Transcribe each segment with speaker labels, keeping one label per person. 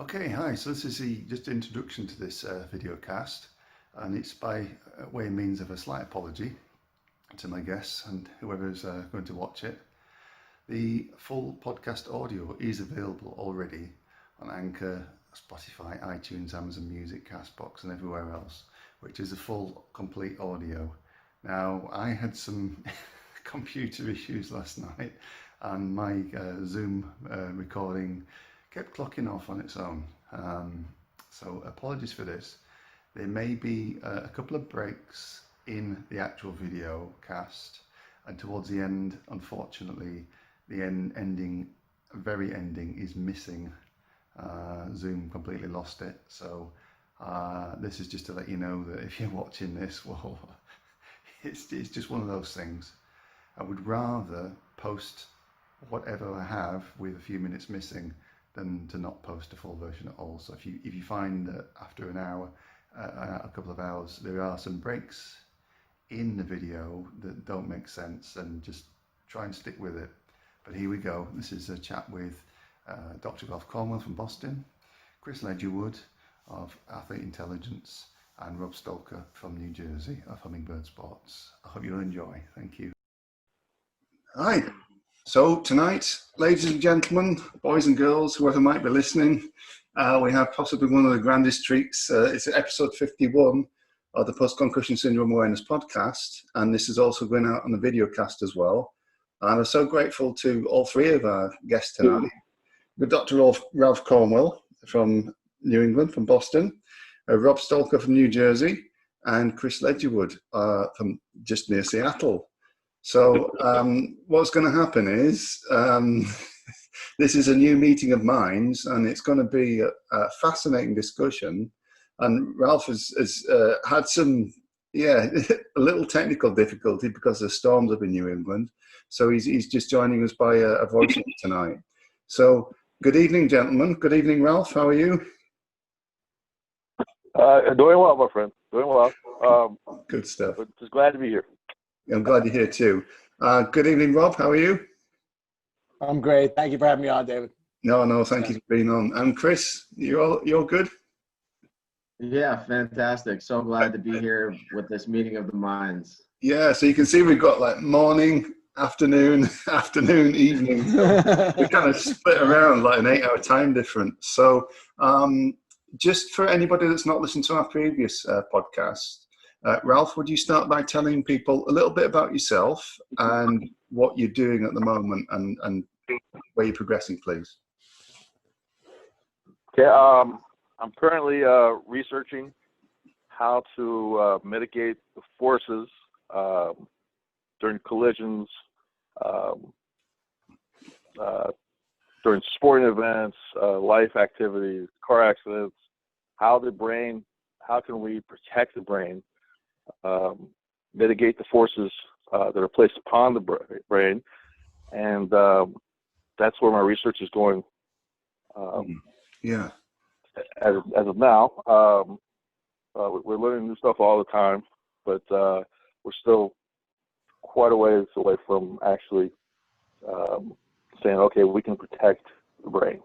Speaker 1: Okay, hi. So this is the just introduction to this video cast, and it's by way and means of a slight apology to my guests and whoever's going to watch it. The full podcast audio is available already on Anchor, Spotify, iTunes, Amazon Music, Castbox, and everywhere else, which is a full, complete audio. Now, I had some computer issues last night, and my Zoom recording kept clocking off on its own. So apologies for this. There may be a couple of breaks in the actual video cast, and towards the end, unfortunately, the very ending is missing. Zoom completely lost it. So this is just to let you know that if you're watching this, well, it's just one of those things. I would rather post whatever I have with a few minutes missing than to not post a full version at all. So if you find that after an hour, a couple of hours, there are some breaks in the video that don't make sense, and just try and stick with it. But here we go. This is a chat with Dr. Ralph Cornwell from Boston, Chris Ledgerwood of Athlete Intelligence, and Rob Stolker from New Jersey of Hummingbird Sports. I hope you'll enjoy. Thank you. Hi. So tonight, ladies and gentlemen, boys and girls, whoever might be listening, we have possibly one of the grandest treats. It's episode 51 of the Post Concussion Syndrome Awareness podcast, and this is also going out on the video cast as well. And I'm so grateful to all three of our guests tonight. With Dr. Ralph Cornwell from New England, from Boston, Rob Stolker from New Jersey, and Chris Ledgerwood from just near Seattle. So what's going to happen is this is a new meeting of minds, and it's going to be a fascinating discussion. And Ralph has had some, a little technical difficulty because of the storms up in New England. So he's just joining us by a voice tonight. So good evening, gentlemen. Good evening, Ralph. How are you?
Speaker 2: Doing well, my friend. Doing well.
Speaker 1: Good stuff.
Speaker 2: But just glad to be here.
Speaker 1: I'm glad you're here too. Good evening, Rob. How are you?
Speaker 3: I'm great. Thank you for having me on, David.
Speaker 1: No, thank you for being on. And Chris, you're good?
Speaker 4: Yeah, fantastic. So glad to be here with this meeting of the minds.
Speaker 1: Yeah, so you can see we've got like morning, afternoon, evening. We kind of split around like an 8-hour time difference. So just for anybody that's not listened to our previous podcast, Ralph, would you start by telling people a little bit about yourself and what you're doing at the moment and where you're progressing, please?
Speaker 2: Okay, I'm currently researching how to mitigate the forces during collisions, during sporting events, life activities, car accidents. How can we protect the brain? Mitigate the forces that are placed upon the brain, and that's where my research is going. As of now, we're learning new stuff all the time, but we're still quite a ways away from actually saying, okay, we can protect the brain.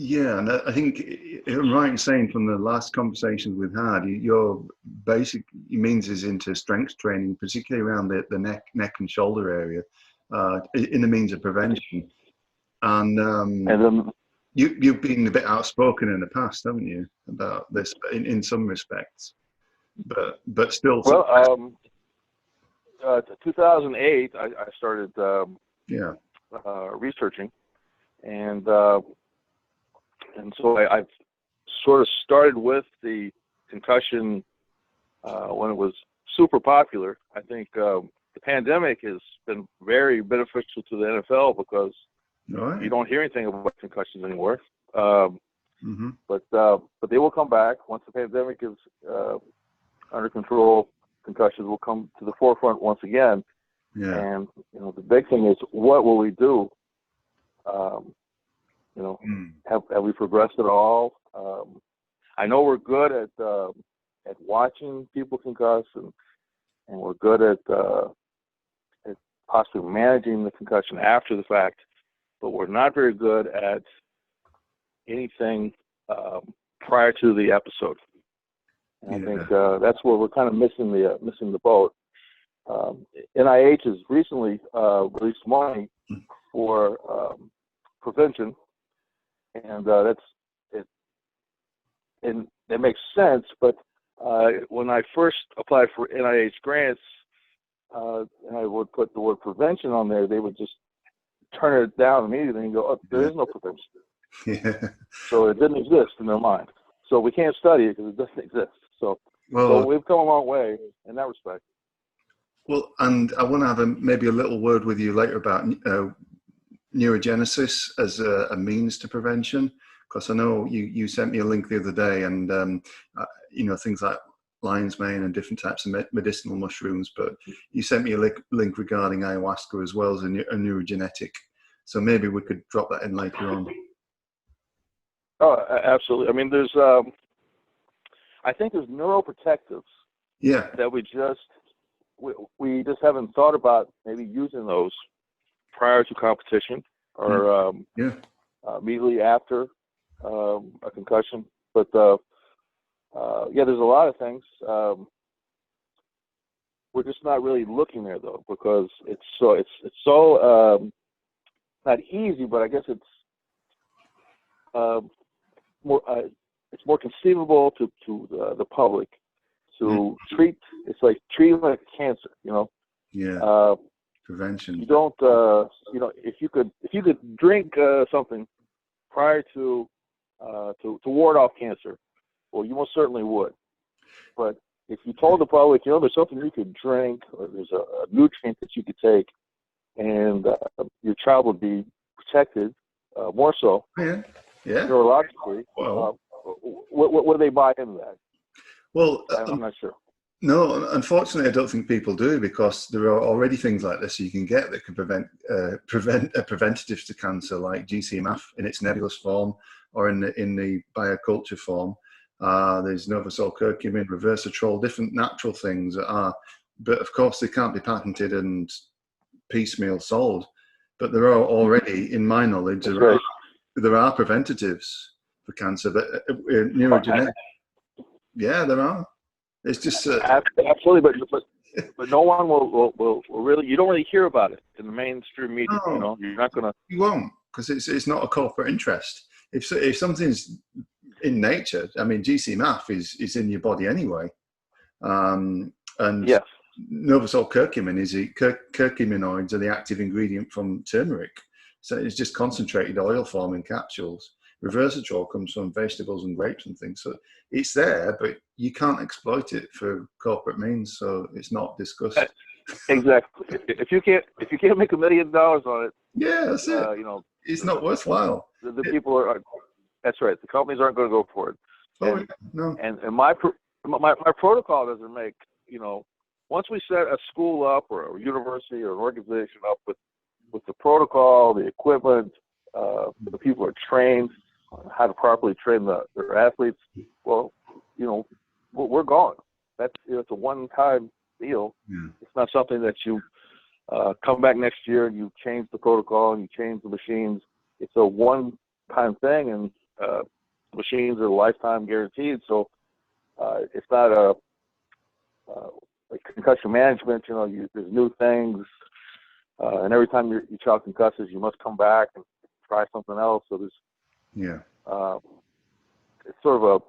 Speaker 1: Yeah, and I think I'm right in saying from the last conversations we've had, your basic means is into strength training, particularly around the neck and shoulder area, in the means of prevention. And you've been a bit outspoken in the past, haven't you, about this in some respects, but still.
Speaker 2: Well, 2008, I started researching, and so I've sort of started with the concussion when it was super popular. I think the pandemic has been very beneficial to the NFL because you don't hear anything about concussions anymore. But they will come back once the pandemic is under control. Concussions will come to the forefront once again. And the big thing is, what will we do? Have we progressed at all? I know we're good at watching people concuss, and we're good at possibly managing the concussion after the fact, but we're not very good at anything prior to the episode. And I think that's where we're kind of missing the boat. NIH has recently released money for prevention, and that's it. And it makes sense. But when I first applied for NIH grants, and I would put the word prevention on there, they would just turn it down immediately and go, "Oh, there is no prevention."
Speaker 1: Yeah.
Speaker 2: So it didn't exist in their mind. So we can't study it because it doesn't exist. So we've come a long way in that respect.
Speaker 1: Well, and I want to have maybe a little word with you later about neurogenesis as a means to prevention, because I know you sent me a link the other day, and things like lion's mane and different types of medicinal mushrooms, but you sent me a link regarding ayahuasca as well as a neurogenetic. So maybe we could drop that in later on.
Speaker 2: Oh, absolutely. I mean, there's I think there's neuroprotectives.
Speaker 1: Yeah.
Speaker 2: That we just haven't thought about maybe using those prior to competition or immediately after a concussion. But there's a lot of things. We're just not really looking there though, because it's so not easy, but I guess it's more conceivable to the public to treat. It's like treating like cancer,
Speaker 1: Yeah. Prevention.
Speaker 2: You don't, if you could drink something prior to ward off cancer, well, you most certainly would. But if you told the public, there's something you could drink, or there's a nutrient that you could take, and your child would be protected more so.
Speaker 1: Yeah. Yeah.
Speaker 2: Neurologically.
Speaker 1: Well,
Speaker 2: would they buy into that?
Speaker 1: Well,
Speaker 2: I'm not sure.
Speaker 1: No, unfortunately, I don't think people do, because there are already things like this you can get that can prevent preventatives to cancer, like GCMF in its nebulous form or in the bioculture form. There's Novosol curcumin, resveratrol, different natural things that are, but of course they can't be patented and piecemeal sold. But there are already, in my knowledge, there are preventatives for cancer, but neurogenetic. Yeah, there are. It's just
Speaker 2: absolutely, but no one will really. You don't really hear about it in the mainstream media.
Speaker 1: No,
Speaker 2: you're not gonna.
Speaker 1: You won't, because it's not a corporate interest. If something's in nature, I mean, GCMAF is in your body anyway, and
Speaker 2: yes.
Speaker 1: Novosol curcumin curcuminoids are the active ingredient from turmeric, so it's just concentrated oil form in capsules. Resveratrol comes from vegetables and grapes and things, so it's there, but you can't exploit it for corporate means, so it's not discussed.
Speaker 2: Exactly. If you can't make $1 million on it,
Speaker 1: yeah, that's it. It's not worthwhile.
Speaker 2: The people are. That's right. The companies aren't going to go for it.
Speaker 1: Oh, no.
Speaker 2: And my protocol doesn't make once we set a school up or a university or an organization up with the protocol, the equipment, the people are trained how to properly train their athletes. Well, we're gone. That's it's a one-time deal.
Speaker 1: Yeah.
Speaker 2: It's not something that you come back next year and you change the protocol and you change the machines. It's a one-time thing, and machines are lifetime guaranteed. So it's not like concussion management. There's new things, and every time your child concusses, you must come back and try something else. So there's it's sort of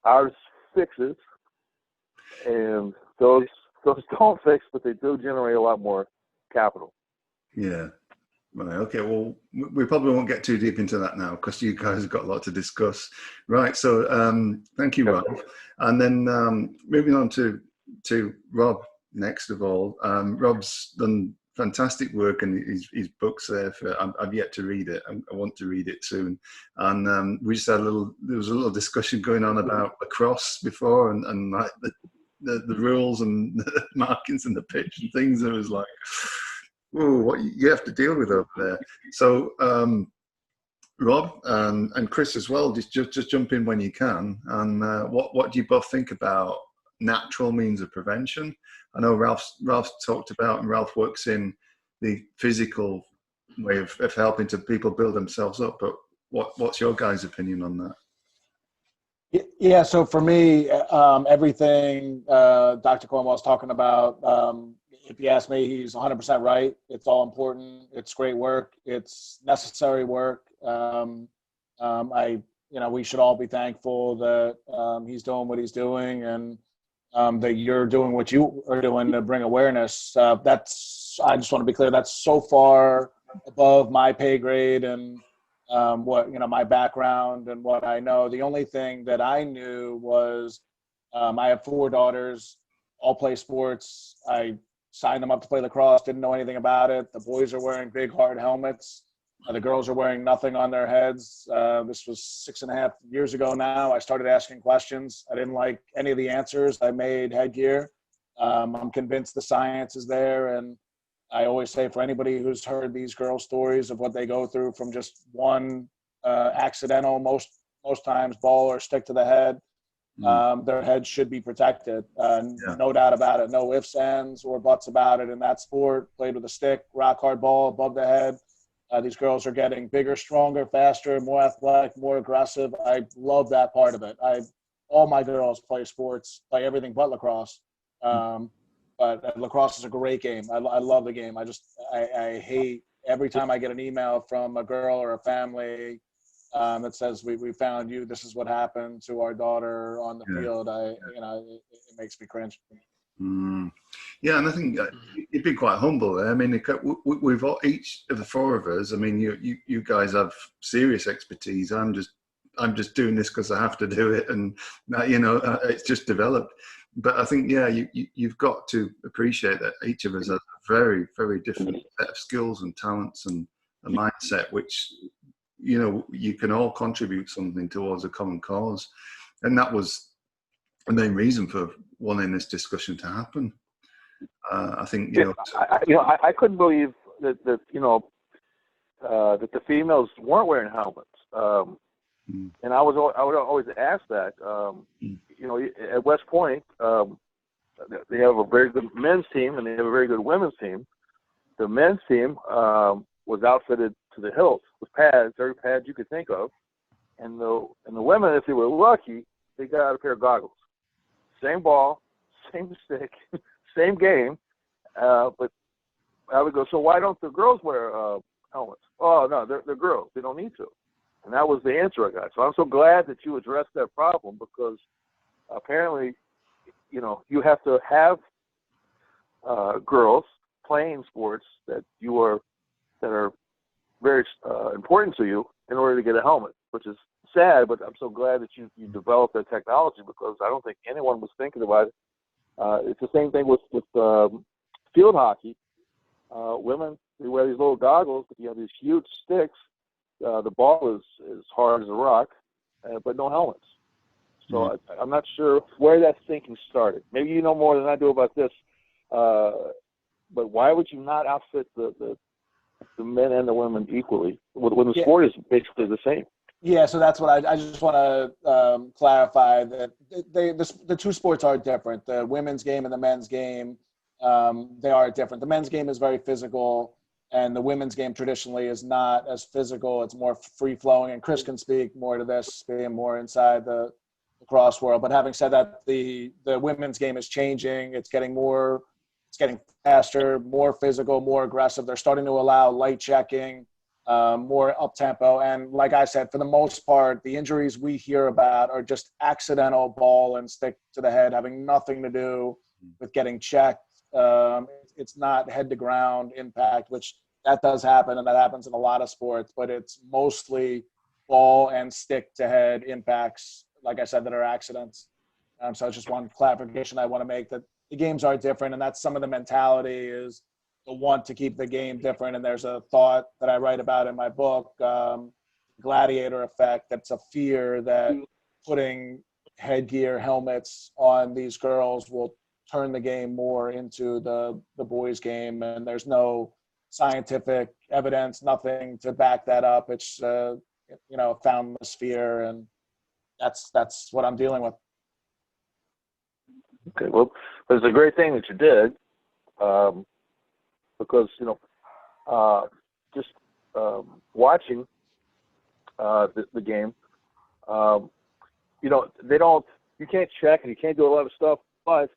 Speaker 2: ours fixes, and those don't fix, but they do generate a lot more capital.
Speaker 1: Yeah. Right. Okay. Well, we probably won't get too deep into that now, because you guys have got a lot to discuss. Right. So thank you, Rob. And then moving on to Rob next of all. Rob's done fantastic work, and his book's there. I've yet to read it. I want to read it soon. And we just had there was a little discussion going on about lacrosse before, and like the rules and the markings and the pitch and things. It was like, oh, what you have to deal with over there. So Rob and Chris as well, just jump in when you can. And what do you both think about natural means of prevention? I know Ralph's talked about, and Ralph works in the physical way of helping people build themselves up, but what's your guys' opinion on that?
Speaker 3: Yeah, so for me, everything Dr. Cornwell's talking about, if you ask me, he's 100% right. It's all important. It's great work. It's necessary work. We should all be thankful that he's doing what he's doing, and that you're doing what you are doing to bring awareness. I just want to be clear, that's so far above my pay grade and my background and what I know. The only thing that I knew was I have 4 daughters, all play sports. I signed them up to play lacrosse, didn't know anything about it. The boys are wearing big hard helmets. The girls are wearing nothing on their heads. This was 6.5 years ago now. I started asking questions. I didn't like any of the answers. I made headgear. I'm convinced the science is there. And I always say, for anybody who's heard these girl stories of what they go through from just one accidental, most times, ball or stick to the head, their head should be protected. No doubt about it. No ifs, ands, or buts about it. In that sport, played with a stick, rock hard ball above the head. These girls are getting bigger, stronger, faster, more athletic, more aggressive. I love that part of it. All my girls play sports, play everything but lacrosse. But lacrosse is a great game. I love the game. I hate every time I get an email from a girl or a family that says, we found you, this is what happened to our daughter on the field. It makes me cringe.
Speaker 1: Yeah, and I think you've been quite humble there. I mean, we've all, each of the 4 of us. I mean, you guys have serious expertise. I'm just doing this because I have to do it, and it's just developed. But I think you've got to appreciate that each of us has a very, very different set of skills and talents and a mindset, which you can all contribute something towards a common cause, and that was the main reason for wanting this discussion to happen. I think
Speaker 2: I couldn't believe that the females weren't wearing helmets, and I would always ask that. At West Point, they have a very good men's team and they have a very good women's team. The men's team was outfitted to the hilt with pads, every pad you could think of, and the women, if they were lucky, they got out a pair of goggles. Same ball, same stick, same game, but I would go, so why don't the girls wear helmets? Oh, no, they're girls. They don't need to. And that was the answer I got. So I'm so glad that you addressed that problem, because apparently, you have to have girls playing sports that are very important to you in order to get a helmet, which is sad, but I'm so glad that you developed that technology, because I don't think anyone was thinking about it. It's the same thing with field hockey. Women, they wear these little goggles, but you have these huge sticks. The ball is hard as a rock, but no helmets. So I'm not sure where that thinking started. Maybe you know more than I do about this. But why would you not outfit the men and the women equally when the sport is basically the same?
Speaker 3: Yeah, so that's what I just want to clarify that the 2 sports are different. The women's game and the men's game, they are different. The men's game is very physical, and the women's game traditionally is not as physical. It's more free-flowing, and Chris can speak more to this, being more inside the lacrosse world. But having said that, the women's game is changing. It's getting faster, more physical, more aggressive. They're starting to allow light checking, more up-tempo. And like I said, for the most part, the injuries we hear about are just accidental ball and stick to the head, having nothing to do with getting checked. It's not head-to-ground impact, which that does happen, and that happens in a lot of sports, but it's mostly ball and stick to head impacts, like I said, that are accidents. So it's just one clarification I want to make, that the games are different, and that's some of the mentality is the want to keep the game different. And there's a thought that I write about in my book, gladiator effect. That's a fear that putting headgear, helmets on these girls will turn the game more into the boys' game. And there's no scientific evidence, nothing to back that up. It's a foundless fear, and that's what I'm dealing with.
Speaker 2: Okay, well, it's a great thing that you did, because just watching the game. You know, you can't check and you can't do a lot of stuff, but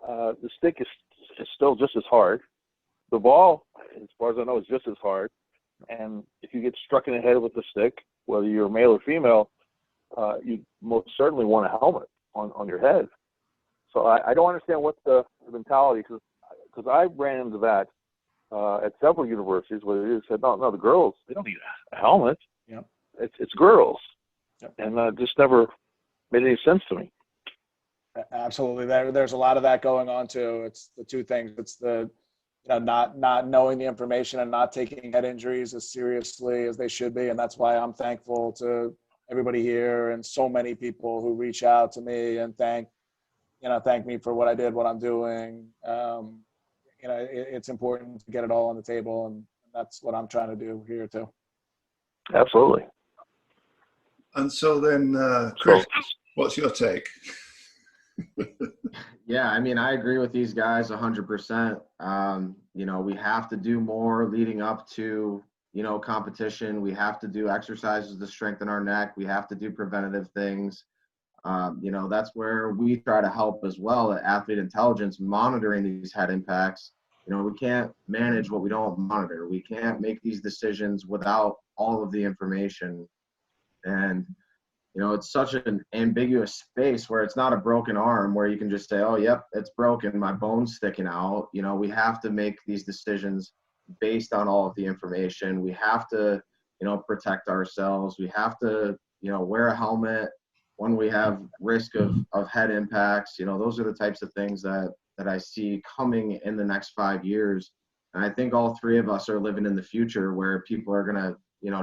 Speaker 2: the stick is still just as hard. The ball, as far as I know, is just as hard. And if you get struck in the head with the stick, whether you're male or female, you most certainly want a helmet on your head. So I don't understand what the mentality, because I ran into that at several universities where they said, no, the girls, they don't need a helmet.
Speaker 3: Yep.
Speaker 2: It's girls.
Speaker 3: Yep.
Speaker 2: And just never made any sense to me.
Speaker 3: Absolutely. There's a lot of that going on too. It's the two things. It's the not knowing the information and not taking head injuries as seriously as they should be. And that's why I'm thankful to everybody here and so many people who reach out to me and thank me for what I did, what I'm doing. It's important to get it all on the table, and that's what I'm trying to do here too.
Speaker 2: Absolutely.
Speaker 1: And so then, Chris, what's your take?
Speaker 4: Yeah, I mean, I agree with these guys 100%. We have to do more leading up to, competition. We have to do exercises to strengthen our neck. We have to do preventative things. That's where we try to help as well at Athlete Intelligence, monitoring these head impacts. We can't manage what we don't monitor. We can't make these decisions without all of the information. And it's such an ambiguous space where it's not a broken arm where you can just say, oh, yep, it's broken, my bone's sticking out. We have to make these decisions based on all of the information. We have to, protect ourselves. We have to, wear a helmet when we have risk of head impacts. Those are the types of things that I see coming in the next 5 years. And I think all three of us are living in the future where people are going to,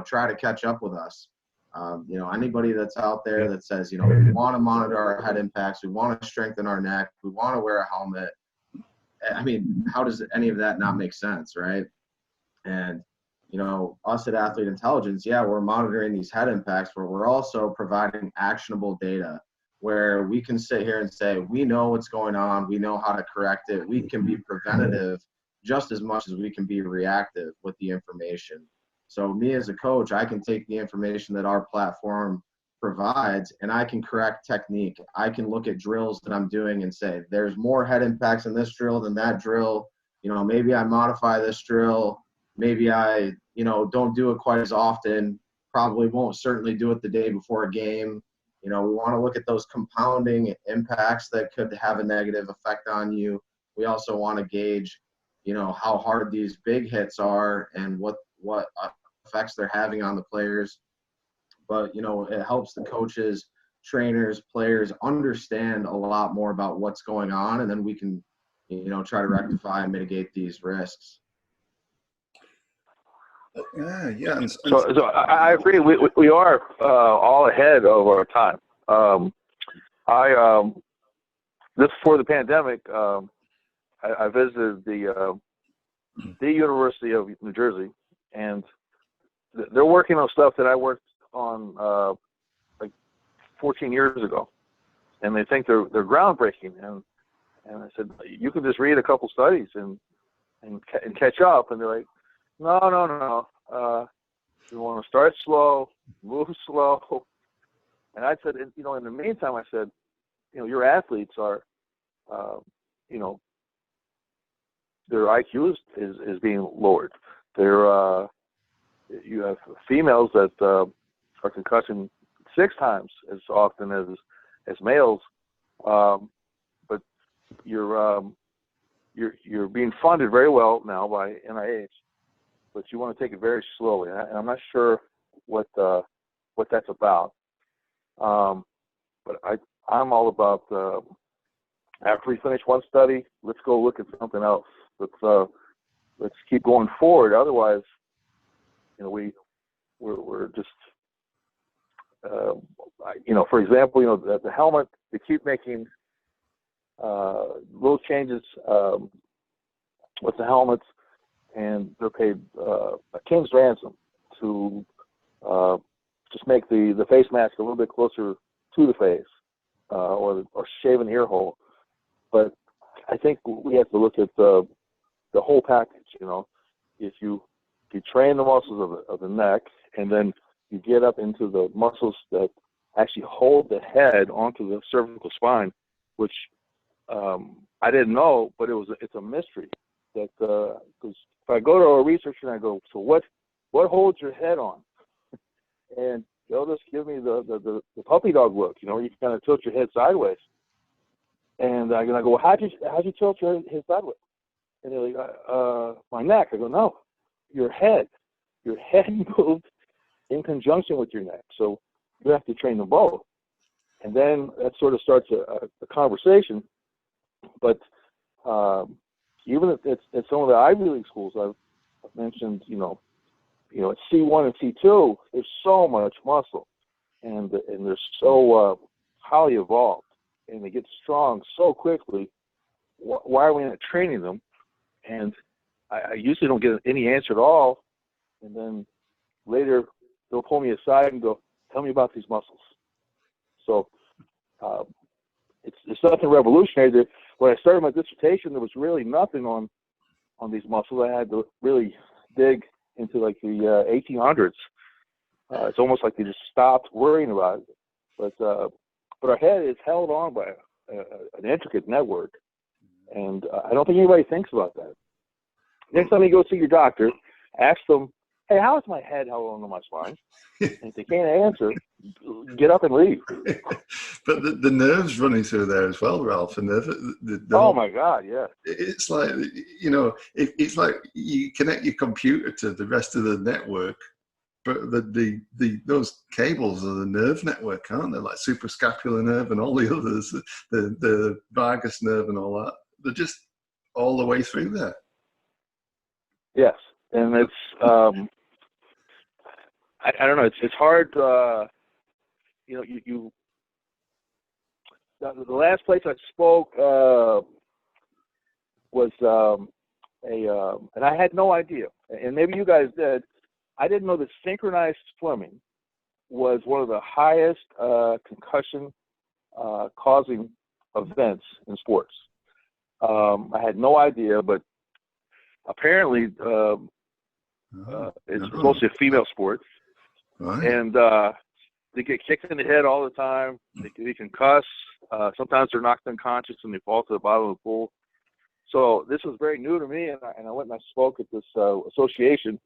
Speaker 4: try to catch up with us. Anybody that's out there that says, we want to monitor our head impacts, we want to strengthen our neck, we want to wear a helmet. I mean, how does any of that not make sense, right? And, us at Athlete Intelligence, we're monitoring these head impacts, but we're also providing actionable data where we can sit here and say, we know what's going on, we know how to correct it, we can be preventative just as much as we can be reactive with the information. So me as a coach, I can take the information that our platform provides and I can correct technique. I can look at drills that I'm doing and say, there's more head impacts in this drill than that drill. Maybe I modify this drill. Maybe I, don't do it quite as often. Probably won't certainly do it the day before a game. We want to look at those compounding impacts that could have a negative effect on you. We also want to gauge, how hard these big hits are and what effects they're having on the players. But it helps the coaches, trainers, players understand a lot more about what's going on, and then we can try to rectify and mitigate these risks.
Speaker 2: So I agree. We are all ahead of our time. Just before the pandemic, I visited the University of New Jersey, and they're working on stuff that I worked on like 14 years ago, and they think they're groundbreaking. And I said, you can just read a couple studies and catch up. And they're like, no. You want to start slow, move slow. And I said, in the meantime, I said, your athletes are, their IQ is being lowered. You have females that are concussion 6 times as often as males, but you're being funded very well now by NIH, but you want to take it very slowly. And I'm not sure what that's about, but I'm all about after we finish one study, let's go look at something else. Let's keep going forward. Otherwise, we're just, for example, the helmet, they keep making little changes with the helmets, and they're paid a king's ransom to just make the face mask a little bit closer to the face, or shave an ear hole. But I think we have to look at the whole package. If you train the muscles of the neck, and then you get up into the muscles that actually hold the head onto the cervical spine, which I didn't know, but it's a mystery. That because if I go to a researcher and I go, so what holds your head on? And they'll just give me the puppy dog look, you know, you kind of tilt your head sideways. And I go, well, how'd you tilt your head sideways? And they're like, my neck. I go, no, your head moved in conjunction with your neck. So you have to train them both. And then that sort of starts a conversation. But even at some of the Ivy League schools, I've mentioned, you know, at C1 and C2, there's so much muscle, and they're so highly evolved, and they get strong so quickly. Why are we not training them? And I usually don't get any answer at all. And then later they'll pull me aside and go, "Tell me about these muscles." So it's nothing revolutionary. When I started my dissertation, there was really nothing on these muscles. I had to really dig into like the 1800s. It's almost like they just stopped worrying about it. But our head is held on by an intricate network, and I don't think anybody thinks about that. Next time you go see your doctor, ask them, "Hey, how is my head held onto my spine?" And if they can't answer, get up and leave.
Speaker 1: But the nerves running through there as well, Ralph. And
Speaker 2: oh my God, yeah.
Speaker 1: It's like, you know, it's like you connect your computer to the rest of the network, but those cables are the nerve network, aren't they? Like suprascapular nerve and all the others, the vagus nerve and all that. They're just all the way through there.
Speaker 2: Yes, and it's I don't know. It's hard. You know, you the last place I spoke was and I had no idea, and maybe you guys did. I didn't know that synchronized swimming was one of the highest concussion causing events in sports. I had no idea, but apparently it's mostly a female sport.
Speaker 1: Right.
Speaker 2: And they get kicked in the head all the time. They can be concussed. Sometimes they're knocked unconscious and they fall to the bottom of the pool. So this was very new to me, and I went and I spoke at this association.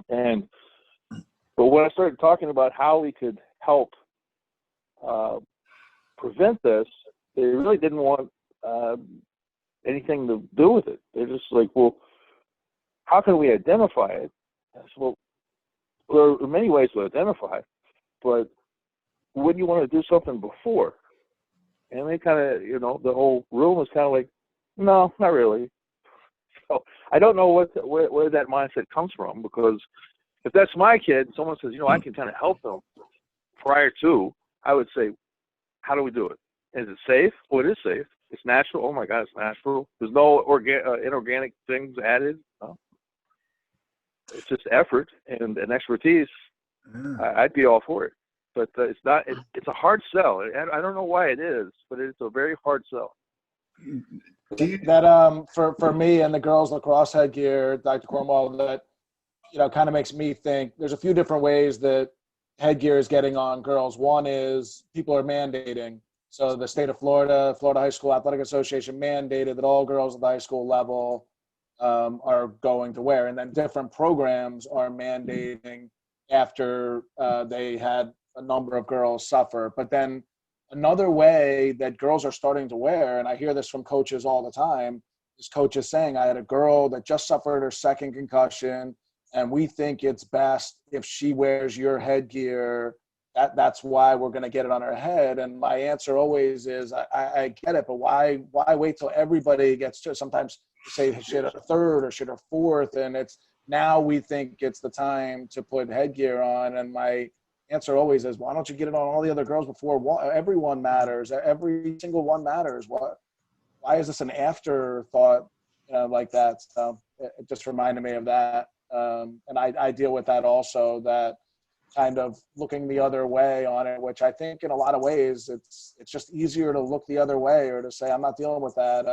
Speaker 2: But when I started talking about how we could help prevent this, they really didn't want anything to do with it. They're just like, well, how can we identify it? I said, well, there are many ways to identify, but wouldn't you want to do something before? And they kind of, you know, the whole room was kind of like, no, not really. So I don't know where that mindset comes from, because if that's my kid, someone says, you know, I can kind of help them prior to, I would say, how do we do it? Is it safe? Well, it is safe. It's natural. Oh my God, it's natural. There's no inorganic things added. No. It's just effort and expertise. Yeah. I'd be all for it, but it's not. It's a hard sell. I don't know why it is, but it's a very hard sell.
Speaker 3: That for me and the girls lacrosse headgear, Dr. Cornwall, that, you know, kind of makes me think there's a few different ways that headgear is getting on girls. One is people are mandating. So the state of Florida High School Athletic Association mandated that all girls at the high school level are going to wear, and then different programs are mandating after they had a number of girls suffer. But then another way that girls are starting to wear, and I hear this from coaches all the time, is coaches saying, I had a girl that just suffered her second concussion, and we think it's best if she wears your headgear. That's why we're going to get it on her head. And my answer always is, I get it, but why wait till everybody gets to? Sometimes you say she had a third or she had a fourth, and it's now we think it's the time to put headgear on. And my answer always is, why don't you get it on all the other girls before? Everyone matters. Every single one matters. Why is this an afterthought, like that? So it just reminded me of that. And I deal with that also, that kind of looking the other way on it, which I think in a lot of ways it's just easier to look the other way, or to say, I'm not dealing with that.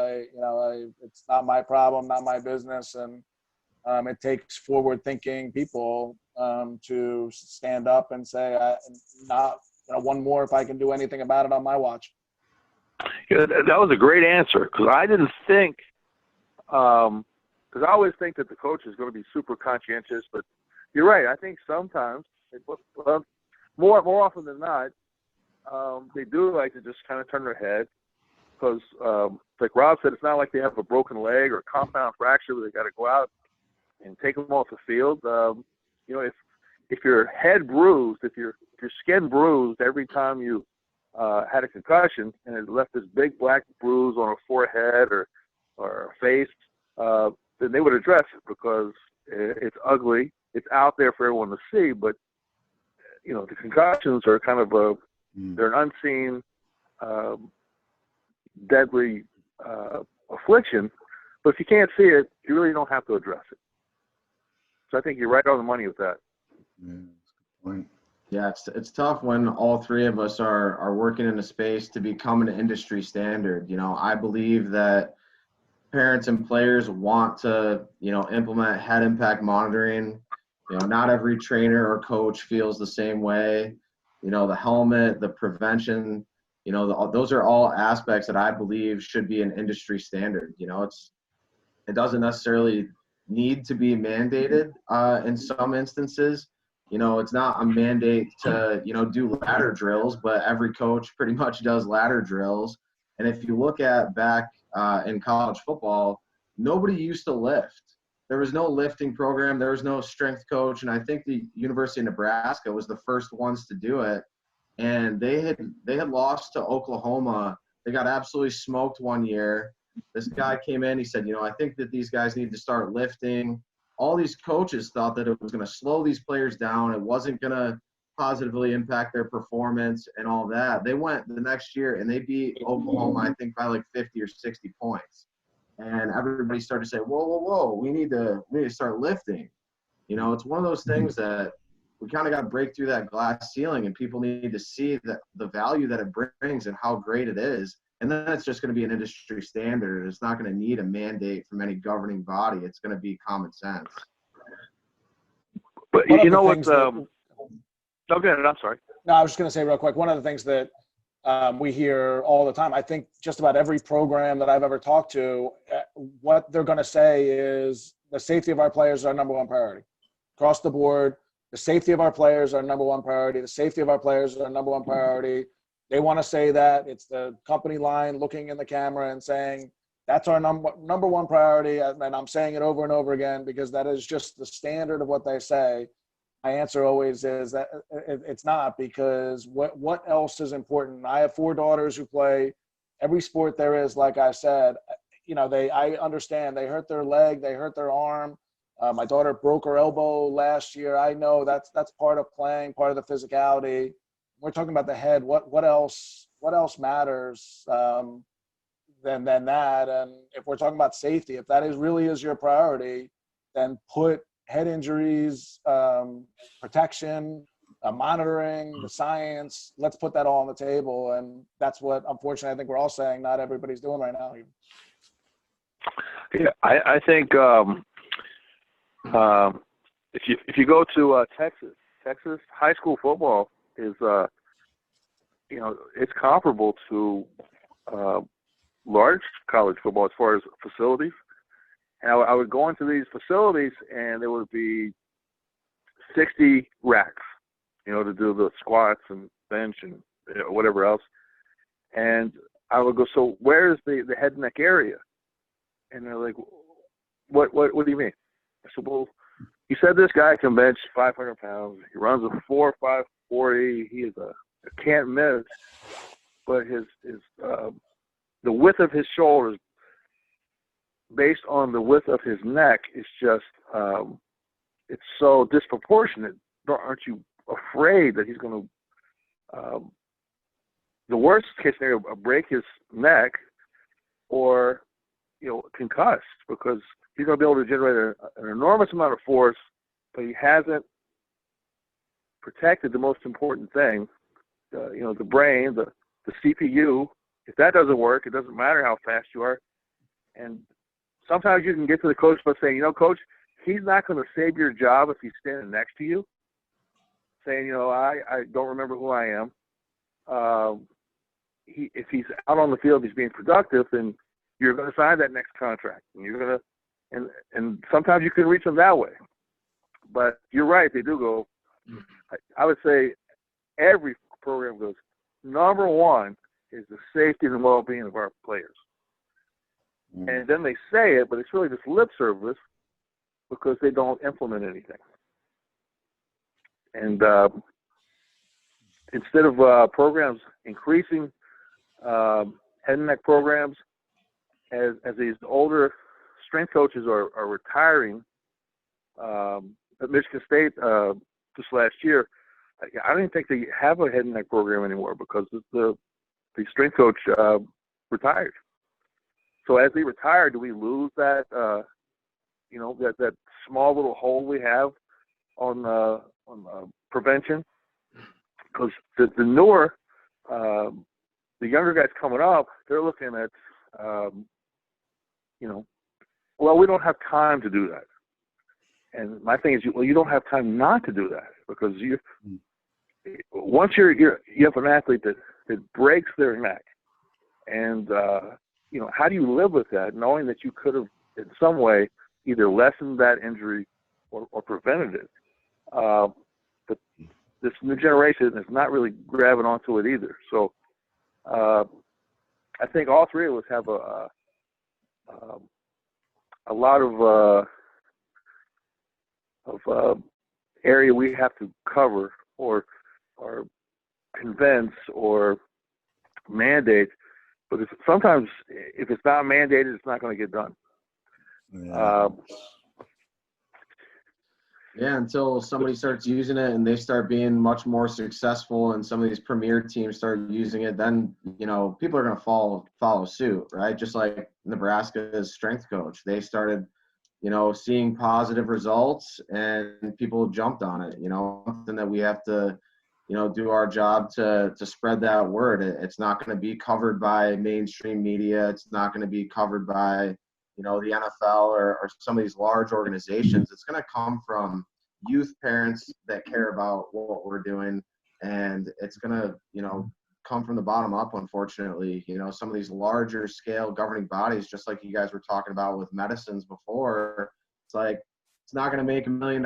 Speaker 3: It's not my problem, not my business. And it takes forward thinking people to stand up and say, not one more if I can do anything about it on my watch.
Speaker 2: Yeah, that was a great answer, because I didn't think, because I always think that the coach is going to be super conscientious, but you're right. I think sometimes, more often than not, they do like to just kind of turn their head, because, like Rob said, it's not like they have a broken leg or a compound fracture where they got to go out and take them off the field. If your head bruised, if your skin bruised every time you had a concussion and it left this big black bruise on a forehead or a face, then they would address it, because it's ugly. It's out there for everyone to see, but the concussions are kind of they're an unseen, deadly affliction. But if you can't see it, you really don't have to address it. So I think you're right on the money with that.
Speaker 1: Yeah, that's a good point.
Speaker 4: Yeah, it's tough when all three of us are working in a space to become an industry standard. I believe that parents and players want to, implement head impact monitoring. Not every trainer or coach feels the same way. The helmet, the prevention, those are all aspects that I believe should be an industry standard. It doesn't necessarily need to be mandated in some instances. It's not a mandate to, do ladder drills, but every coach pretty much does ladder drills. And if you look at back in college football, nobody used to lift. There was no lifting program. There was no strength coach. And I think the University of Nebraska was the first ones to do it. And they had lost to Oklahoma. They got absolutely smoked one year. This guy came in, he said, I think that these guys need to start lifting. All these coaches thought that it was going to slow these players down. It wasn't going to positively impact their performance and all that. They went the next year and they beat Oklahoma, I think, by like 50 or 60 points. And everybody started to say, whoa, we need to start lifting. It's one of those things that we kind of got to break through that glass ceiling, and people need to see that the value that it brings and how great it is. And then it's just going to be an industry standard. It's not going to need a mandate from any governing body. It's going to be common sense.
Speaker 2: But you know what? I'm sorry.
Speaker 3: No, I was just going to say real quick, one of the things that we hear all the time, I think just about every program that I've ever talked to, what they're going to say is the safety of our players is our number one priority. Across the board, the safety of our players is our number one priority. The safety of our players is our number one priority. They want to say that. It's the company line looking in the camera and saying, that's our number one priority. And I'm saying it over and over again because that is just the standard of what they say. My answer always is that it's not, because what else is important? I have 4 daughters who play every sport there is. Like I said, I understand they hurt their leg, they hurt their arm. My daughter broke her elbow last year. I know that's part of playing, part of the physicality. We're talking about the head. What else matters than that? And if we're talking about safety, if that really is your priority, then put head injuries, protection, monitoring, the science. Let's put that all on the table, and that's what, unfortunately, I think we're all saying not everybody's doing right now.
Speaker 2: Yeah, I think if you go to Texas high school football is it's comparable to large college football as far as facilities. And I would go into these facilities and there would be 60 racks, to do the squats and bench and whatever else. And I would go, so where's the head and neck area? And they're like, what do you mean? I said, well, you said this guy can bench 500 pounds. He runs a 4.5 40. He is a can't miss, but his the width of his shoulders based on the width of his neck is just it's so disproportionate. Aren't you afraid that he's going to the worst case scenario, break his neck or concussed, because he's going to be able to generate an enormous amount of force, but he hasn't protected the most important thing, the brain, the CPU. If that doesn't work, it doesn't matter how fast you are. And sometimes you can get to the coach by saying, coach, he's not going to save your job if he's standing next to you, saying, you know, I don't remember who I am. If he's out on the field, he's being productive, then you're going to sign that next contract, and you're going to, and sometimes you can reach them that way. But you're right, they do go. I would say every program goes, number one is the safety and well-being of our players. And then they say it, but it's really just lip service because they don't implement anything. And instead of programs increasing, head and neck programs, as these older strength coaches are retiring, at Michigan State just last year, I don't even think they have a head and neck program anymore because the strength coach retired. So as they retire, do we lose that, that small little hole we have on prevention? Because the newer, the younger guys coming up, they're looking at, well, we don't have time to do that. And my thing is, well, you don't have time not to do that because once you have an athlete that breaks their neck, and how do you live with that, knowing that you could have in some way either lessened that injury or prevented it? But this new generation is not really grabbing onto it either. So I think all three of us have a lot of area we have to cover or convince or mandate, but sometimes if it's not mandated, it's not going to get done.
Speaker 4: Yeah, until somebody starts using it and they start being much more successful and some of these premier teams start using it, then, people are going to follow suit, right? Just like Nebraska's strength coach. They started, seeing positive results and people jumped on it, something that we have to, do our job to spread that word. It's not going to be covered by mainstream media. It's not going to be covered by, the NFL or some of these large organizations. It's going to come from youth parents that care about what we're doing. And it's going to, come from the bottom up, unfortunately. Some of these larger scale governing bodies, just like you guys were talking about with medicines before, it's like, it's not going to make $1 million,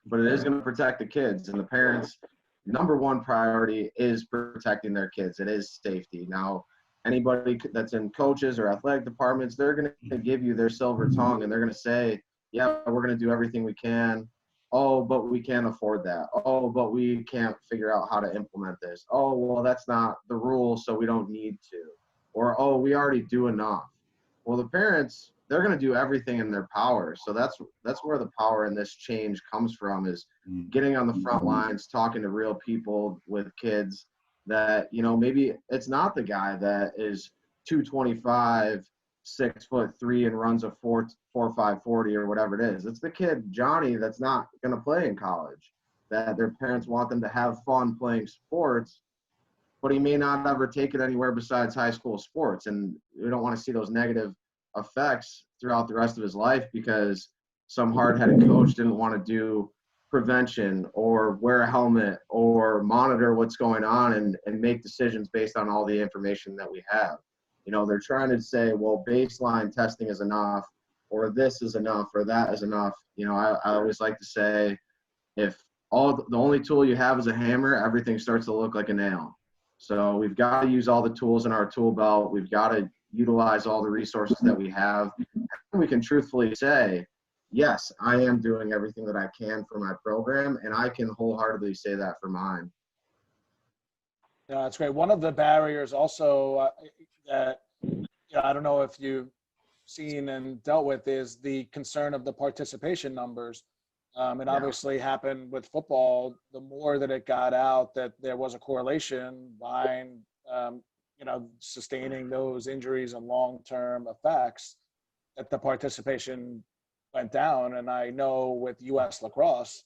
Speaker 4: but it is going to protect the kids. And the parents' number one priority is protecting their kids. It is safety. Now, anybody that's in coaches or athletic departments, they're going to give you their silver tongue and they're going to say, yeah, we're going to do everything we can. Oh, but we can't afford that. Oh, but we can't figure out how to implement this. Oh, well, that's not the rule, so we don't need to. Or, oh, we already do enough. Well, the parents, they're going to do everything in their power. So that's where the power in this change comes from, is getting on the front lines, talking to real people with kids that, maybe it's not the guy that is 225, 6'3", and runs a 4.5 40 or whatever it is. It's the kid, Johnny, that's not going to play in college, that their parents want them to have fun playing sports, but he may not ever take it anywhere besides high school sports. And we don't want to see those negative effects throughout the rest of his life because some hard-headed coach didn't want to do prevention or wear a helmet or monitor what's going on and make decisions based on all the information that we have. They're trying to say, well, baseline testing is enough, or this is enough, or that is enough. I always like to say, if the only tool you have is a hammer, everything starts to look like a nail. So we've got to use all the tools in our tool belt. We've got to utilize all the resources that we have. And we can truthfully say, yes, I am doing everything that I can for my program, and I can wholeheartedly say that for mine.
Speaker 3: Yeah, that's great. One of the barriers also that I don't know if you've seen and dealt with is the concern of the participation numbers. It obviously happened with football. The more that it got out that there was a correlation behind, sustaining those injuries and long-term effects, that the participation went down. And I know with U.S. lacrosse,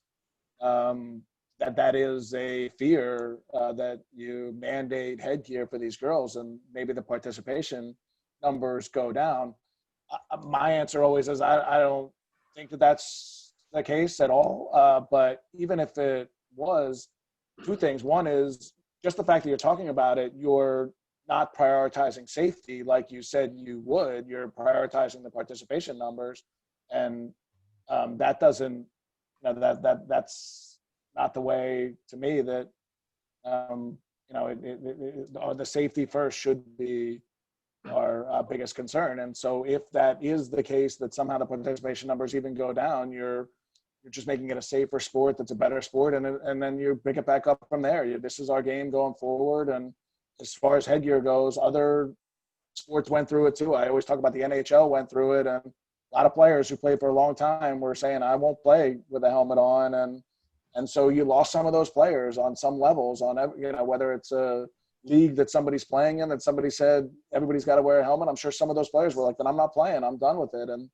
Speaker 3: that is a fear that you mandate headgear for these girls and maybe the participation numbers go down. My answer always is I don't think that that's the case at all. But even if it was, two things. One is just the fact that you're talking about it, you're not prioritizing safety like you said you would. You're prioritizing the participation numbers, and that doesn't, that's not the way, to me, that the safety first should be our biggest concern. And so if that is the case, that somehow the participation numbers even go down, you're just making it a safer sport that's a better sport, and then you pick it back up from there. This is our game going forward. And as far as headgear goes, other sports went through it too. I always talk about the NHL went through it, and a lot of players who played for a long time were saying, I won't play with a helmet on. And so you lost some of those players on some levels, on, whether it's a league that somebody's playing in that somebody said everybody's got to wear a helmet. I'm sure some of those players were like, then I'm not playing, I'm done with it. And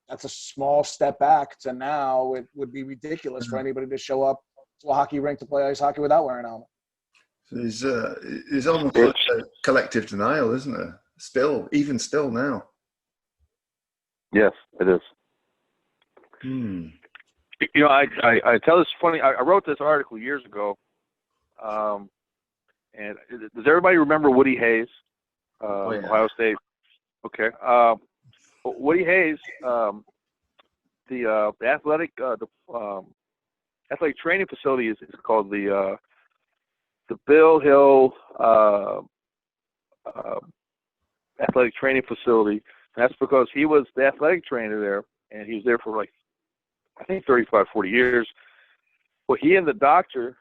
Speaker 3: that's a small step back to now. It would be ridiculous for anybody to show up to a hockey rink to play ice hockey without wearing a helmet.
Speaker 1: There's almost like a collective denial, isn't there? Even still now.
Speaker 2: Yes, it is. I tell this funny. I wrote this article years ago, and does everybody remember Woody Hayes, Ohio State? Okay. Woody Hayes, the athletic training facility is called the Bill Hill athletic training facility. And that's because he was the athletic trainer there, and he was there for like, I think 35, 40 years. Well, he and the doctor,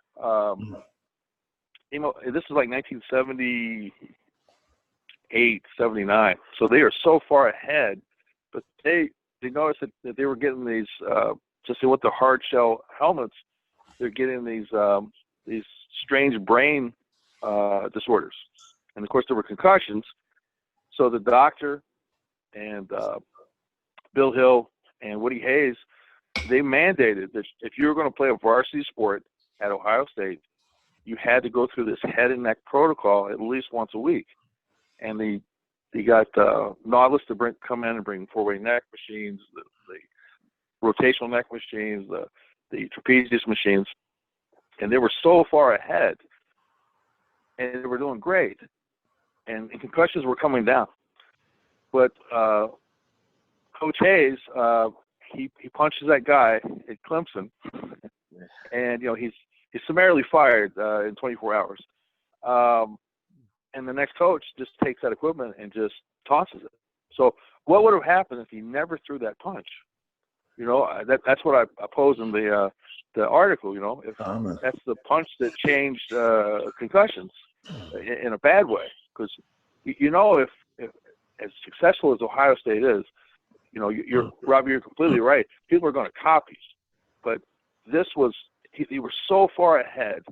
Speaker 2: this is like 1978, 79. So they are so far ahead, but they noticed that they were getting these, just with the hard shell helmets, they're getting these strange brain disorders. And of course there were concussions. So the doctor and Bill Hill and Woody Hayes, they mandated that if you were going to play a varsity sport at Ohio State, you had to go through this head and neck protocol at least once a week. And they got Nautilus to come in and bring four-way neck machines, the rotational neck machines, the trapezius machines, and they were so far ahead, and they were doing great, and concussions were coming down. But Coach Hayes, he punches that guy at Clemson, and he's summarily fired in 24 hours. And the next coach just takes that equipment and just tosses it. So what would have happened if he never threw that punch? That's what I posed in the article. If that's the punch that changed concussions in a bad way, because if as successful as Ohio State is, Robbie, you're completely right. People are going to copy, but this was he was so far ahead,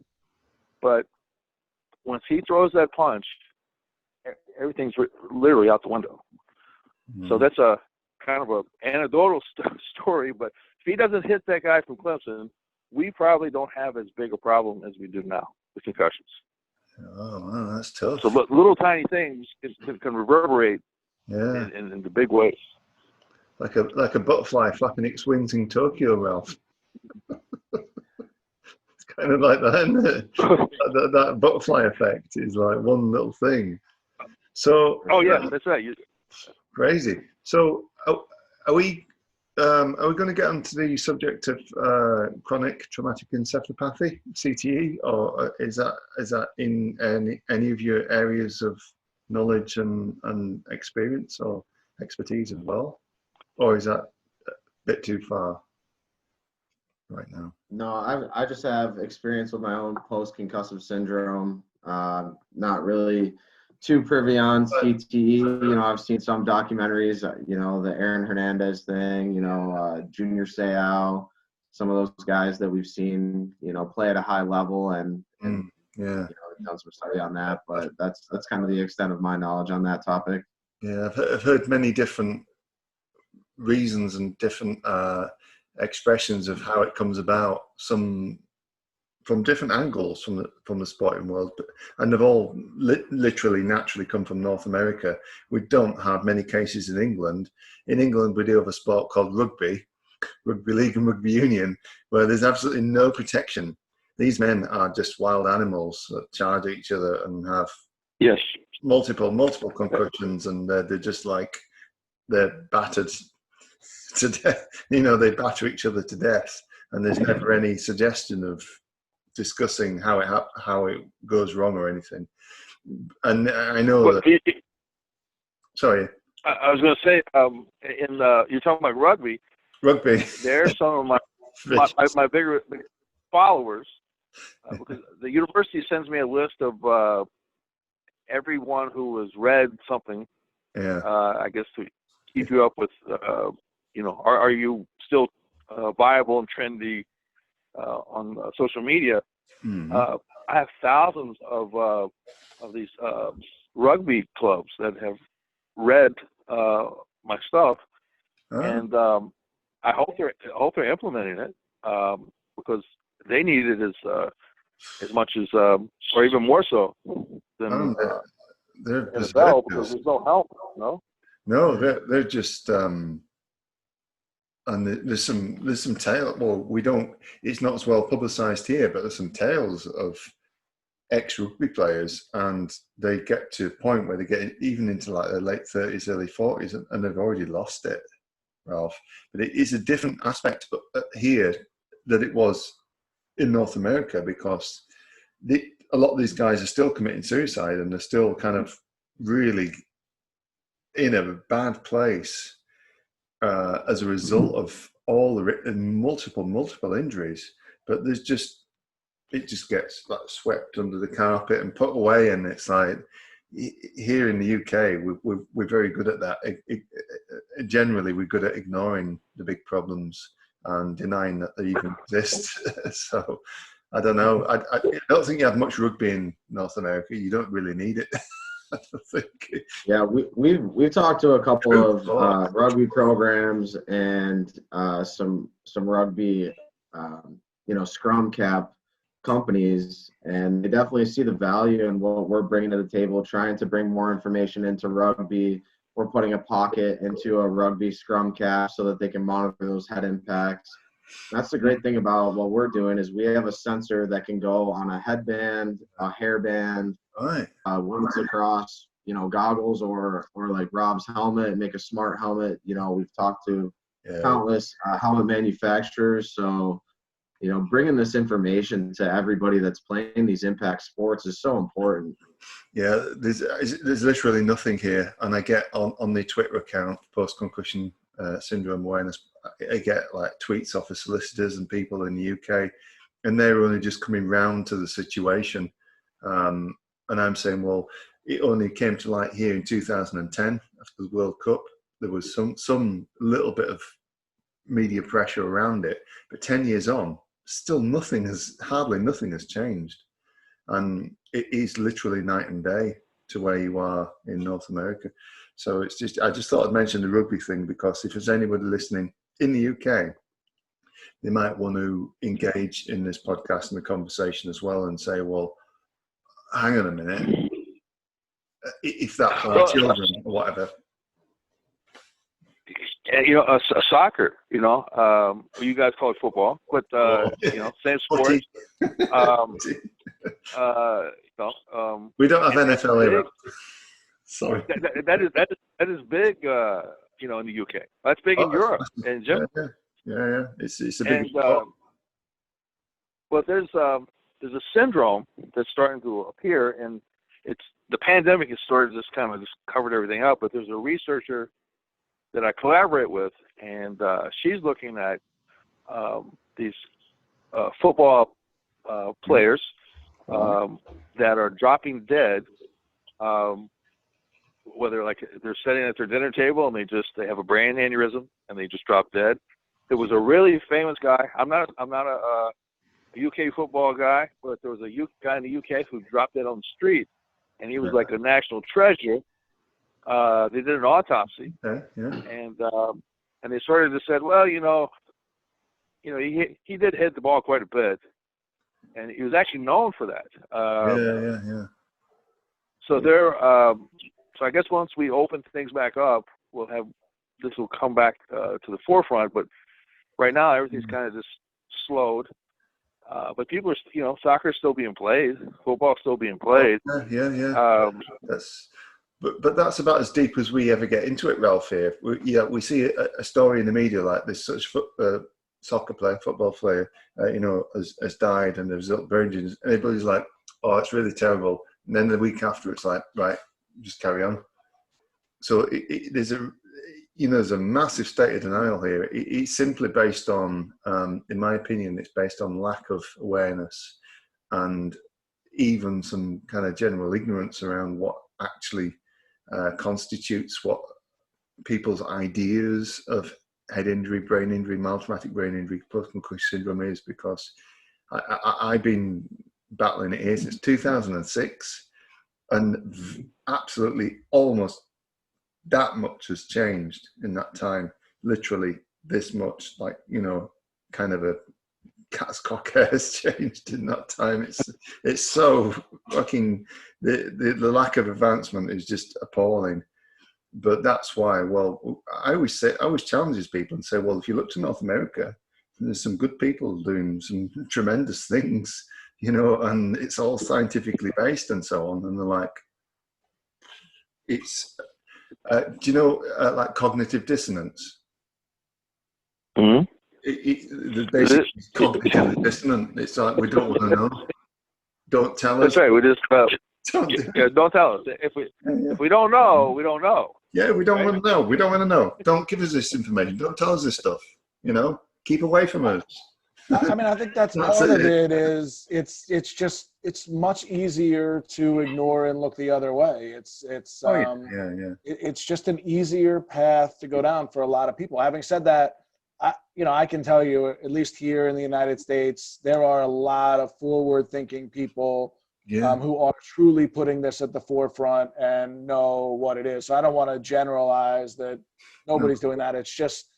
Speaker 2: but once he throws that punch, everything's literally out the window. Mm-hmm. So that's a kind of a anecdotal story, but if he doesn't hit that guy from Clemson, we probably don't have as big a problem as we do now with concussions.
Speaker 1: Oh, wow, that's tough.
Speaker 2: So little tiny things can reverberate in the big ways.
Speaker 1: Like a butterfly flapping its wings in Tokyo, Ralph. It's kind of like that, isn't it? that butterfly effect is like one little thing. So. Oh yeah, that's right. Crazy. So are we going to get onto the subject of chronic traumatic encephalopathy, CTE, or is that in any of your areas of knowledge and experience or expertise as well, or is that a bit too far right now?
Speaker 4: No, I just have experience with my own post concussive syndrome. Not really too privy on CTE. I've seen some documentaries, the Aaron Hernandez thing, Junior Seau, some of those guys that we've seen, play at a high level and done some study on that, but that's kind of the extent of my knowledge on that topic.
Speaker 1: Yeah, I've heard many different reasons and different expressions of how it comes about, some from different angles from the sporting world, and they've all literally naturally come from North America. We don't have many cases in England. In England, we do have a sport called rugby, rugby league and rugby union, where there's absolutely no protection. These men are just wild animals that charge each other and have
Speaker 2: Yes.
Speaker 1: multiple concussions, and they're just like they're battered to death. You know, they batter each other to death, and there's never any suggestion of discussing how it goes wrong or anything. And I know that. Sorry.
Speaker 2: I was going to say, you're talking about rugby.
Speaker 1: Rugby.
Speaker 2: They're some of my bigger followers, because the university sends me a list of everyone who has read something.
Speaker 1: Yeah.
Speaker 2: I guess to keep you up with, are you still viable and trendy on social media?
Speaker 1: Mm-hmm.
Speaker 2: I have thousands of these rugby clubs that have read my stuff, and I hope they're implementing it, because they need it as much as, or even more so than
Speaker 1: they're
Speaker 2: NFL, because there's no help.
Speaker 1: No, they're just and there's some tale. Well, we don't. It's not as well publicised here, but there's some tales of ex-rugby players, and they get to a point where they get even into like their late 30s, early 40s, and they've already lost it, Ralph. But it is a different aspect here that it was in North America, because a lot of these guys are still committing suicide, and they're still kind of really in a bad place as a result of all the multiple injuries. But it just gets like swept under the carpet and put away, and it's like here in the UK we're very good at that. Generally, we're good at ignoring the big problems and denying that they even exist. So I don't know. I don't think you have much rugby in North America. You don't really need it. I don't think.
Speaker 4: Yeah, we've talked to a couple of rugby programs and some rugby scrum cap companies, and they definitely see the value in what we're bringing to the table, trying to bring more information into rugby. We're putting a pocket into a rugby scrum cap so that they can monitor those head impacts. That's the great thing about what we're doing, is we have a sensor that can go on a headband, a hairband,
Speaker 1: Right.
Speaker 4: Women's lacrosse, goggles, or like Rob's helmet, and make a smart helmet. We've talked to countless helmet manufacturers. So, bringing this information to everybody that's playing these impact sports is so important.
Speaker 1: Yeah, there's literally nothing here, and I get on the Twitter account, Post Concussion Syndrome Awareness, I get like tweets off of solicitors and people in the UK, and they're only just coming round to the situation. And I'm saying, well, it only came to light here in 2010 after the World Cup. There was some little bit of media pressure around it, but 10 years on, still hardly nothing has changed. And it is literally night and day to where you are in North America. So I just thought I'd mention the rugby thing, because if there's anybody listening in the UK, they might want to engage in this podcast and the conversation as well, and say, well, hang on a minute, if that's our children or whatever.
Speaker 2: And, soccer, you guys call it football, but, same sport.
Speaker 1: We don't have NFL either. Sorry.
Speaker 2: That is big, in the UK. That's big in Europe and Germany.
Speaker 1: Yeah. It's a big.
Speaker 2: But there's a syndrome that's starting to appear, and the pandemic has started just covered everything up. But there's a researcher that I collaborate with, and she's looking at these football players that are dropping dead, whether like they're sitting at their dinner table and they have a brain aneurysm and they just drop dead. There was a really famous guy. I'm not a UK football guy, but there was a guy in the UK who dropped dead on the street, and he was like a national treasure. They did an autopsy, and they sort of just said, well, he did hit the ball quite a bit, and he was actually known for that. So so I guess once we open things back up, this will come back to the forefront. But Right now, everything's kind of just slowed. But people are, soccer's still being played, football's still being played.
Speaker 1: Yeah. But that's about as deep as we ever get into it, Ralph. Here, we see a story in the media like this: such football player, has died and the result of injuries. And everybody's like, "Oh, it's really terrible." And then the week after, it's like, "Right, just carry on." So there's a massive state of denial here. It's simply based on, in my opinion, it's based on lack of awareness and even some kind of general ignorance around what actually constitutes what people's ideas of head injury, brain injury, mild traumatic brain injury, post concussion syndrome is, because I've been battling it here since 2006, and absolutely almost that much has changed in that time. Literally this much, kind of a cat's cock hair has changed in that time. It's so fucking, the lack of advancement is just appalling. But that's why, I always challenge these people and say, well, if you look to North America, there's some good people doing some tremendous things, and it's all scientifically based and so on. And they're like, it's, do you know, like cognitive dissonance?
Speaker 2: Mm-hmm.
Speaker 1: The basic cognitive dissonance. It's like, we don't want to know. Don't tell us.
Speaker 2: That's right. We just don't tell us. If we don't know, we don't know.
Speaker 1: Yeah, we don't want to know. We don't want to know. Don't give us this information. Don't tell us this stuff. Keep away from us.
Speaker 3: I mean, I think that's part of it. Is it's much easier to ignore and look the other way. It's just an easier path to go down for a lot of people. Having said that, I can tell you, at least here in the United States, there are a lot of forward-thinking people who are truly putting this at the forefront and know what it is. So I don't want to generalize that nobody's doing that. It's just,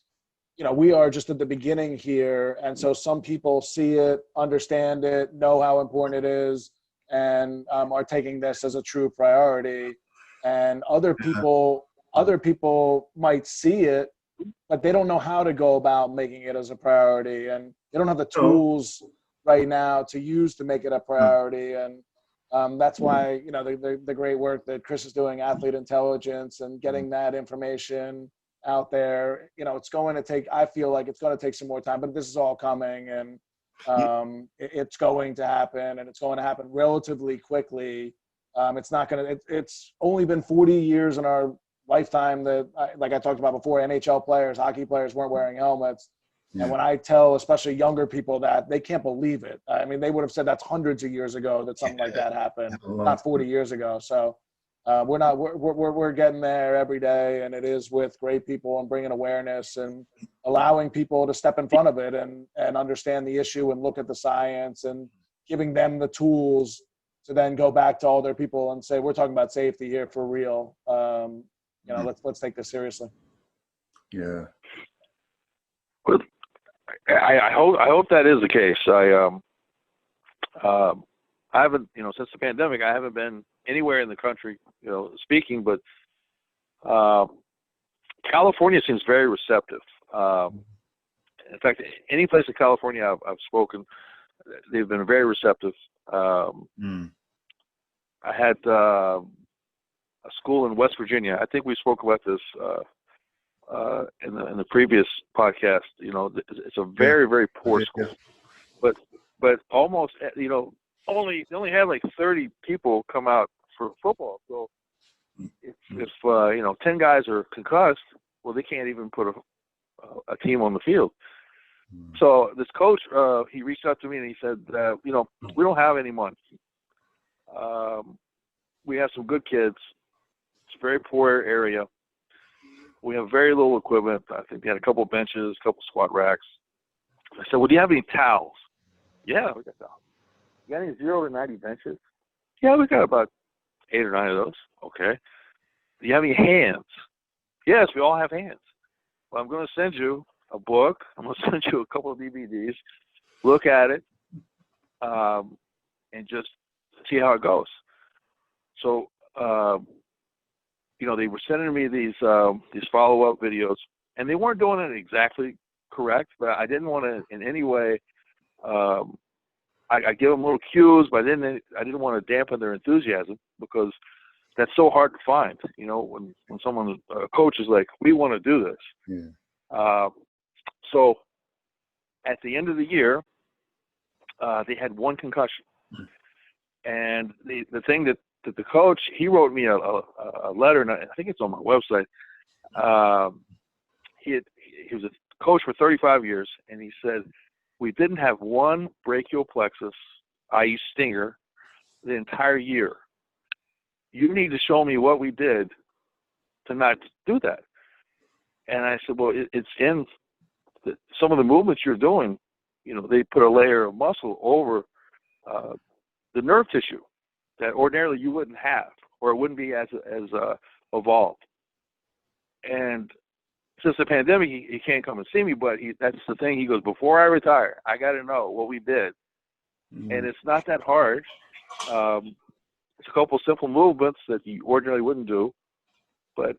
Speaker 3: we are just at the beginning here. And so some people see it, understand it, know how important it is, and are taking this as a true priority. And other people might see it, but they don't know how to go about making it as a priority, and they don't have the tools right now to use to make it a priority. And that's why, the great work that Chris is doing, athlete intelligence, and getting that information out there, it's going to take, I feel like it's going to take some more time, but this is all coming, and it's going to happen, and it's going to happen relatively quickly. It's only been 40 years in our lifetime that, like I talked about before, NHL players, hockey players weren't wearing helmets. Yeah. And when I tell, especially younger people, that, they can't believe it. I mean, they would have said that's hundreds of years ago that something like that happened, not 40 years ago. So we're getting there every day, and it is with great people and bringing awareness and allowing people to step in front of it and understand the issue and look at the science and giving them the tools to then go back to all their people and say, we're talking about safety here for real. Let's take this seriously.
Speaker 1: Yeah.
Speaker 2: Well, I hope that is the case. I haven't, since the pandemic, I haven't been anywhere in the country, speaking, but California seems very receptive. In fact, any place in California I've spoken, they've been very receptive. I had a school in West Virginia. I think we spoke about this in the previous podcast. It's a very, very poor school, but almost, they only had like 30 people come out for football. So if 10 guys are concussed, well, they can't even put a team on the field. So this coach, he reached out to me and he said, we don't have any money. We have some good kids. It's a very poor area. We have very little equipment. I think they had a couple of benches, a couple of squat racks. I said, well, do you have any towels? Yeah, we got towels. You got any 0 to 90 benches? Yeah, we got about 8 or 9 of those. Okay. Do you have any hands? Yes, we all have hands. Well, I'm going to send you a book. I'm going to send you a couple of DVDs. Look at it, and just see how it goes. So, they were sending me these follow-up videos, and they weren't doing it exactly correct, but I didn't want to in any way. I give them little cues, but I didn't want to dampen their enthusiasm, because that's so hard to find. You know, when someone, a coach is like, we want to do this.
Speaker 1: Yeah.
Speaker 2: So at the end of the year, they had one concussion. And the thing that the coach, he wrote me a letter, and I think it's on my website. He was a coach for 35 years, and he said, we didn't have one brachial plexus, i.e. stinger, the entire year. You need to show me what we did to not do that. And I said, well, it's in some of the movements you're doing. You know, they put a layer of muscle over the nerve tissue that ordinarily you wouldn't have, or it wouldn't be as evolved. And since the pandemic, he can't come and see me, but that's the thing. He goes, before I retire, I got to know what we did. And it's not that hard. It's a couple simple movements that you ordinarily wouldn't do, but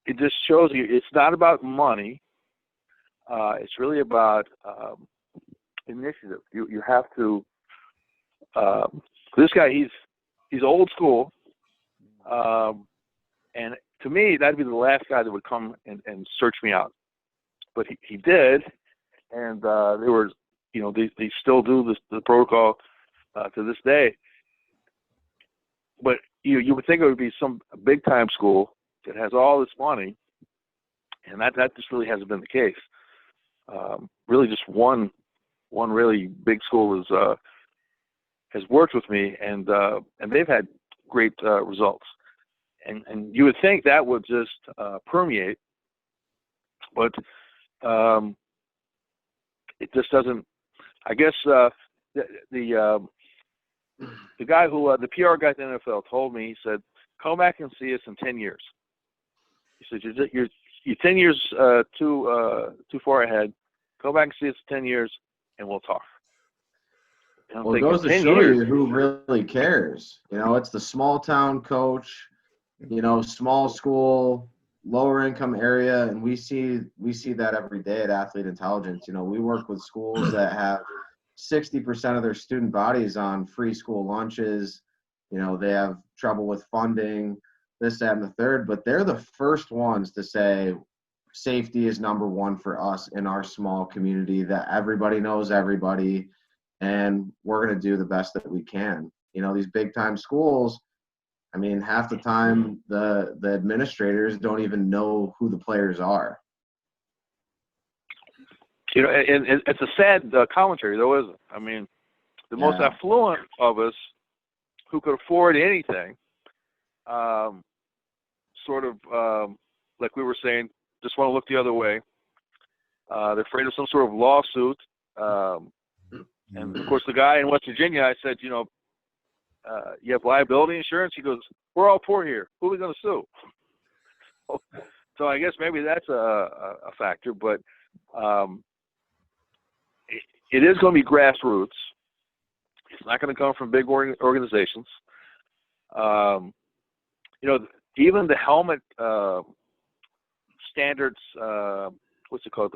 Speaker 2: it just shows you it's not about money. It's really about initiative. You have to. This guy, he's old school, and to me, that'd be the last guy that would come and search me out. But he did, and they were, you know, they still do the protocol to this day. But you would think it would be some big time school that has all this money, and that just really hasn't been the case. Really, just one really big school has worked with me, and they've had great results. And you would think that would just permeate, but it just doesn't. I guess the guy who the PR guy at the NFL told me, he said, "Come back and see us in 10 years." He said, "You're 10 years too far ahead. Come back and see us in 10 years, and we'll talk." And
Speaker 4: well, it goes to show you who really cares. You know, it's the small town coach, you know, small school, lower income area, and we see that every day at Athlete Intelligence. You know, we work with schools that have 60% of their student bodies on free school lunches. You know, they have trouble with funding, this, that, and the third, but they're the first ones to say safety is number one for us in our small community, that everybody knows everybody, and we're going to do the best that we can. You know, these big time schools, I mean, half the time the administrators don't even know who the players are.
Speaker 2: You know, and it's a sad commentary, though, isn't it? I mean, the most affluent of us who could afford anything, sort of, like we were saying, just want to look the other way. They're afraid of some sort of lawsuit. And, of course, the guy in West Virginia, I said, you know, you have liability insurance? He goes, we're all poor here. Who are we going to sue? So I guess maybe that's a factor, but it is going to be grassroots. It's not going to come from big organizations. You know, even the helmet standards, what's it called?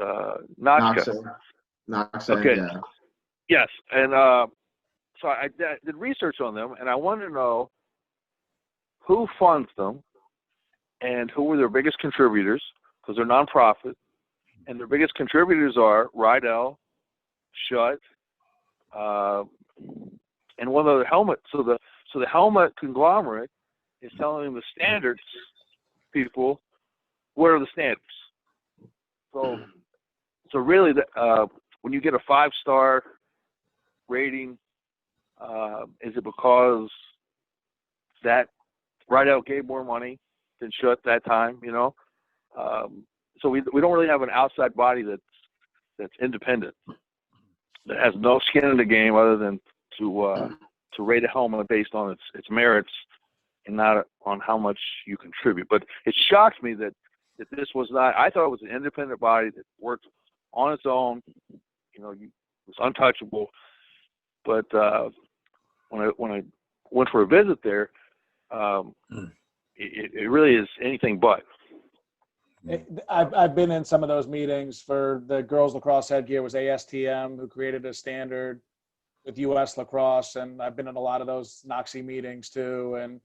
Speaker 2: NOCSA. Okay.
Speaker 4: Yeah.
Speaker 2: Yes, and so I did research on them, and I wanted to know who funds them and who were their biggest contributors, because they're nonprofit, and their biggest contributors are Rydell, Schutt, and one other helmet. So the helmet conglomerate is telling the standards people what are the standards. So really, when you get a 5-star rating, is it because that Rydell gave more money than Schutt that time? You know, so we don't really have an outside body that's independent, that has no skin in the game other than to rate a helmet based on its merits and not on how much you contribute. But it shocked me that this was not. I thought it was an independent body that worked on its own. You know, it was untouchable. But when I went for a visit there, it really is anything but.
Speaker 3: I've been in some of those meetings. For the girls lacrosse headgear was ASTM, who created a standard with US lacrosse, and I've been in a lot of those NOXI meetings too. And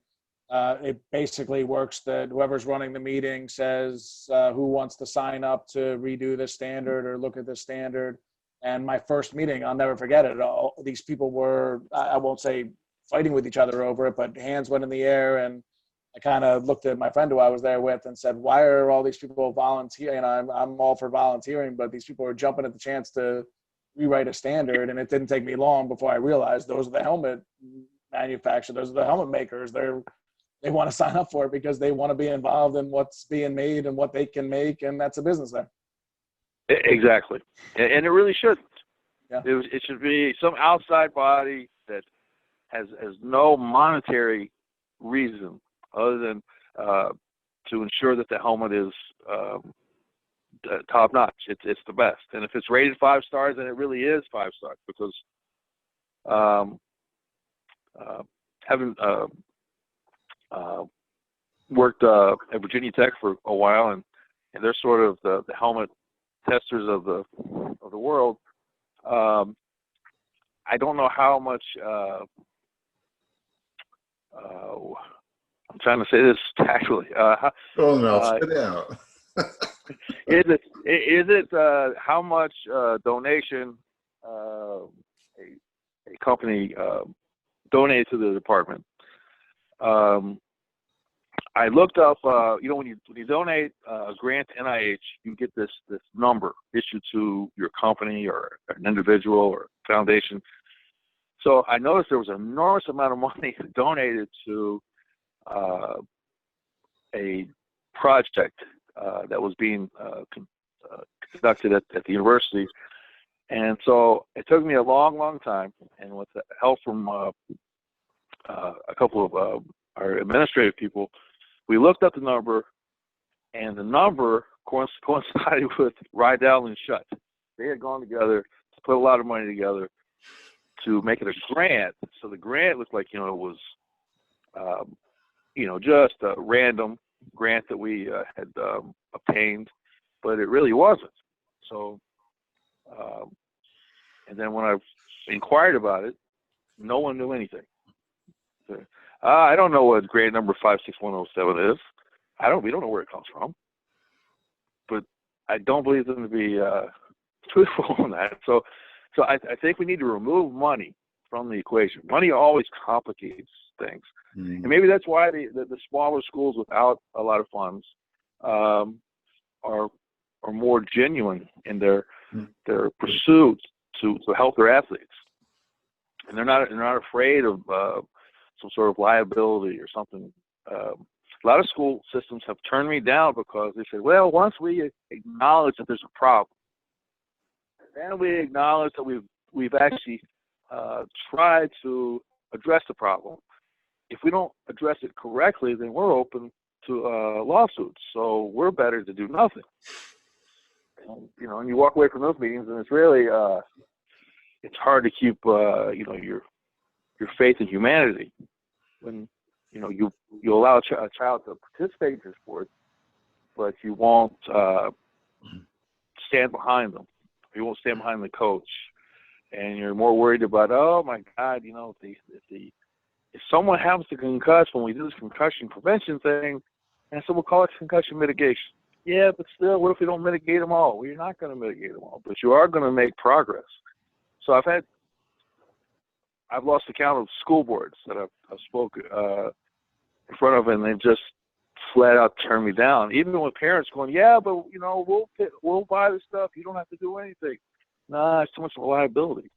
Speaker 3: it basically works that whoever's running the meeting says who wants to sign up to redo the standard or look at the standard. And my first meeting, I'll never forget it. All these people were, I won't say fighting with each other over it, but hands went in the air. And I kind of looked at my friend who I was there with and said, why are all these people volunteering? And I'm all for volunteering, but these people are jumping at the chance to rewrite a standard. And it didn't take me long before I realized those are the helmet manufacturers, those are the helmet makers. They want to sign up for it because they want to be involved in what's being made and what they can make, and that's a business there.
Speaker 2: Exactly, and it really shouldn't.
Speaker 3: Yeah.
Speaker 2: It should be some outside body that has no monetary reason other than to ensure that the helmet is top notch. It's the best, and if it's rated 5 stars, then it really is 5 stars because having worked at Virginia Tech for a while, and they're sort of the helmet testers of the world. I don't know how much. I'm trying to say this tactfully.
Speaker 5: Oh no, spit it out.
Speaker 2: Is it how much donation a company donated to the department? I looked up, when you donate a grant to NIH, you get this number issued to your company or an individual or foundation. So I noticed there was an enormous amount of money donated to a project that was being conducted at the university. And so it took me a long, long time, and with the help from a couple of our administrative people, we looked up the number, and the number coincided with Rydell and Shutt. They had gone together to put a lot of money together to make it a grant. So the grant looked like, it was, just a random grant that we had obtained, but it really wasn't. So, and then when I inquired about it, no one knew anything. I don't know what grant number 56107 is. We don't know where it comes from. But I don't believe them to be truthful on that. So I think we need to remove money from the equation. Money always complicates things. Mm-hmm. And maybe that's why the smaller schools without a lot of funds are more genuine in their pursuits to help their athletes. And they're not afraid of some sort of liability or something. A lot of school systems have turned me down because they said, well, once we acknowledge that there's a problem, then we acknowledge that we've actually tried to address the problem. If we don't address it correctly, then we're open to lawsuits. So we're better to do nothing. And you walk away from those meetings, and it's really it's hard to keep your faith in humanity when you allow a child to participate in your sport, but you won't stand behind them. You won't stand behind the coach, and you're more worried about, oh my God, if someone happens to concuss when we do this concussion prevention thing, and so we'll call it concussion mitigation. Yeah, but still, what if we don't mitigate them all? Well, you're not going to mitigate them all, but you are going to make progress. So I've lost the count of school boards that I've spoken in front of, and they've just flat out turned me down. Even with parents going, yeah, but we'll buy the stuff. You don't have to do anything. Nah, it's too much of a liability.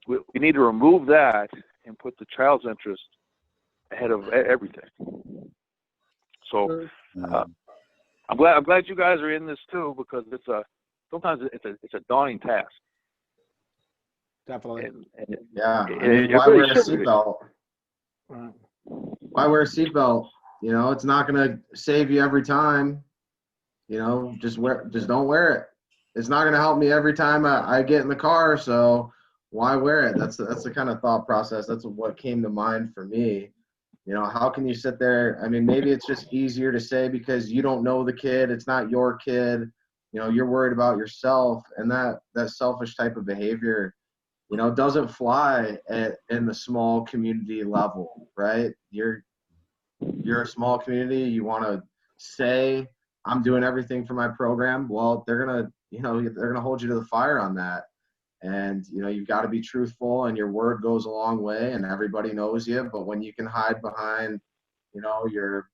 Speaker 2: We need to remove that and put the child's interest ahead of everything. So I'm glad you guys are in this too, because sometimes it's a daunting task.
Speaker 3: Definitely.
Speaker 4: Yeah. Why wear a seatbelt? Right. Why wear a seatbelt? It's not going to save you every time. Just don't wear it. It's not going to help me every time I get in the car. So why wear it? That's the kind of thought process. That's what came to mind for me. You know, how can you sit there? I mean, maybe it's just easier to say because you don't know the kid. It's not your kid. You know, you're worried about yourself, and that selfish type of behavior, you know, doesn't fly in the small community level, right? You're a small community. You want to say, I'm doing everything for my program. Well, they're gonna hold you to the fire on that. And, you know, you've got to be truthful, and your word goes a long way, and everybody knows you. But when you can hide behind, you know, your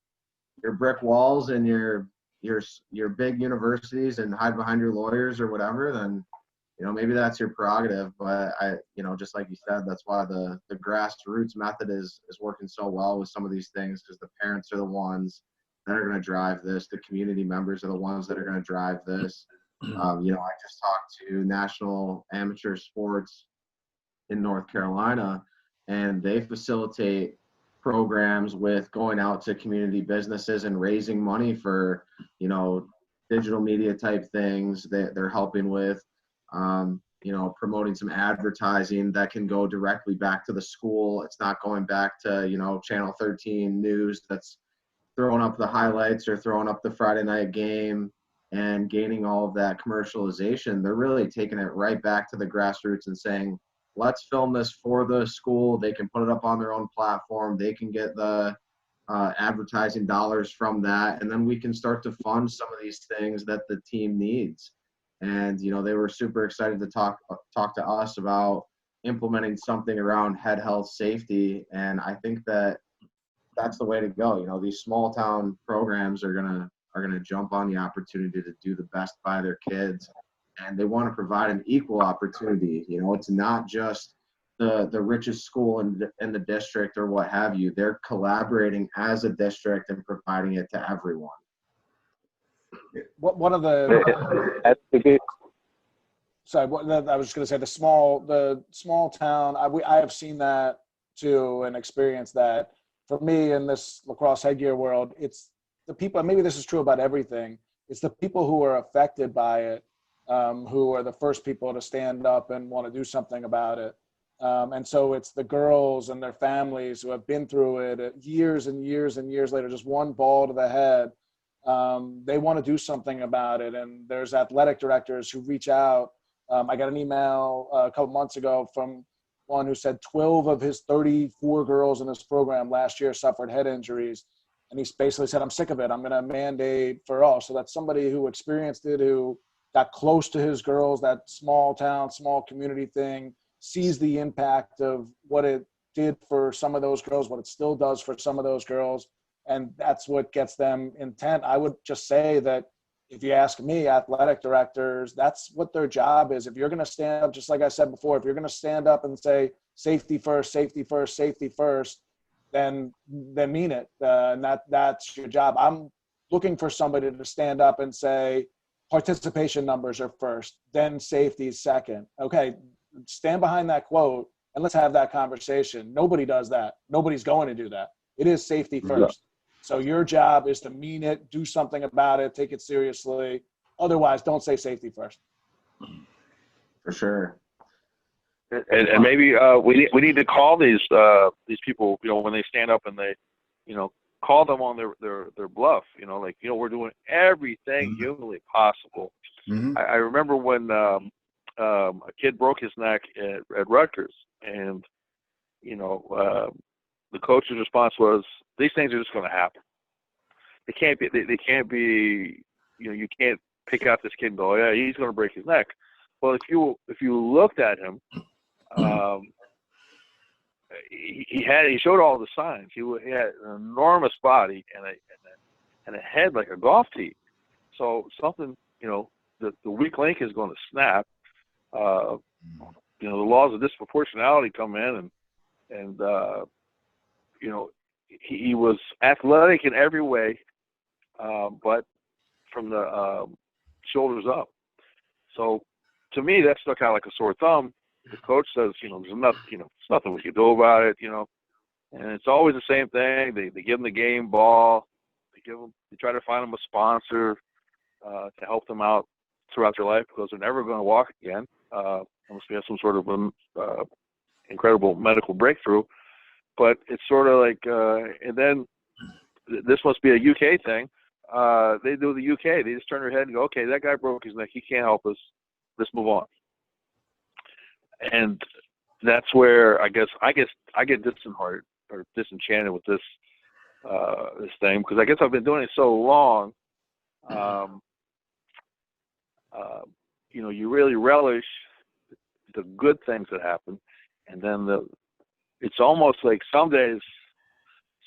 Speaker 4: brick walls and your big universities and hide behind your lawyers or whatever, then, you know, maybe that's your prerogative. But you know, just like you said, that's why the grassroots method is working so well with some of these things, because the parents are the ones that are going to drive this. The community members are the ones that are going to drive this. You know, I just talked to National Amateur Sports in North Carolina, and they facilitate programs with going out to community businesses and raising money for, you know, digital media type things that they're helping with, you know, promoting some advertising that can go directly back to the school. It's not going back to, you know, Channel 13 news that's throwing up the highlights or throwing up the Friday night game and gaining all of that commercialization. They're really taking it right back to the grassroots and saying, let's film this for the school. They can put it up on their own platform. They can get the advertising dollars from that. And then we can start to fund some of these things that the team needs. And, you know, they were super excited to talk to us about implementing something around head health safety. And I think that's the way to go. You know, these small town programs are gonna jump on the opportunity to do the best by their kids, and they want to provide an equal opportunity. You know, it's not just the richest school in the district or what have you. They're collaborating as a district and providing it to everyone.
Speaker 3: One of the sorry, I was just going to say the small town. I have seen that too and experienced that. For me, in this lacrosse headgear world, it's the people. Maybe this is true about everything. It's the people who are affected by it, who are the first people to stand up and want to do something about it. And so it's the girls and their families who have been through it years and years and years later, just one ball to the head. They want to do something about it. And there's athletic directors who reach out. I got an email a couple months ago from one who said 12 of his 34 girls in this program last year suffered head injuries. And he basically said, I'm sick of it. I'm going to mandate for all. So that's somebody who experienced it, who got close to his girls, that small town, small community thing, sees the impact of what it did for some of those girls, what it still does for some of those girls. And that's what gets them intent. I would just say that if you ask me, athletic directors, that's what their job is. If you're going to stand up, just like I said before, if you're going to stand up and say safety first, safety first, safety first, then mean it. And that's your job. I'm looking for somebody to stand up and say participation numbers are first, then safety is second. Okay, stand behind that quote and let's have that conversation. Nobody does that. Nobody's going to do that. It is safety first. So your job is to mean it, do something about it, take it seriously. Otherwise, don't say safety first.
Speaker 4: For sure.
Speaker 2: And maybe we need to call these people, you know, when they stand up and they, you know, call them on their bluff. You know, like, you know, we're doing everything humanly possible. I remember when a kid broke his neck at Rutgers, and you know, the coach's response was, these things are just going to happen. They can't be, you know, you can't pick out this kid and go, yeah, he's going to break his neck. Well, if you looked at him, he showed all the signs. He had an enormous body and a head like a golf tee. So something, you know, the weak link is going to snap. You know, the laws of disproportionality come in, and you know, he was athletic in every way, but from the shoulders up. So to me, that stuck out like a sore thumb. The coach says, you know, there's nothing we can do about it, you know, and it's always the same thing. They give them the game ball. They try to find them a sponsor to help them out throughout their life, because they're never going to walk again unless we have some sort of incredible medical breakthrough. but it's sort of like, and then this must be a UK thing. They do the UK. They just turn their head and go, okay, that guy broke his neck. He can't help us. Let's move on. And that's where I guess I get disheartened or disenchanted with this thing, because I guess I've been doing it so long. You know, you really relish the good things that happen, and then it's almost like some days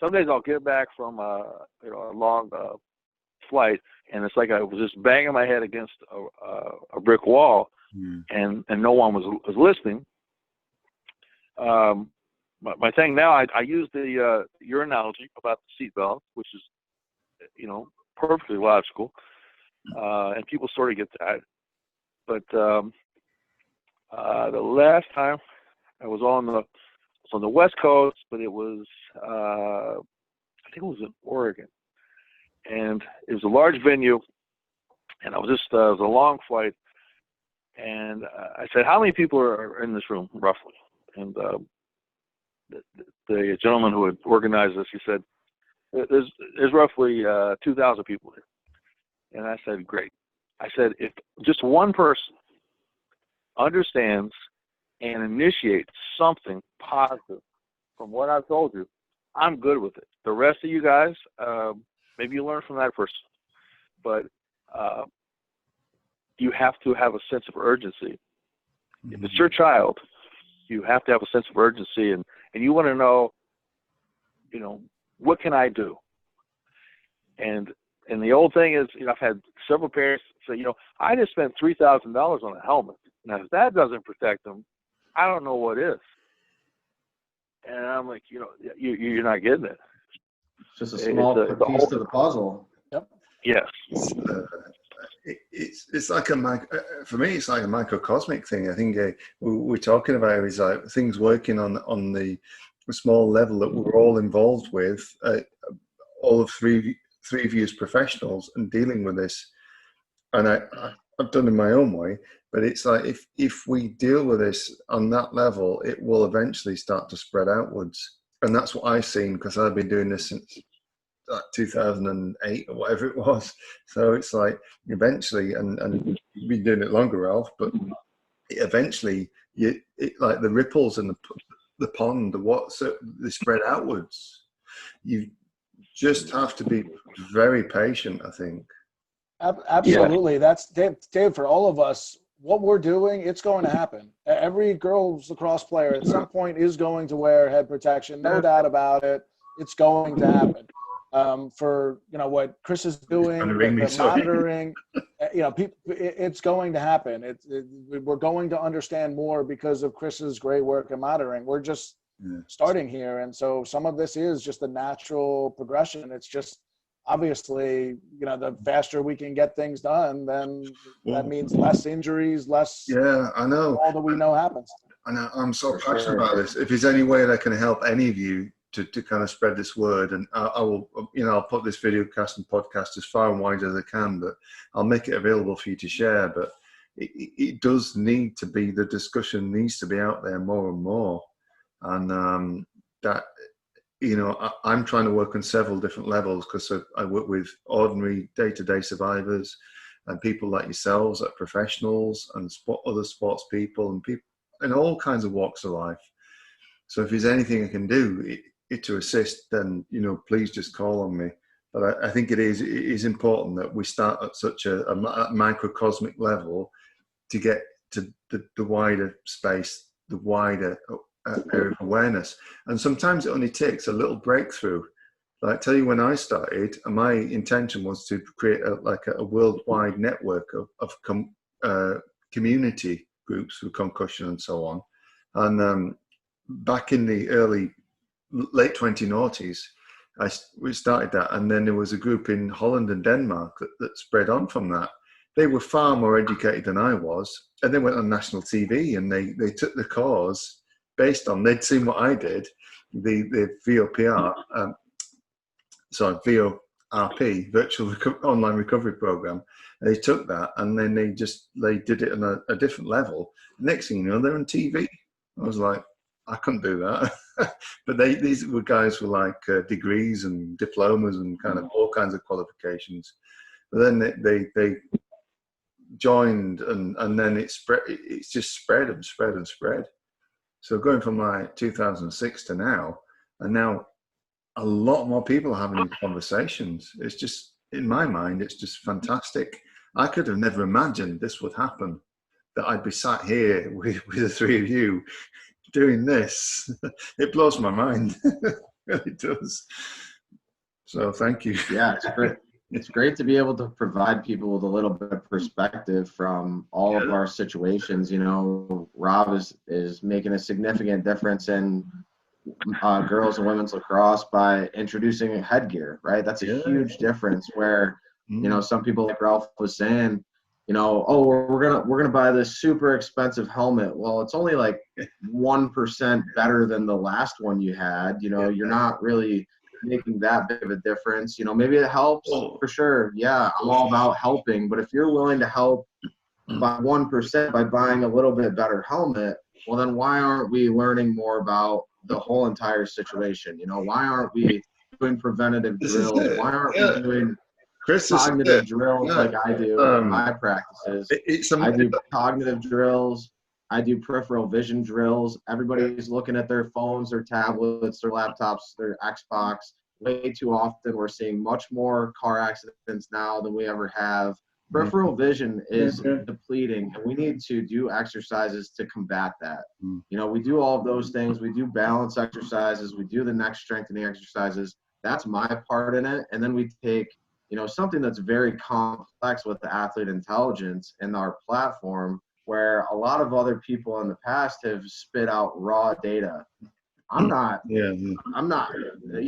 Speaker 2: I'll get back from a long flight, and it's like I was just banging my head against a brick wall, and no one was listening. My thing now, I use your analogy about the seatbelt, which is, you know, perfectly logical, and people sort of get that. But the last time I was on the West Coast, but it was I think it was in Oregon, and it was a large venue, and it was a long flight, and I said, "How many people are in this room, roughly?" And the gentleman who had organized this, he said, "There's roughly 2,000 people here." And I said, "Great." I said, "If just one person understands and initiates something positive from what I've told you, I'm good with it. The rest of you guys, maybe you learn from that person, but you have to have a sense of urgency. If it's your child, you have to have a sense of urgency, and you want to know, you know, what can I do?" And the old thing is, you know, I've had several parents say, you know, I just spent $3,000 on a helmet. Now, if that doesn't protect them, I don't know what is. And I'm like, you know, you're not getting it.
Speaker 4: Just a small piece to the puzzle.
Speaker 3: Yep.
Speaker 2: Yes.
Speaker 1: It's like for me, it's like a microcosmic thing. I think we're talking about is like things working on the small level that we're all involved with, all of three of you as professionals, and dealing with this. And I've done it in my own way, but it's like if we deal with this on that level, it will eventually start to spread outwards. And that's what I've seen, because I've been doing this since like 2008 or whatever it was. So it's like eventually, and you've been doing it longer, Ralph, but eventually like the ripples in the pond, they spread outwards. You just have to be very patient, I think.
Speaker 3: Absolutely. Yeah. That's Dave, for all of us, what we're doing, it's going to happen. Every girls lacrosse player at some point is going to wear head protection. No doubt about it. It's going to happen. For, you know, what Chris is doing, the monitoring, you know, it's going to happen. We're going to understand more because of Chris's great work in monitoring. We're just starting here. And so some of this is just the natural progression. It's just, obviously, you know, the faster we can get things done, then that means less injuries, less.
Speaker 1: Yeah, I know.
Speaker 3: All that we know happens.
Speaker 1: And I'm so passionate about this. If there's any way that I can help any of you to kind of spread this word, and I will, you know, I'll put this video cast and podcast as far and wide as I can, but I'll make it available for you to share. But it does need to be, the discussion needs to be out there more and more. And that, you know, I'm trying to work on several different levels, because I work with ordinary day-to-day survivors and people like yourselves, like professionals and other sports people and people in all kinds of walks of life. So if there's anything I can do to assist, then, you know, please just call on me. But I think it is important that we start at such a microcosmic level to get to the wider space, the wider area of awareness. And sometimes it only takes a little breakthrough. Like, I tell you, when I started, my intention was to create a worldwide network of community groups with concussion and so on. And back in the late 20noughties, we started that, and then there was a group in Holland and Denmark that spread on from that. They were far more educated than I was, and they went on national TV, and they took the cause based on, they'd seen what I did, the VORP, Virtual Online Recovery Program. They took that, and then they did it on a different level. Next thing you know, they're on TV. I was like, I couldn't do that.
Speaker 5: But these were guys with like degrees and diplomas and kind of all kinds of qualifications. But then they joined, and then it spread. It's just spread and spread and spread. So going from like 2006 to now, and now a lot more people are having these conversations. It's just, in my mind, it's just fantastic. I could have never imagined this would happen, that I'd be sat here with the three of you doing this. It blows my mind. It really does. So thank you.
Speaker 4: Yeah, it's great. It's great to be able to provide people with a little bit of perspective from all of our situations. You know, Rob is making a significant difference in girls and women's lacrosse by introducing headgear, right? That's a huge difference where, you know, some people, like Ralph was saying, you know, oh, we're gonna buy this super expensive helmet. Well, it's only like 1% better than the last one you had. You know, you're not really making that big of a difference. You know, maybe it helps for sure. Yeah, I'm all about helping, but if you're willing to help by 1% by buying a little bit better helmet, well, then why aren't we learning more about the whole entire situation? You know, why aren't we doing preventative drills? Why aren't we doing cognitive drills like I do in my practices? I do cognitive drills. I do peripheral vision drills. Everybody's looking at their phones, their tablets, their laptops, their Xbox. Way too often, we're seeing much more car accidents now than we ever have. Peripheral vision is depleting, and we need to do exercises to combat that. You know, we do all of those things. We do balance exercises. We do the neck strengthening exercises. That's my part in it. And then we take, you know, something that's very complex with the athlete intelligence in our platform, where a lot of other people in the past have spit out raw data. I'm not, you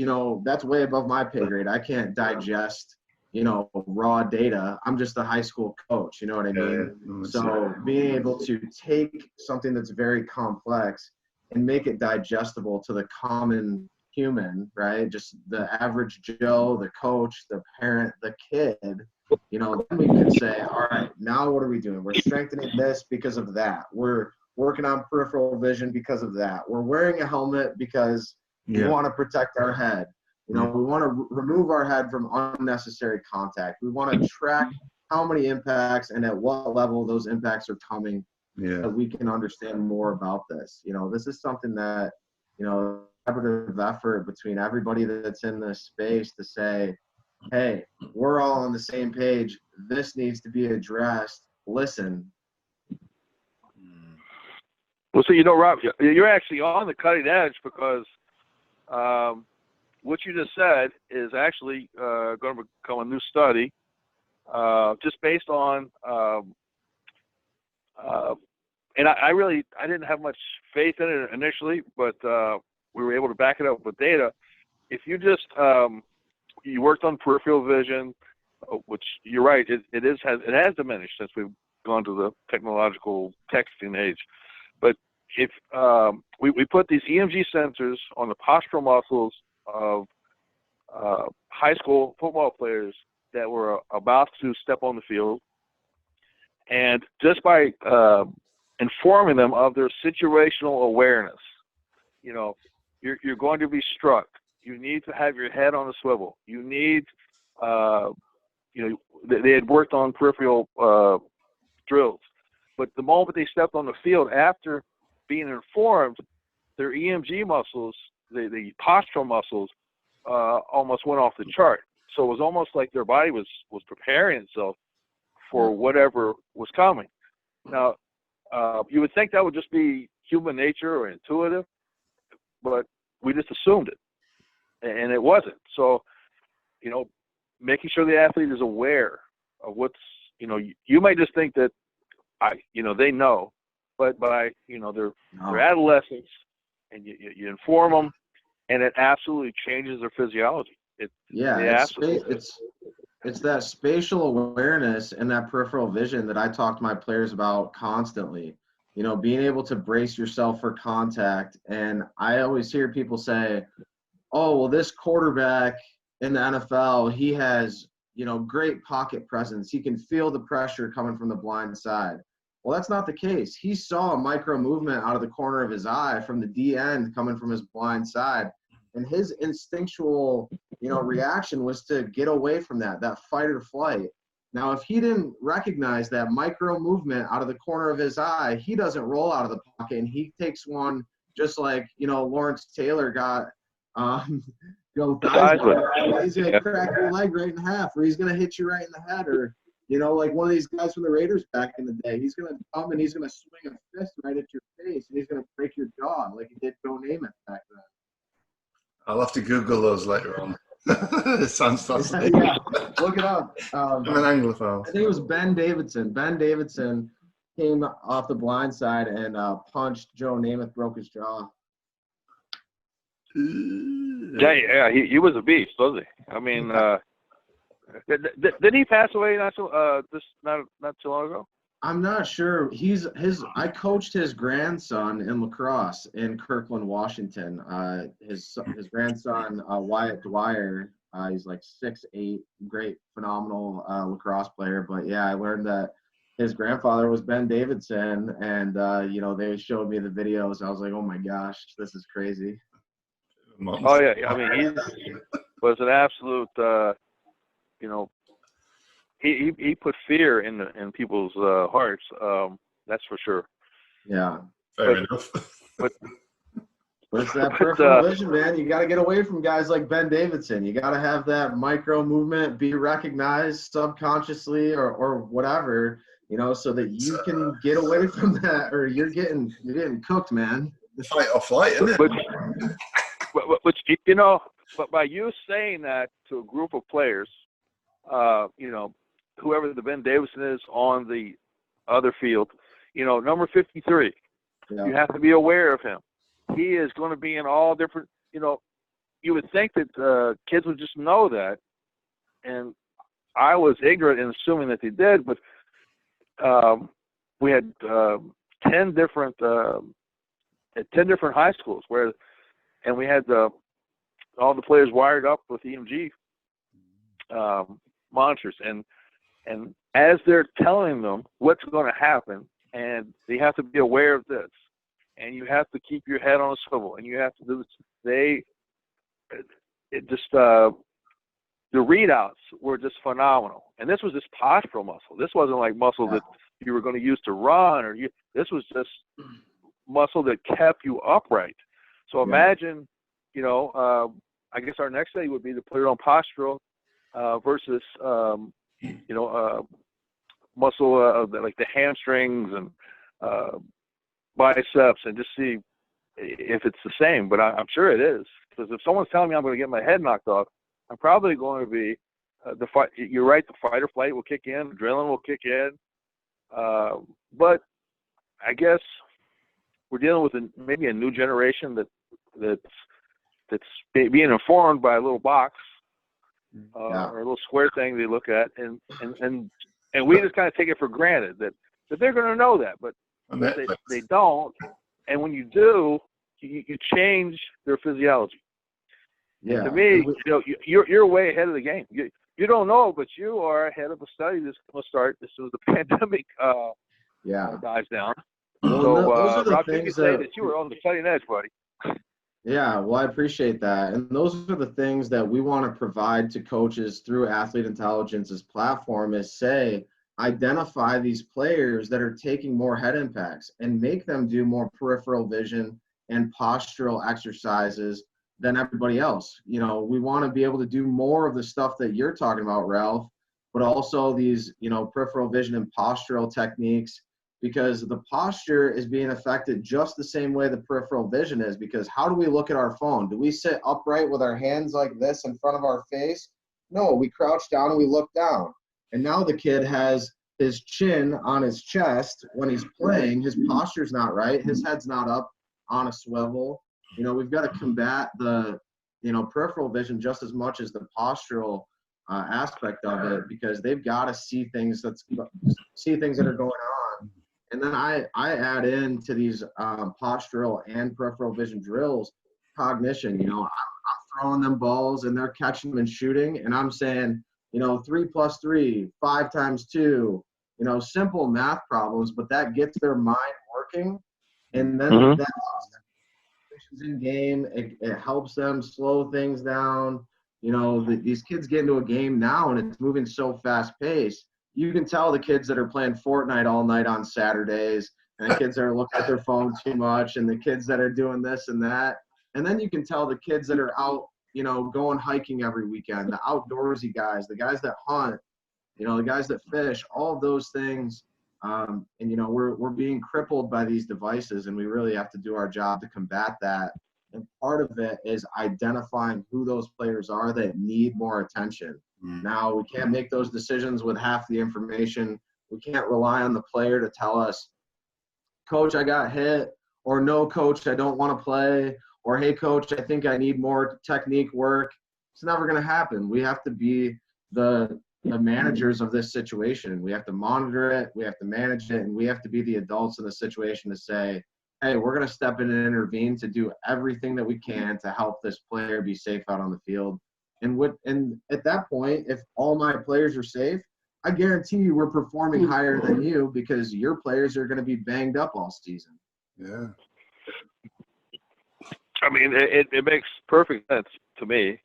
Speaker 4: know, that's way above my pay grade. I can't digest, you know, raw data. I'm just a high school coach, you know what I mean? So being able to take something that's very complex and make it digestible to the common human, right? Just the average Joe, the coach, the parent, the kid, you know, then we can say, all right, now what are we doing? We're strengthening this because of that. We're working on peripheral vision because of that. We're wearing a helmet because we want to protect our head. You know, we want to remove our head from unnecessary contact. We want to track how many impacts and at what level those impacts are coming, that we can understand more about this. You know, this is something that, you know, collaborative effort between everybody that's in this space to say, hey, we're all on the same page. This needs to be addressed. Listen.
Speaker 2: Well, so, you know, Rob, you're actually on the cutting edge, because what you just said is actually going to become a new study, just based on, and I didn't have much faith in it initially, but we were able to back it up with data. If you just you worked on peripheral vision, which you're right, it has diminished since we've gone to the technological texting age. But if we put these EMG sensors on the postural muscles of high school football players that were about to step on the field, and just by informing them of their situational awareness, you know, you're going to be struck. You need to have your head on a swivel. You need, you know, they had worked on peripheral drills, but the moment they stepped on the field, after being informed, their EMG muscles, the postural muscles, almost went off the chart. So it was almost like their body was preparing itself for whatever was coming. Now, you would think that would just be human nature or intuitive, but we just assumed it, and it wasn't. So, you know, making sure the athlete is aware of what's, you know, you might just think that they know, but by, you know, they're adolescents, and you inform them, and it absolutely changes their physiology.
Speaker 4: It's that spatial awareness and that peripheral vision that I talk to my players about constantly. You know, being able to brace yourself for contact. And I always hear people say, oh, well, this quarterback in the NFL, he has, you know, great pocket presence. He can feel the pressure coming from the blind side. Well, that's not the case. He saw a micro movement out of the corner of his eye from the D end coming from his blind side. And his instinctual, reaction was to get away from that fight or flight. Now, if he didn't recognize that micro movement out of the corner of his eye, he doesn't roll out of the pocket, and he takes one just like, Lawrence Taylor got, he's going to crack your leg right in half, or he's going to hit you right in the head, or, like one of these guys from the Raiders back in the day, he's going to come and he's going to swing a fist right at your face, and he's going to break your jaw like he did Joe Namath back then.
Speaker 5: I'll have to Google those later on. It sounds fascinating.
Speaker 4: Yeah, look it up.
Speaker 5: I'm an Anglophile.
Speaker 4: I think it was Ben Davidson. Ben Davidson came off the blind side and punched Joe Namath, broke his jaw.
Speaker 2: Yeah, he was a beast, wasn't he? I mean, did he pass away not too long ago?
Speaker 4: I'm not sure. I coached his grandson in lacrosse in Kirkland, Washington. His grandson, Wyatt Dwyer, he's like 6'8", great, phenomenal lacrosse player. But yeah, I learned that his grandfather was Ben Davidson, and they showed me the videos. I was like, oh my gosh, this is crazy.
Speaker 2: Oh yeah, I mean, he was an absolute, he put fear in people's hearts. That's for sure.
Speaker 4: Yeah,
Speaker 5: fair enough.
Speaker 4: But it's that peripheral vision, man. You got to get away from guys like Ben Davidson. You got to have that micro movement be recognized subconsciously or whatever, so that you can get away from that, or you're getting cooked, man.
Speaker 5: Fight or flight, isn't it?
Speaker 2: But by you saying that to a group of players, whoever the Ben Davidson is on the other field, number 53, you have to be aware of him. He is going to be in all different, you would think that kids would just know that. And I was ignorant in assuming that they did, but we had 10 different high schools and we had all the players wired up with EMG monitors, and as they're telling them what's going to happen, and they have to be aware of this, and you have to keep your head on a swivel, and you have to do this. The readouts were just phenomenal, and this was just postural muscle. This wasn't like muscle that you were going to use to run, this was just muscle that kept you upright. So imagine, I guess our next study would be to put it on postural versus, muscle like the hamstrings and biceps, and just see if it's the same. But I'm sure it is, because if someone's telling me I'm going to get my head knocked off, I'm probably going to be the fight. You're right, the fight or flight will kick in, adrenaline will kick in. But I guess we're dealing with maybe a new generation that's being informed by a little box or a little square thing they look at, and we just kind of take it for granted that they're going to know that, but they don't. And when you do, you change their physiology. Yeah. And to me, you're way ahead of the game. You don't know, but you are ahead of a study that's going to start as soon as the pandemic dies down.
Speaker 4: Well,
Speaker 2: so, Rob, you can say that you were on the cutting edge, buddy.
Speaker 4: Yeah, well, I appreciate that. And those are the things that we want to provide to coaches through Athlete Intelligence's platform, is identify these players that are taking more head impacts and make them do more peripheral vision and postural exercises than everybody else. We want to be able to do more of the stuff that you're talking about, Ralph, but also these, peripheral vision and postural techniques, because the posture is being affected just the same way the peripheral vision is. Because how do we look at our phone? Do we sit upright with our hands like this in front of our face? No, we crouch down and we look down. And now the kid has his chin on his chest when he's playing. His posture's not right. His head's not up on a swivel. We've got to combat the, peripheral vision just as much as the postural aspect of it, because they've got to see things that are going on. And then I add in to these postural and peripheral vision drills cognition. I'm throwing them balls and they're catching them and shooting, and I'm saying, 3 + 3, 5 × 2, simple math problems, but that gets their mind working. And then
Speaker 2: Mhm.
Speaker 4: that in game, it helps them slow things down. These kids get into a game now and it's moving so fast paced. You can tell the kids that are playing Fortnite all night on Saturdays, and the kids that are looking at their phone too much, and the kids that are doing this and that. And then you can tell the kids that are out, going hiking every weekend, the outdoorsy guys, the guys that hunt, the guys that fish, all of those things. And we're being crippled by these devices, and we really have to do our job to combat that. And part of it is identifying who those players are that need more attention. Now, we can't make those decisions with half the information. We can't rely on the player to tell us, coach, I got hit, or no, coach, I don't want to play, or hey, coach, I think I need more technique work. It's never going to happen. We have to be the managers of this situation. We have to monitor it, we have to manage it, and we have to be the adults in the situation to say, hey, we're going to step in and intervene to do everything that we can to help this player be safe out on the field. And at that point, if all my players are safe, I guarantee you we're performing higher than you, because your players are going to be banged up all season.
Speaker 5: Yeah.
Speaker 2: I mean, it makes perfect sense to me.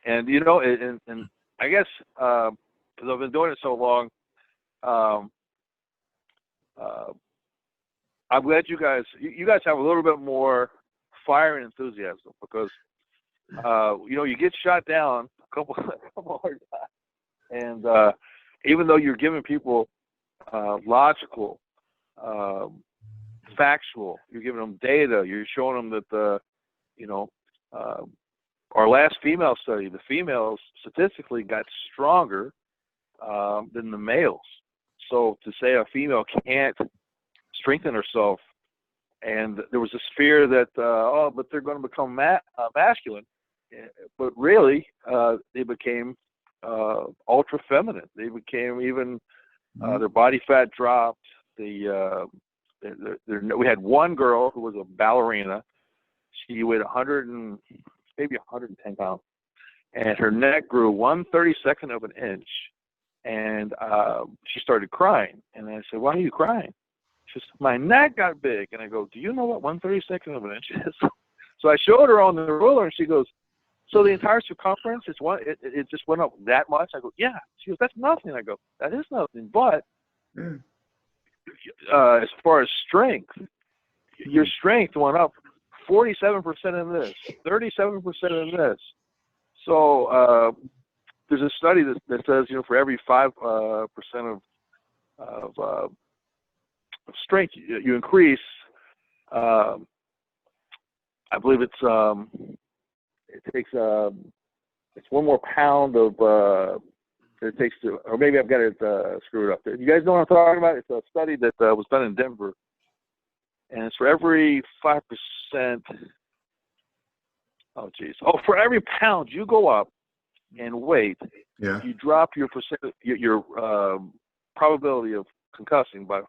Speaker 2: And, and I guess because I've been doing it so long, I'm glad you guys have a little bit more fire and enthusiasm, because you get shot down a couple hard times, and even though you're giving people logical, factual, you're giving them data, you're showing them that our last female study, the females statistically got stronger than the males. So to say a female can't strengthen herself, and there was this fear that but they're going to become masculine, but really they became ultra feminine. They became even their body fat dropped. We had one girl who was a ballerina. She weighed 110 pounds, and her neck grew 1/32 of an inch, and she started crying. And I said, "Why are you crying?" She said, "My neck got big." And I go, "Do you know what 1/32 of an inch is?" So I showed her on the ruler, and she goes, "So the entire circumference it just went up that much?" I go, "Yeah." She goes, "That's nothing." I go, "That is nothing, but as far as strength, your strength went up 47% in this, 37% in this." So there's a study that says, for every 5% of strength you increase, I believe it takes it's 1 more pound of it takes to, or maybe I've got it screwed up. You guys know what I'm talking about? It's a study that was done in Denver, and it's for every 5%. For every pound you go up in weight, you drop your probability of concussing by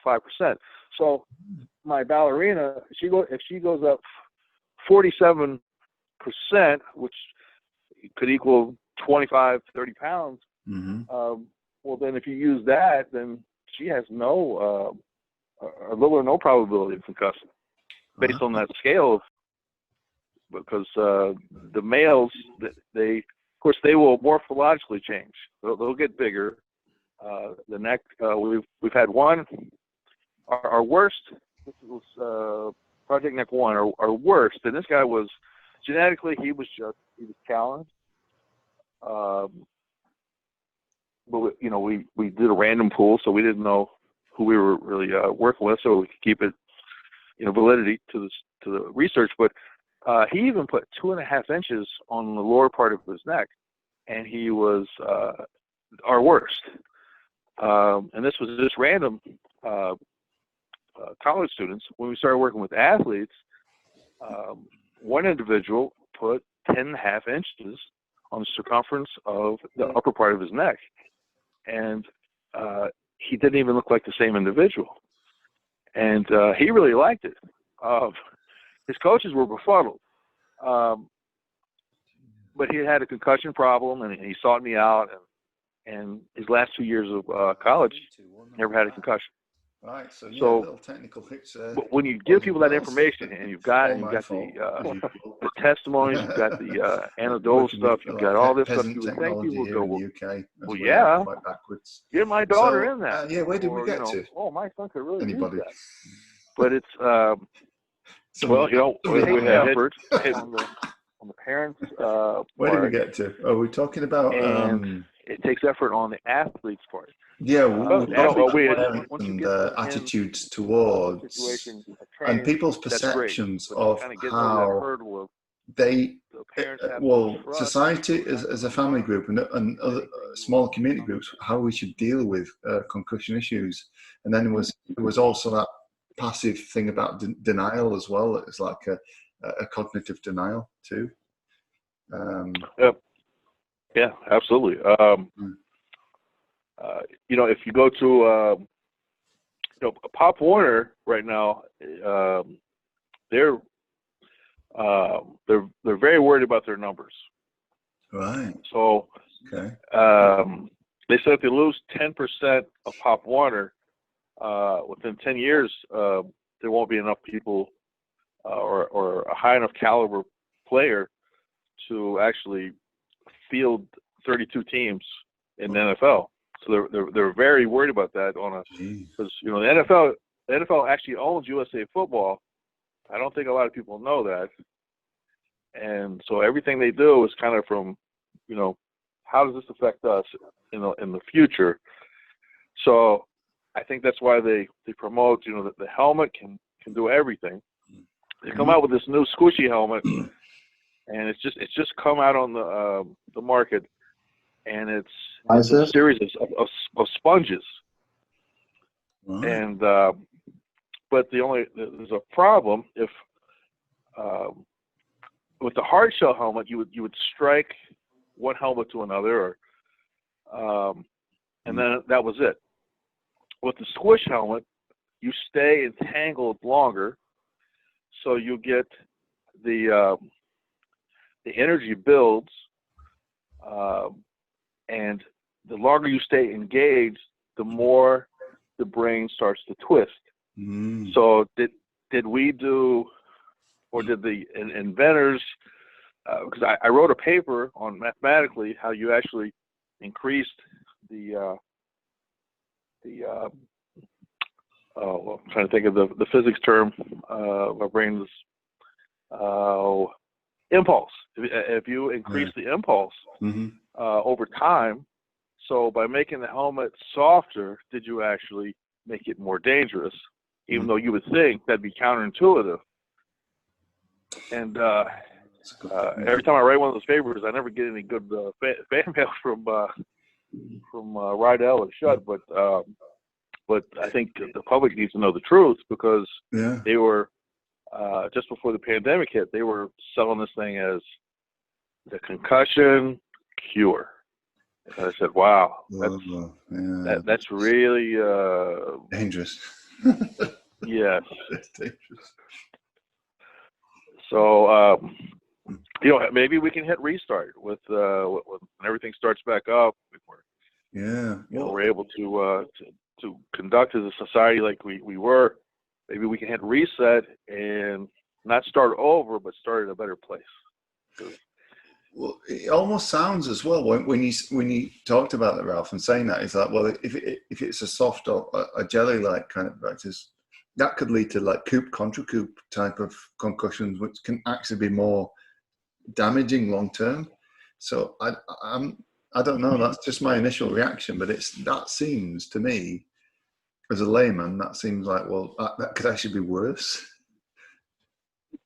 Speaker 2: 5%. So my ballerina, if she goes up 47%, which could equal 25, 30 pounds, well, then if you use that, then she has a little or no probability of concussing based on that scale. Because the males, they will morphologically change. They'll get bigger. The neck, we've had one. Our worst, this was Project Neck 1. Our worst, and this guy was genetically he was challenged. But we did a random pool, so we didn't know who we were really working with, so we could keep it validity to the research. But he even put 2.5 inches on the lower part of his neck, and he was our worst. And this was just random college students. When we started working with athletes, one individual put 10.5 inches on the circumference of the upper part of his neck, and he didn't even look like the same individual. And he really liked it. His coaches were befuddled. But he had a concussion problem, and he sought me out, and his last 2 years of college never had a concussion.
Speaker 1: Right, so yeah,
Speaker 2: So,
Speaker 1: little technical hits there.
Speaker 2: But when you give people that information, and you've got the testimonies, you've got the anecdotal stuff, you've got all this stuff, you would think people would go, well, yeah,
Speaker 5: quite backwards.
Speaker 2: get my daughter in that.
Speaker 5: Yeah, where did we get
Speaker 2: you know,
Speaker 5: to?
Speaker 2: Oh, my son could really
Speaker 5: Anybody?
Speaker 2: use that. But it's well, you know, we have efforts on the parents.
Speaker 5: Where did we get to? Oh, we're talking about.
Speaker 2: And it takes effort on the athlete's part.
Speaker 5: Attitudes towards and people's perceptions of how they, society as a family group and other small community groups, how we should deal with concussion issues. And then there was also that passive thing about denial as well. It's like a cognitive denial too.
Speaker 2: Yeah, absolutely. You know, if you go to, you know, Pop Warner right now, they're very worried about their numbers.
Speaker 5: Right.
Speaker 2: So,
Speaker 5: okay.
Speaker 2: They said if they lose 10% of Pop Warner within 10 years, there won't be enough people or a high enough caliber player to actually field 32 teams in the NFL. So they're very worried about that because you know the NFL actually owns USA Football. I don't think a lot of people know that, and so everything they do is kind of from, you know, how does this affect us in the future? So I think that's why they promote, you know, that the helmet can do everything. They come out with this new squishy helmet, and it's just come out on the market, and it's a series of sponges.
Speaker 5: Right.
Speaker 2: And but there's a problem if with the hard shell helmet you would strike one helmet to another, or and then that was it. With the squish helmet, you stay entangled longer, so you get the energy builds, and the longer you stay engaged, the more the brain starts to twist. So did we do, or did the inventors? Because I wrote a paper on mathematically how you actually increased the I'm trying to think of the physics term. My brain's impulse. If you increase the impulse over time, so by making the helmet softer, did you actually make it more dangerous? Even though you would think that'd be counterintuitive. And every time I write one of those papers, I never get any good fan mail from Rydell and Shutt, but I think the public needs to know the truth, because they were just before the pandemic hit, they were selling this thing as the concussion cure. And I said, "Wow, that's really
Speaker 5: dangerous."
Speaker 2: Yes,
Speaker 5: it's dangerous.
Speaker 2: So you know, maybe we can hit restart with when everything starts back up. We're able to conduct as a society like we were. Maybe we can hit reset and not start over, but start at a better place.
Speaker 5: Well, it almost sounds as well when you talked about that, Ralph, and saying that, is like, well, if it's a soft or a jelly-like kind of practice, that could lead to like contra coup type of concussions, which can actually be more damaging long term. So I don't know. That's just my initial reaction, but that seems to me, as a layman, that seems like, well, that could actually be worse.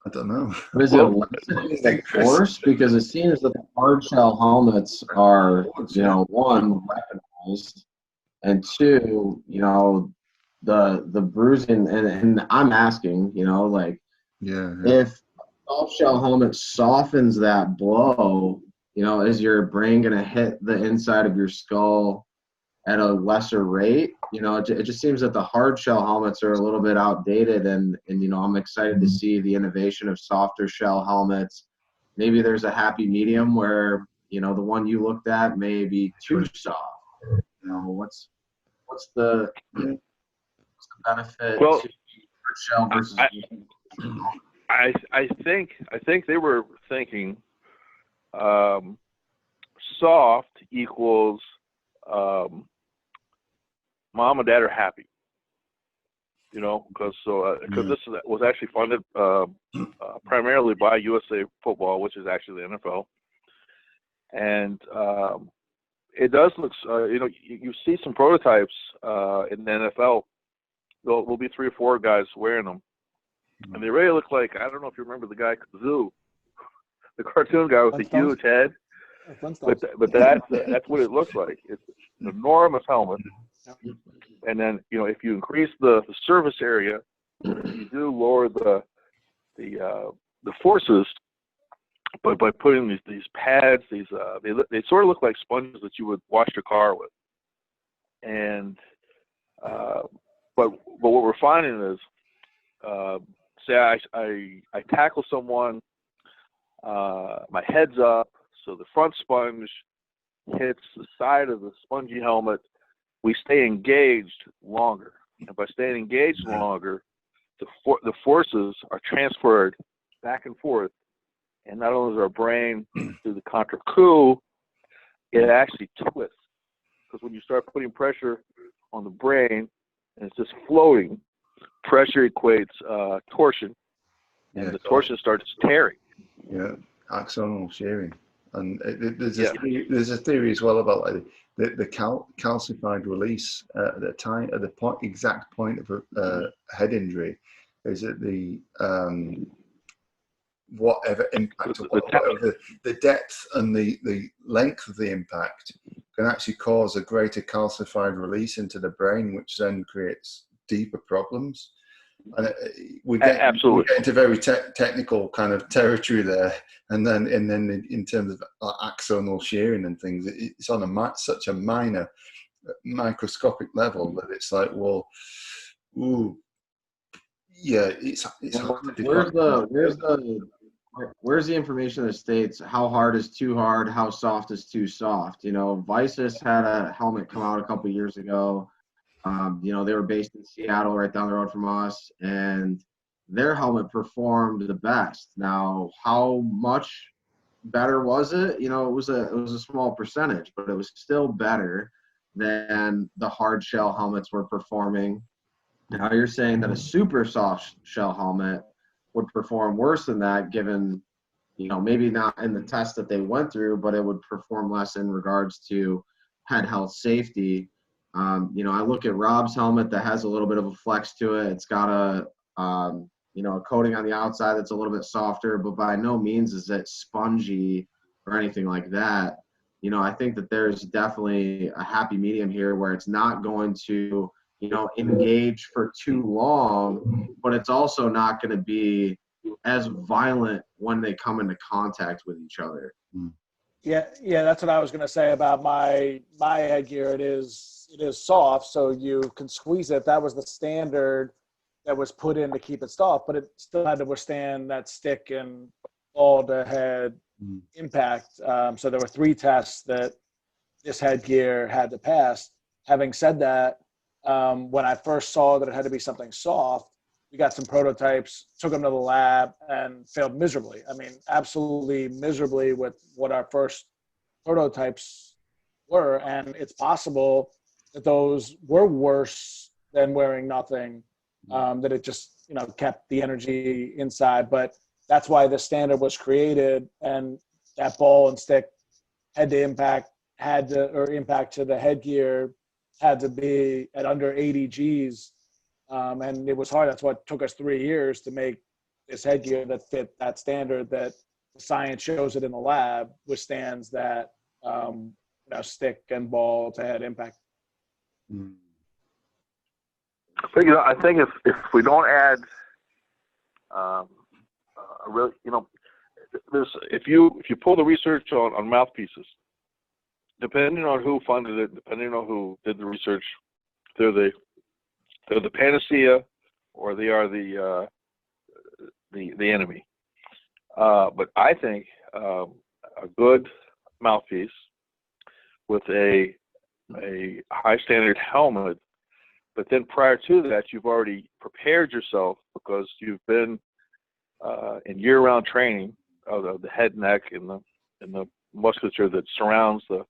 Speaker 5: I don't know.
Speaker 4: But is it worse? Because it seems that the hard shell helmets are, you know, one, weaponized, and two, you know, the bruising, and I'm asking, you know, like, if soft shell helmet softens that blow, you know, is your brain going to hit the inside of your skull at a lesser rate? You know, it just seems that the hard shell helmets are a little bit outdated, and you know, I'm excited to see the innovation of softer shell helmets. Maybe there's a happy medium where, you know, the one you looked at may be too soft. You know, what's the benefit
Speaker 2: Well,
Speaker 4: to hard shell versus
Speaker 2: I think they were thinking soft equals mom and dad are happy, you know, because this was actually funded primarily by USA Football, which is actually the NFL, and it does look, you know, you see some prototypes in the NFL. There'll be 3 or 4 guys wearing them, and they really look like, I don't know if you remember the guy Kazoo, the cartoon guy with the huge head. But that's what it looks like. It's an enormous helmet, and then, you know, if you increase the surface area, you do lower the forces. But by putting these pads, they sort of look like sponges that you would wash your car with. And but what we're finding is, say I tackle someone, my head's up, so the front sponge hits the side of the spongy helmet. We stay engaged longer, and by staying engaged longer, the forces are transferred back and forth. And not only does our brain do the contra coup, it actually twists. Because when you start putting pressure on the brain and it's just floating, pressure equates torsion, and the torsion starts tearing.
Speaker 5: Yeah, axonal shearing. And there's a theory as well about like the calcified release at the exact point of a head injury is that the whatever impact, the depth and the length of the impact can actually cause a greater calcified release into the brain, which then creates deeper problems. And we get into very technical kind of territory there, and then in terms of axonal shearing and things, it's on such a minor, microscopic level that it's like, well, it's hard to
Speaker 4: where's the information that states how hard is too hard, how soft is too soft? You know, Visus had a helmet come out a couple years ago. You know, they were based in Seattle, right down the road from us, and their helmet performed the best. Now, how much better was it? You know, it was a small percentage, but it was still better than the hard shell helmets were performing. Now you're saying that a super soft shell helmet would perform worse than that, given, you know, maybe not in the test that they went through, but it would perform less in regards to head health safety. You know, I look at Rob's helmet that has a little bit of a flex to it. It's got a, you know, a coating on the outside that's a little bit softer, but by no means is it spongy or anything like that. You know, I think that there's definitely a happy medium here where it's not going to, you know, engage for too long, but it's also not going to be as violent when they come into contact with each other.
Speaker 3: Yeah, that's what I was going to say about my headgear. It is soft, so you can squeeze it. That was the standard that was put in to keep it soft, but it still had to withstand that stick and ball to head impact. So there were 3 tests that this headgear had to pass. Having said that, when I first saw that it had to be something soft, we got some prototypes, took them to the lab, and failed miserably. I mean, absolutely miserably with what our first prototypes were. And it's possible that those were worse than wearing nothing, that it just, you know, kept the energy inside. But that's why the standard was created, and that ball and stick head to impact impact to the headgear had to be at under 80 Gs. And it was hard. That's what took us 3 years to make this headgear that fit that standard, that the science shows it in the lab withstands that, you know, stick and ball to head impact.
Speaker 2: You know, I think if we don't add, really, you know, there's if you pull the research on mouthpieces, depending on who funded it, depending on who did the research, they're the panacea, or they are the enemy. But I think a good mouthpiece with a a high standard helmet, but then prior to that, you've already prepared yourself because you've been in year-round training of the head, neck, and the musculature that surrounds the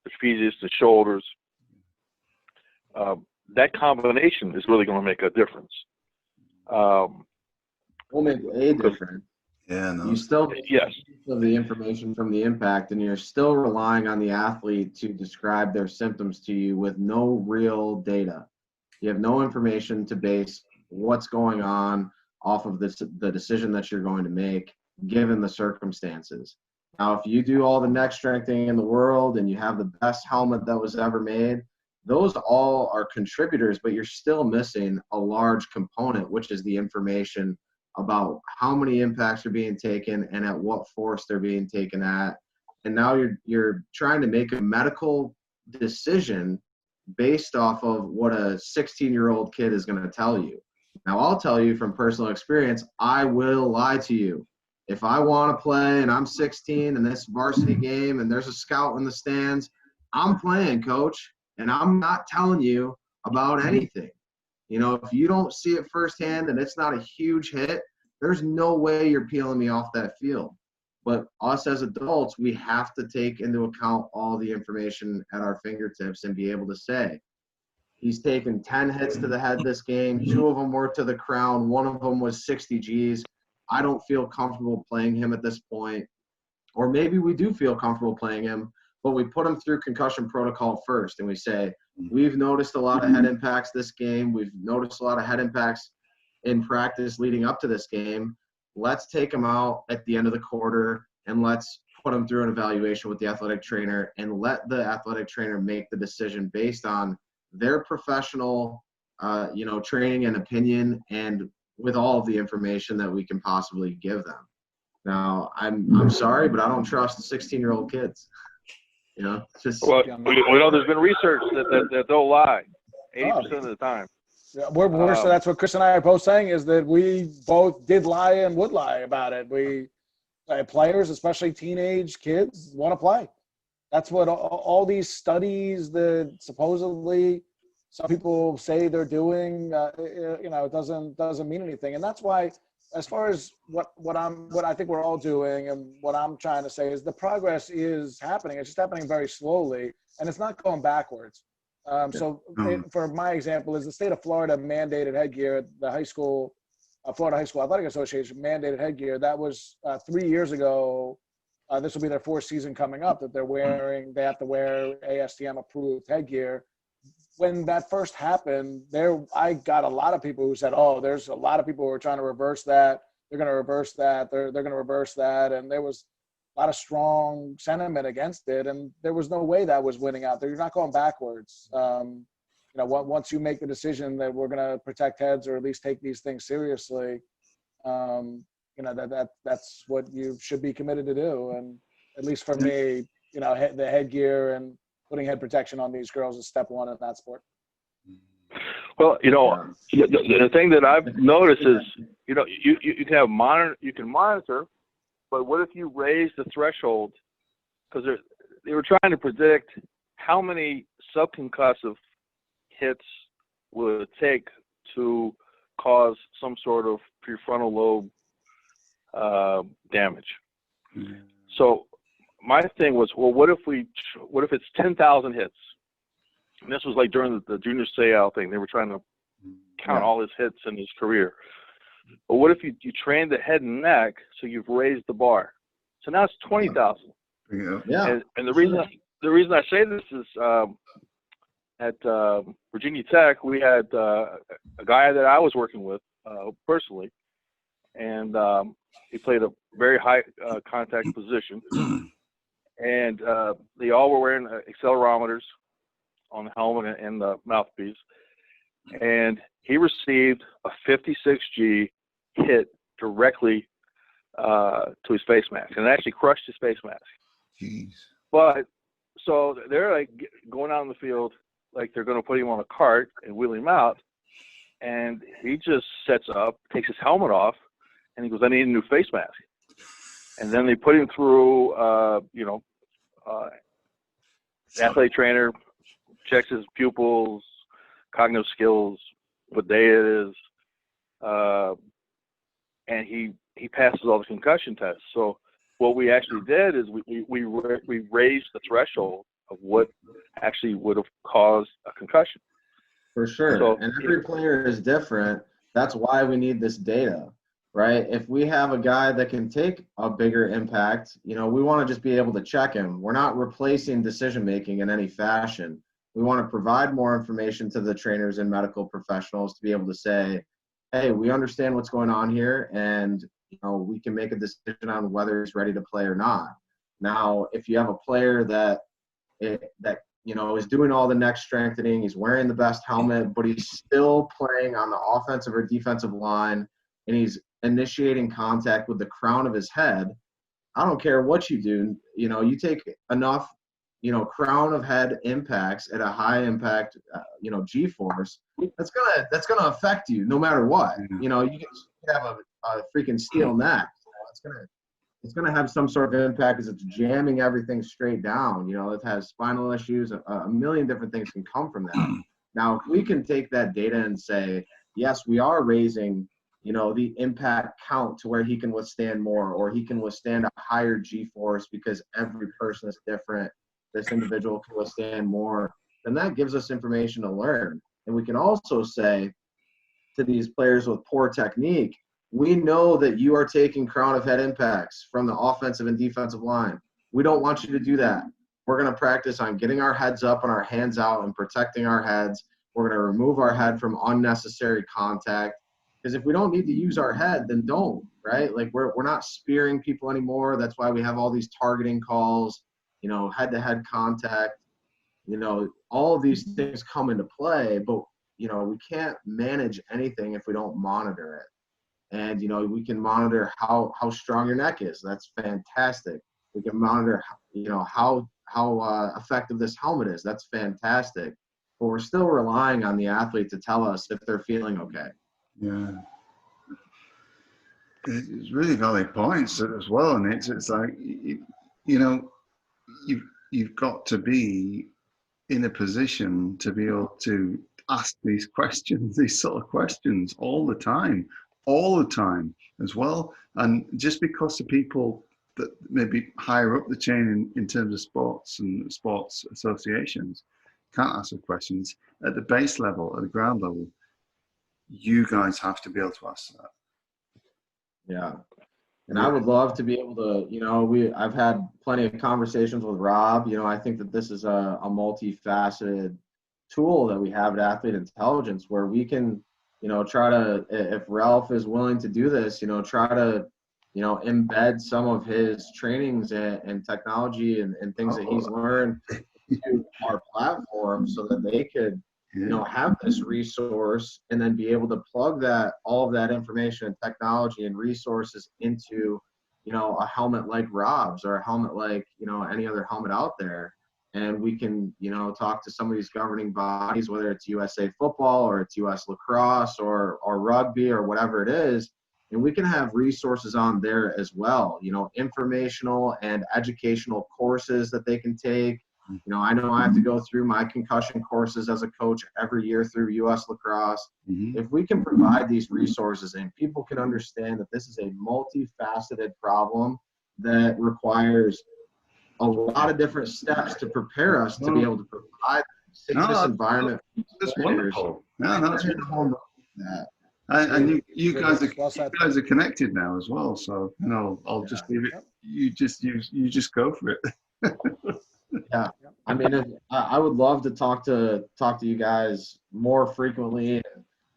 Speaker 2: trapezius, the shoulders. That combination is really going to make a difference.
Speaker 4: Will make a difference.
Speaker 5: Yeah, no.
Speaker 4: You still
Speaker 2: Yes.
Speaker 4: of the information from the impact, and you're still relying on the athlete to describe their symptoms to you with no real data. You have no information to base what's going on off of the decision that you're going to make given the circumstances. Now, if you do all the neck strengthening in the world and you have the best helmet that was ever made, those all are contributors, but you're still missing a large component, which is the information about how many impacts are being taken and at what force they're being taken at. And now you're trying to make a medical decision based off of what a 16-year-old kid is going to tell you. Now, I'll tell you from personal experience, I will lie to you. If I want to play and I'm 16 and this varsity game and there's a scout in the stands, I'm playing, coach, and I'm not telling you about anything. You know, if you don't see it firsthand and it's not a huge hit, there's no way you're peeling me off that field. But us as adults, we have to take into account all the information at our fingertips and be able to say, he's taken 10 hits to the head this game. 2 of them were to the crown. 1 of them was 60 Gs. I don't feel comfortable playing him at this point. Or maybe we do feel comfortable playing him, but we put him through concussion protocol first. And we say, we've noticed a lot of head impacts this game. We've noticed a lot of head impacts in practice leading up to this game. Let's take him out at the end of the quarter and let's put him through an evaluation with the athletic trainer and let the athletic trainer make the decision based on their professional, training and opinion, and with all of the information that we can possibly give them. Now, I'm sorry, but I don't trust 16-year-old kids. You know, just
Speaker 2: well, there's been research that they'll lie 80% of the time.
Speaker 3: Yeah, so that's what Chris and I are both saying, is that we both did lie and would lie about it. Players, especially teenage kids, want to play. That's what all these studies that supposedly some people say they're doing, it doesn't mean anything. And that's why, as far as what I think we're all doing and what I'm trying to say is the progress is happening. It's just happening very slowly, and it's not going backwards. For my example, is the state of Florida mandated headgear. The Florida High School Athletic Association mandated headgear. That was 3 years ago. This will be their 4th season coming up that they have to wear ASTM approved headgear. When that first happened, I got a lot of people who said, oh, there's a lot of people who are trying to reverse that. They're going to reverse that. They're going to reverse that. And there was a lot of strong sentiment against it. And there was no way that was winning out there. You're not going backwards. Once you make the decision that we're going to protect heads or at least take these things seriously, that's what you should be committed to do. And at least for me, the headgear and putting head protection on these girls is step 1 in that sport.
Speaker 2: Well, the thing that I've noticed is, you can monitor, but what if you raise the threshold? Because they were trying to predict how many subconcussive hits will it take to cause some sort of prefrontal lobe damage. Mm-hmm. So my thing was, well, what if it's 10,000 hits? And this was like during the Junior Seau thing. They were trying to count all his hits in his career. But what if you train the head and neck so you've raised the bar? So now it's 20,000.
Speaker 5: Yeah.
Speaker 2: And the reason I say this is at Virginia Tech, we had a guy that I was working with personally, and he played a very high contact position. And they all were wearing accelerometers on the helmet and the mouthpiece. And he received a 56G hit directly to his face mask, and it actually crushed his face mask.
Speaker 5: Jeez.
Speaker 2: But so they're like going out in the field, like they're going to put him on a cart and wheel him out. And he just sets up, takes his helmet off, and he goes, I need a new face mask. And then they put him through, the athletic trainer checks his pupils, cognitive skills, what day it is, and he passes all the concussion tests. So what we actually did is we raised the threshold of what actually would have caused a concussion.
Speaker 4: For sure.
Speaker 2: So,
Speaker 4: and every player is different. That's why we need this data, right? If we have a guy that can take a bigger impact, we want to just be able to check him. We're not replacing decision making in any fashion. We want to provide more information to the trainers and medical professionals to be able to say, hey, we understand what's going on here, and we can make a decision on whether he's ready to play or not. Now, if you have a player that is doing all the neck strengthening, he's wearing the best helmet, but he's still playing on the offensive or defensive line, and he's initiating contact with the crown of his head, I don't care what you do. You take enough, crown of head impacts at a high impact, G-force, that's gonna affect you no matter what. You can have a freaking steel neck. It's gonna have some sort of impact because it's jamming everything straight down. It has spinal issues. A million different things can come from that. Now, if we can take that data and say, yes, we are raising, the impact count to where he can withstand more, or he can withstand a higher G-force because every person is different. This individual can withstand more, then that gives us information to learn. And we can also say to these players with poor technique, we know that you are taking crown of head impacts from the offensive and defensive line. We don't want you to do that. We're going to practice on getting our heads up and our hands out and protecting our heads. We're going to remove our head from unnecessary contact. Because if we don't need to use our head, then don't, right? Like we're not spearing people anymore. That's why we have all these targeting calls, head-to-head contact. All of these things come into play, but, we can't manage anything if we don't monitor it. And, we can monitor how strong your neck is. That's fantastic. We can monitor, how effective this helmet is. That's fantastic. But we're still relying on the athlete to tell us if they're feeling okay.
Speaker 5: Yeah. It's really valid points as well. And it's like, you've got to be in a position to be able to ask these questions, these sort of questions all the time as well. And just because the people that maybe higher up the chain in terms of sports and sports associations can't ask the questions, at the base level, at the ground level, you guys have to be able to ask that.
Speaker 4: Yeah. And I would love to be able to, I've had plenty of conversations with Rob. I think that this is a multifaceted tool that we have at Athlete Intelligence where we can, try to, if Ralph is willing to do this, try to, embed some of his trainings and technology and things that he's learned to our platform so that they could, have this resource and then be able to plug all of that information and technology and resources into, a helmet like Rob's or a helmet like, any other helmet out there. And we can, talk to some of these governing bodies, whether it's USA football or it's US lacrosse or rugby or whatever it is. And we can have resources on there as well, informational and educational courses that they can take. I know I have to go through my concussion courses as a coach every year through US lacrosse. Mm-hmm. If we can provide these resources and people can understand that this is a multifaceted problem that requires a lot of different steps to prepare us to be able to provide this environment.
Speaker 5: That's wonderful. That's wonderful. And you guys are connected now as well. So I'll just leave it. You just go for it.
Speaker 4: Yeah, I mean, I would love to talk to you guys more frequently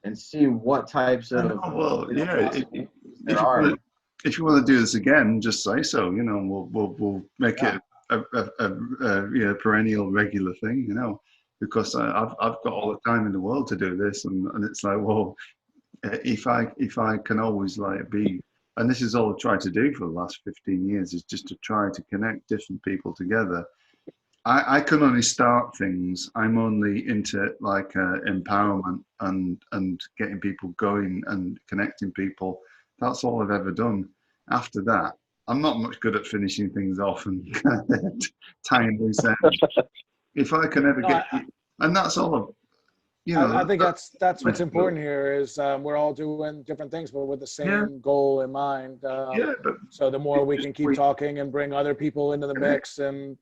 Speaker 4: and see what types of.
Speaker 5: If you want to do this again, just say so. We'll make it a perennial, regular thing. Because I've got all the time in the world to do this, and it's like, well, if I can always be. And this is all I've tried to do for the last 15 years is just to try to connect different people together. I can only start things. I'm only into empowerment and getting people going and connecting people. That's all I've ever done. After that, I'm not much good at finishing things off and tying loose ends. If I can ever and that's all. You know,
Speaker 3: I think that's what's
Speaker 5: yeah,
Speaker 3: important here is we're all doing different things, but with the
Speaker 5: yeah,
Speaker 3: same goal in mind.
Speaker 5: yeah, but
Speaker 3: So the more we
Speaker 5: just
Speaker 3: can keep talking and bring other people into the mix and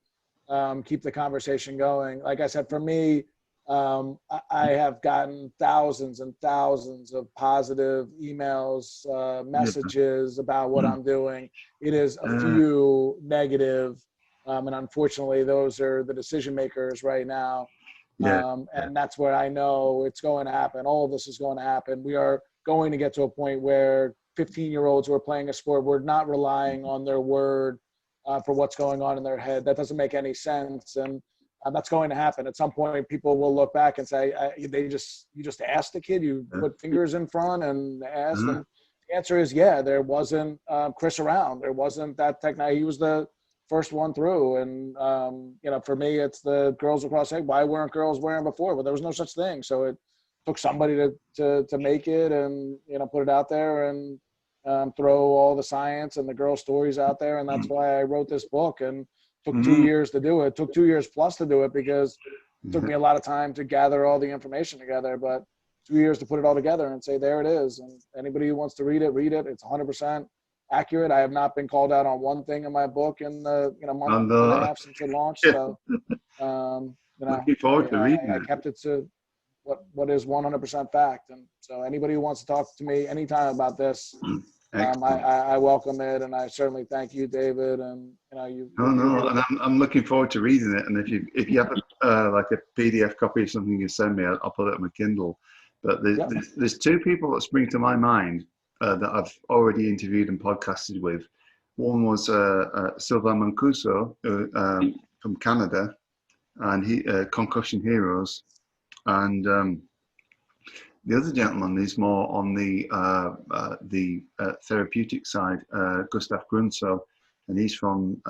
Speaker 3: keep the conversation going. Like I said, for me, I have gotten thousands and thousands of positive emails, messages about what I'm doing. It is a few negative, and unfortunately, those are the decision makers right now. And that's where I know it's going to happen. All of this is going to happen. We are going to get to a point where 15-year-olds who are playing a sport, we're not relying on their word for what's going on in their head. That doesn't make any sense. And that's going to happen. At some point, people will look back and say, you just asked the kid, you put fingers in front and asked. And the answer is, yeah, there wasn't Chris around. There wasn't that technology. He was the first one through. And, for me, it's the girls across. Hey, why weren't girls wearing before? Well, there was no such thing. So it took somebody to make it and, put it out there and throw all the science and the girl stories out there. And that's why I wrote this book and took 2 years to do it. It took 2 years plus to do it because it took me a lot of time to gather all the information together, but 2 years to put it all together and say, there it is. And anybody who wants to read it, read it. It's 100% accurate. I have not been called out on one thing in my book in the month and a half since it launched. So,
Speaker 5: looking forward to reading
Speaker 3: I kept it to what is 100% fact. And so anybody who wants to talk to me anytime about this, I welcome it, and I certainly thank you, David. And and
Speaker 5: I'm looking forward to reading it. And if you have like a PDF copy of something you send me, I'll put it on my Kindle. But there's two people that spring to my mind that I've already interviewed and podcasted with. One was Sylvain Mancuso from Canada, and he Concussion Heroes, and the other gentleman is more on the therapeutic side, Gustav Grunso, and he's from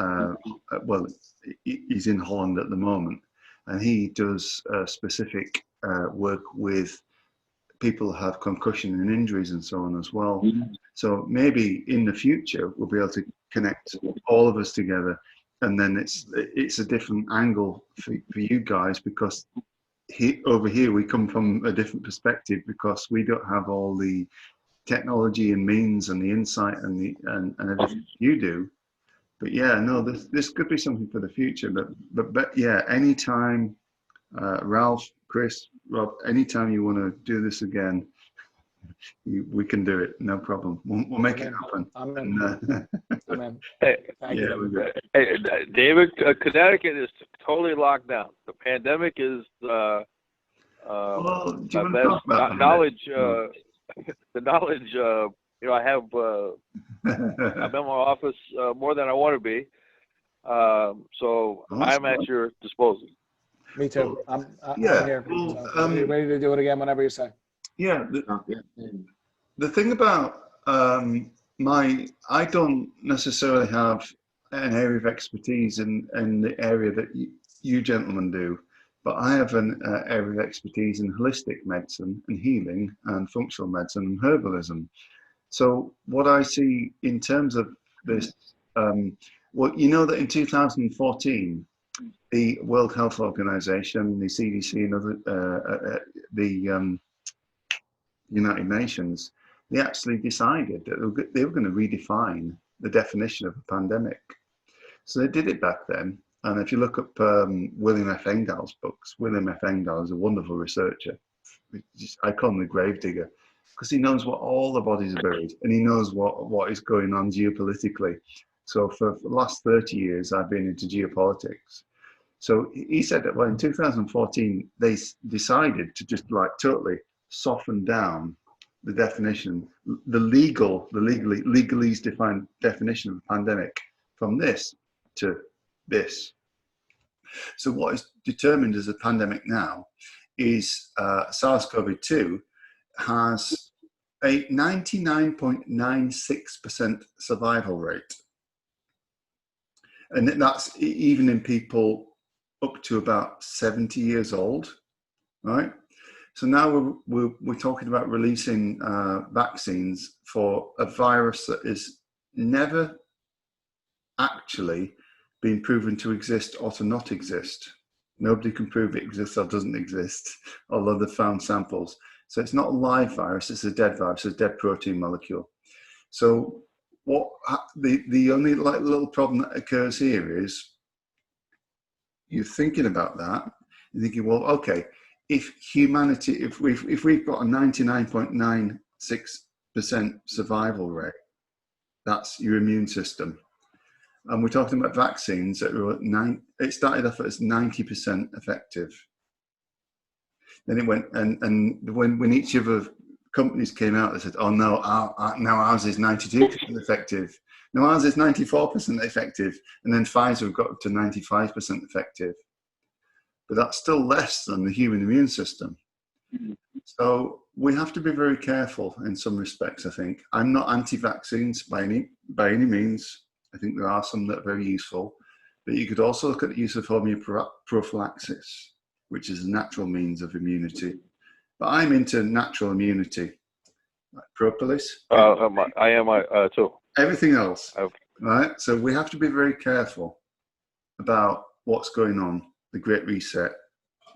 Speaker 5: he's in Holland at the moment, and he does specific work with people who have concussion and injuries and so on as well. So maybe in the future we'll be able to connect all of us together, and then it's a different angle for you guys, because over here we come from a different perspective, because we don't have all the technology and means and the insight and everything you do. But this could be something for the future. But yeah, anytime, Ralph, Chris, Rob, anytime you want to do this again, we can do it. No problem. We'll make it happen.
Speaker 3: I'm in.
Speaker 2: Hey, David, Connecticut is totally locked down. The pandemic is
Speaker 5: well, do you want to talk about
Speaker 2: knowledge. The knowledge. I have. I'm in my office more than I want to be. So I'm at your disposal.
Speaker 3: Me too. I'm here. Ready to do it again whenever you say.
Speaker 5: Yeah. The thing about I don't necessarily have an area of expertise in the area that you gentlemen do, but I have an area of expertise in holistic medicine and healing and functional medicine and herbalism. So what I see in terms of this, that in 2014, the World Health Organization, the CDC, and other the United Nations, they actually decided that they were going to redefine the definition of a pandemic. So they did it back then. And if you look up William F. Engdahl's books, William F. Engdahl is a wonderful researcher. I call him the gravedigger, because he knows what all the bodies are buried, and he knows what is going on geopolitically. So for the last 30 years, I've been into geopolitics. So he said that, in 2014, they decided to just totally soften down the definition, the legalese defined definition of a pandemic, from this to this. So what is determined as a pandemic now is SARS-CoV-2 has a 99.96% survival rate. And that's even in people up to about 70 years old, right? So now we're talking about releasing vaccines for a virus that is never actually been proven to exist or to not exist. Nobody can prove it exists or doesn't exist, although they've found samples. So it's not a live virus, it's a dead virus, a dead protein molecule. So the only little problem that occurs here is you're thinking about that, you're thinking, well, okay, if humanity, if we've got a 99.96% survival rate, that's your immune system. And we're talking about vaccines that were it started off as 90% effective. Then it went, and when each of the companies came out, they said, oh no, now ours is 92% effective. Now ours is 94% effective. And then Pfizer got up to 95% effective. But that's still less than the human immune system. So we have to be very careful in some respects, I think. I'm not anti-vaccines by any means. I think there are some that are very useful. But you could also look at the use of homeoprophylaxis, which is a natural means of immunity. But I'm into natural immunity, like propolis.
Speaker 2: I am too.
Speaker 5: Everything else, right? So we have to be very careful about what's going on, the Great Reset,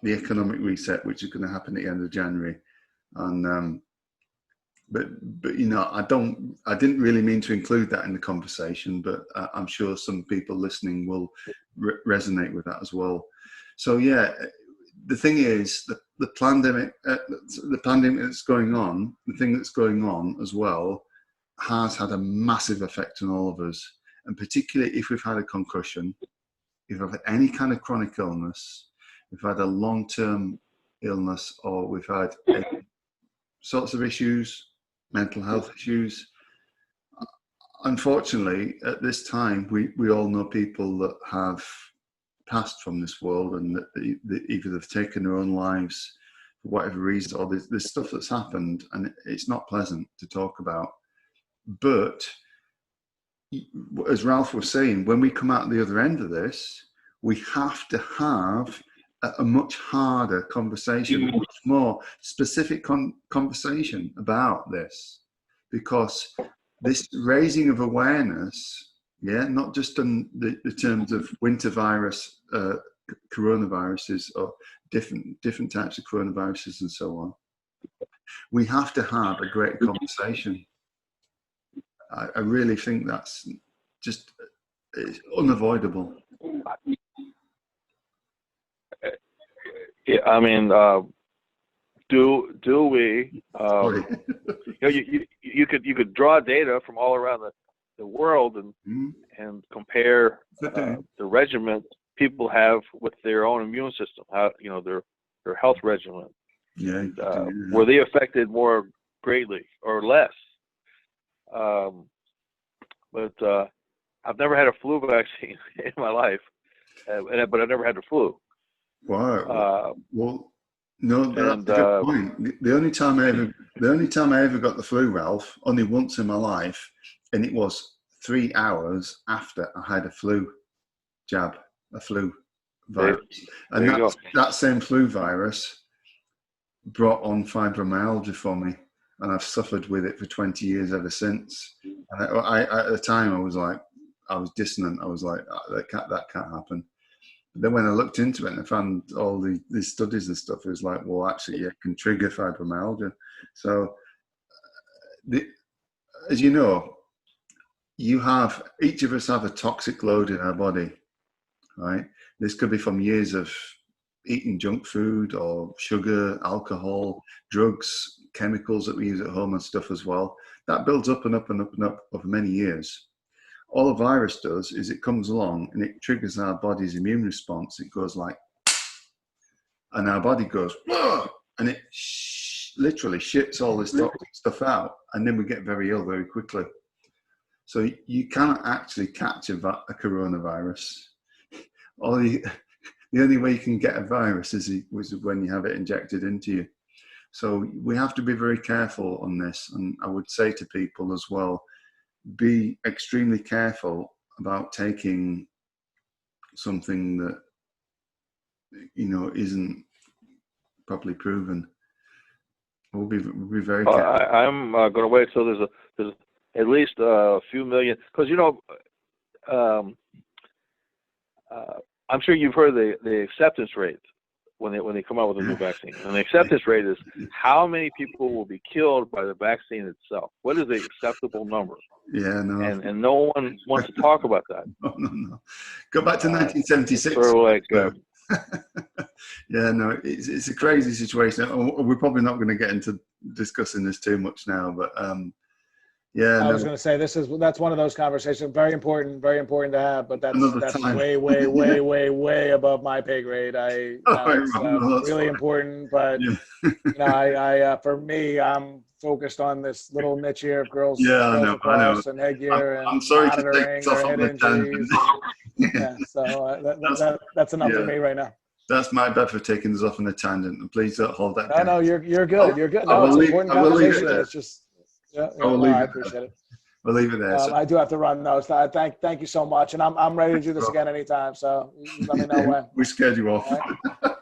Speaker 5: the economic reset, which is going to happen at the end of January. And but you know, I didn't really mean to include that in the conversation, but I'm sure some people listening will resonate with that as well. So yeah, the thing is, the pandemic that's going on, the thing that's going on as well, has had a massive effect on all of us, and particularly if we've had a concussion, if we've had any kind of chronic illness, we've had a long-term illness, or we've had sorts of issues, mental health issues. Unfortunately, at this time, we all know people that have passed from this world, and that either they've taken their own lives for whatever reason, or there's stuff that's happened, and it's not pleasant to talk about. But as Ralph was saying, when we come out the other end of this, we have to have a much harder conversation, a much more specific conversation about this, because this raising of awareness, not just in the terms of winter virus, coronaviruses, or different types of coronaviruses and so on, we have to have a great conversation. I really think that's just unavoidable.
Speaker 2: Yeah, I mean, do we? You could draw data from all around the world and compare the regimen people have with their own immune system. How their health regimen.
Speaker 5: Yeah.
Speaker 2: Were they affected more greatly or less? But I've never had a flu vaccine in my life, but I've never had the flu.
Speaker 5: Wow. Well, no, that's a good point. The only time I ever got the flu, Ralph, only once in my life, and it was 3 hours after I had a flu jab, a flu virus, and that same flu virus brought on fibromyalgia for me, and I've suffered with it for 20 years ever since. And I at the time I was dissonant. I was like, that can't happen. But then when I looked into it and I found all these studies and stuff, it was like, well, actually, it can trigger fibromyalgia. So, as you know, each of us have a toxic load in our body, right? This could be from years of eating junk food or sugar, alcohol, drugs, chemicals that we use at home and stuff as well. That builds up and up and up and up over many years. All a virus does is it comes along and it triggers our body's immune response. It goes like, and our body goes, whoa, and it literally shits all this toxic stuff out, and then we get very ill very quickly. So you cannot actually catch a coronavirus. The only way you can get a virus is when you have it injected into you. So we have to be very careful on this. And I would say to people as well, be extremely careful about taking something that, isn't properly proven. We'll be very careful.
Speaker 2: I'm going to wait till there's at least a few million, because I'm sure you've heard the acceptance rate when they come out with a new vaccine. And the acceptance rate is how many people will be killed by the vaccine itself. What is the acceptable number?
Speaker 5: Yeah, no.
Speaker 2: And no one wants to talk about that.
Speaker 5: No. Go back to 1976.
Speaker 2: Sort of like,
Speaker 5: yeah, no, it's a crazy situation. We're probably not going to get into discussing this too much now, but yeah.
Speaker 3: I was going to say that's one of those conversations, very important to have, but that's
Speaker 5: time.
Speaker 3: way above my pay grade. It's really important, but
Speaker 5: yeah.
Speaker 3: I for me, I'm focused on this little niche here of girls,
Speaker 5: I know.
Speaker 3: and headgear and
Speaker 5: I'm sorry
Speaker 3: monitoring
Speaker 5: to take
Speaker 3: their head injuries. Yeah, so that's enough for me right now.
Speaker 5: That's my bad for taking us off on a tangent, and please don't hold that.
Speaker 3: No, you're good. You're good. No, it's an important conversation. It's just. Yeah, I appreciate it.
Speaker 5: We'll leave it there.
Speaker 3: I do have to run though. So thank you so much, and I'm ready to do this again anytime. So let me know when.
Speaker 5: We schedule off.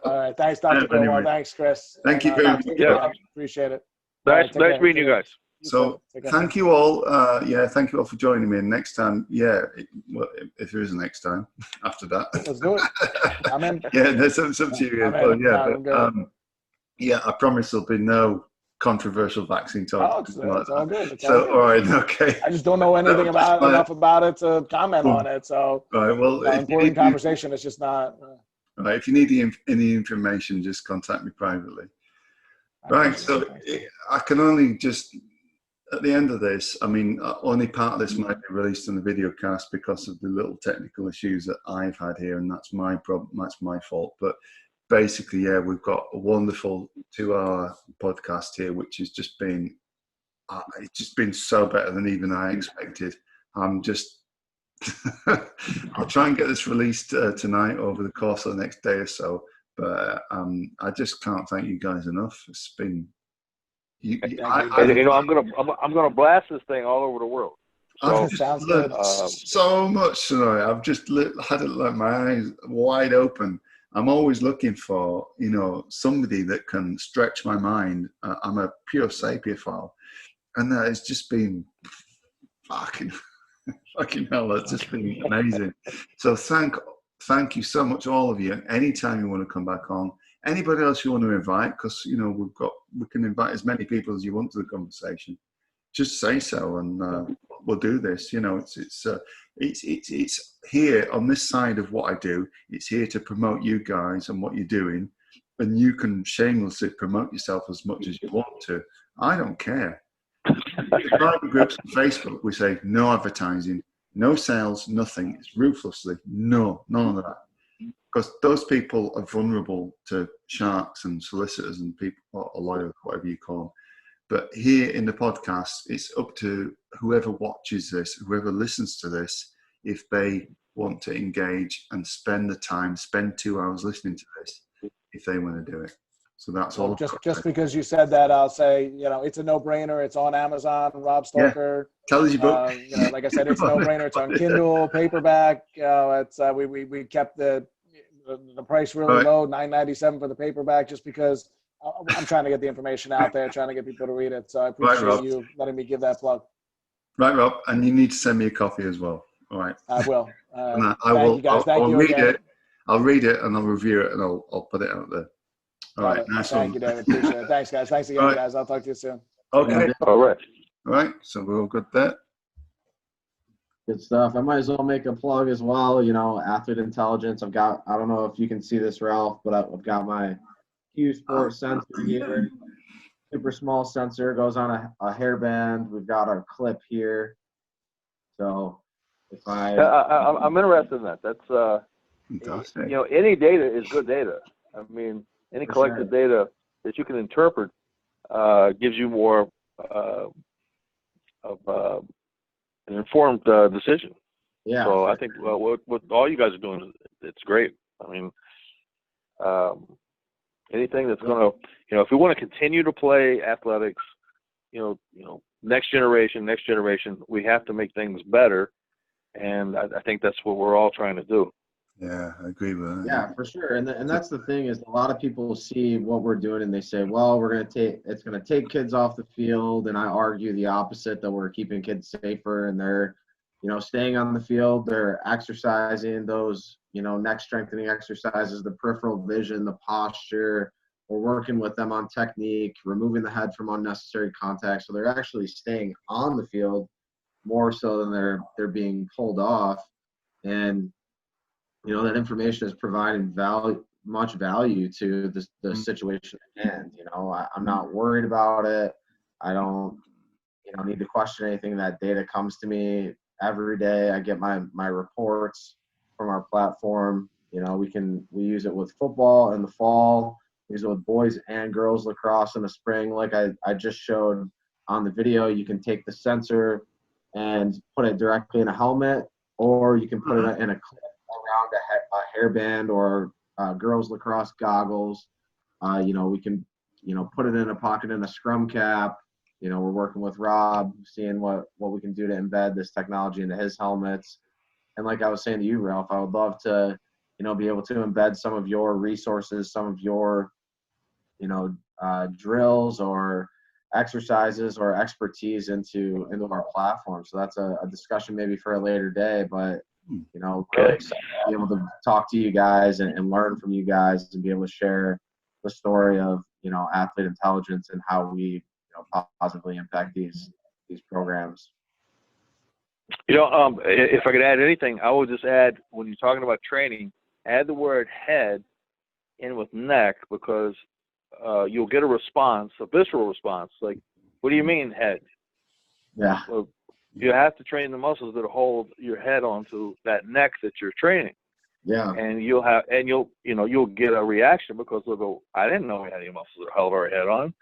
Speaker 3: All right. Thanks, Dr. Cole. Anyway. Thanks, Chris.
Speaker 5: Thank you very much.
Speaker 3: Appreciate it.
Speaker 2: Nice meeting you guys.
Speaker 5: So thank you all. Thank you all for joining me. And next time, if there is a next time after that,
Speaker 3: let's do it. I'm in.
Speaker 5: Yeah, there's some serious. I promise there'll be no controversial vaccine talk.
Speaker 3: It's all good.
Speaker 5: All right, okay.
Speaker 3: I just don't know anything enough about it to comment on it. So,
Speaker 5: all right, well,
Speaker 3: important conversation. It's just not.
Speaker 5: All right, if you need any information, just contact me privately. Right, so I can only just, at the end of this, I mean, only part of this might be released on the video cast because of the little technical issues that I've had here, and that's my problem, that's my fault. But basically, we've got a wonderful 2-hour podcast here, which has just been, it's just been so better than even I expected. I'm just, I'll try and get this released tonight over the course of the next day or so. But I just can't thank you guys enough. It's been,
Speaker 2: I'm gonna blast this thing all over the world. So,
Speaker 3: sounds good.
Speaker 5: So much tonight. I've just had it like my eyes wide open. I'm always looking for, somebody that can stretch my mind. I'm a pure sapiophile, and that has just been fucking hell. It's just been amazing. So thank you so much, all of you. And anytime you want to come back on, anybody else you want to invite, because we can invite as many people as you want to the conversation. Just say so, and we'll do this. It's here on this side of what I do. It's here to promote you guys and what you're doing, and you can shamelessly promote yourself as much as you want to. I don't care. Private groups on Facebook, we say no advertising. No sales, nothing. It's ruthlessly none of that. Because those people are vulnerable to sharks and solicitors and people, or lawyers, whatever you call them. But here in the podcast, it's up to whoever watches this, whoever listens to this, if they want to engage and spend the time, spend 2 hours listening to this, if they want to do it. So that's all.
Speaker 3: Just because you said that, I'll say, it's a no-brainer. It's on Amazon. Rob Stoker.
Speaker 5: Tell us your book.
Speaker 3: Like I said, it's a no-brainer. It's on Kindle, paperback. It's we kept the price really low, $9.97 for the paperback, just because I'm trying to get the information out there, trying to get people to read it. So I appreciate you letting me give that plug.
Speaker 5: Right, Rob, and you need to send me a copy as well. All right.
Speaker 3: I will.
Speaker 5: I will.
Speaker 3: You guys. Thank
Speaker 5: I'll
Speaker 3: you
Speaker 5: read
Speaker 3: again.
Speaker 5: it. I'll read it and I'll review it and I'll put it out there. All right, nice one.
Speaker 3: Thank you, David. Appreciate it. Thanks, guys. Thanks again, guys. I'll talk to you soon.
Speaker 5: Okay.
Speaker 2: All right.
Speaker 5: All right, so we're all good there.
Speaker 4: Good stuff. I might as well make a plug as well. Athlete intelligence. I don't know if you can see this, Ralph, but I've got my Q Sport sensor here. Super small sensor, goes on a hairband. We've got our clip here. So if
Speaker 2: I'm interested in that. That's
Speaker 5: fantastic.
Speaker 2: Any data is good data. I mean, any collected data that you can interpret gives you more of an informed decision.
Speaker 4: Yeah.
Speaker 2: So I think what all you guys are doing, it's great. I mean, anything that's going to, if we want to continue to play athletics, next generation, we have to make things better. And I think that's what we're all trying to do.
Speaker 5: Yeah, I agree with that.
Speaker 4: Yeah, for sure. And that's the thing, is a lot of people see what we're doing and they say, well, it's going to take kids off the field. And I argue the opposite, that we're keeping kids safer and they're staying on the field. They're exercising those, neck strengthening exercises, the peripheral vision, the posture. We're working with them on technique, removing the head from unnecessary contact. So they're actually staying on the field more so than they're being pulled off. And, that information is providing much value to the situation at hand. I'm not worried about it. I don't, need to question anything. That data comes to me every day. I get my reports from our platform. We use it with football in the fall. We use it with boys and girls lacrosse in the spring. Like I just showed on the video, you can take the sensor and put it directly in a helmet, or you can put it in a clip around a hairband or girls lacrosse goggles. We can, put it in a pocket in a scrum cap. We're working with Rob, seeing what we can do to embed this technology into his helmets. And like I was saying to you, Ralph, I would love to, be able to embed some of your resources, some of your, drills or exercises or expertise into our platform. So that's a discussion maybe for a later day, but really excited to be able to talk to you guys and learn from you guys and be able to share the story of, athlete intelligence and how we, positively impact these programs.
Speaker 2: If I could add anything, I would just add, when you're talking about training, add the word head in with neck, because you'll get a visceral response. Like, what do you mean head?
Speaker 4: Yeah.
Speaker 2: Well, you have to train the muscles that hold your head onto that neck that you're training.
Speaker 4: Yeah.
Speaker 2: And you'll get a reaction, because they'll go, I didn't know we had any muscles that held our head on.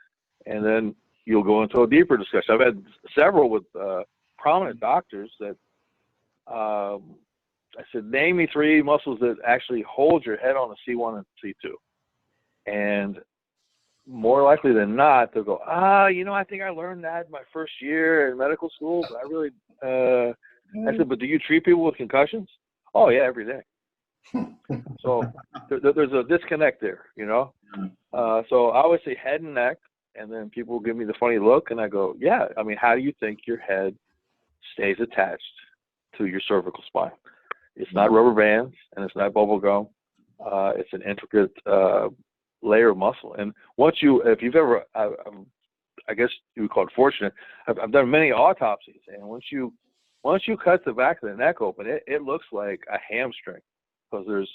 Speaker 2: And then you'll go into a deeper discussion. I've had several with prominent doctors that I said, name me 3 muscles that actually hold your head on a C1 and C2. And more likely than not, they'll go, I think I learned that my first year in medical school, but I really, I said, but do you treat people with concussions? Oh, yeah, every day. So there's a disconnect there, So I always say head and neck, and then people will give me the funny look, and I go, yeah, I mean, how do you think your head stays attached to your cervical spine? It's not rubber bands, and it's not bubble gum. It's an intricate layer of muscle. And if you've ever, I guess you would call it fortunate, I've done many autopsies, and once you cut the back of the neck open, it looks like a hamstring, because there's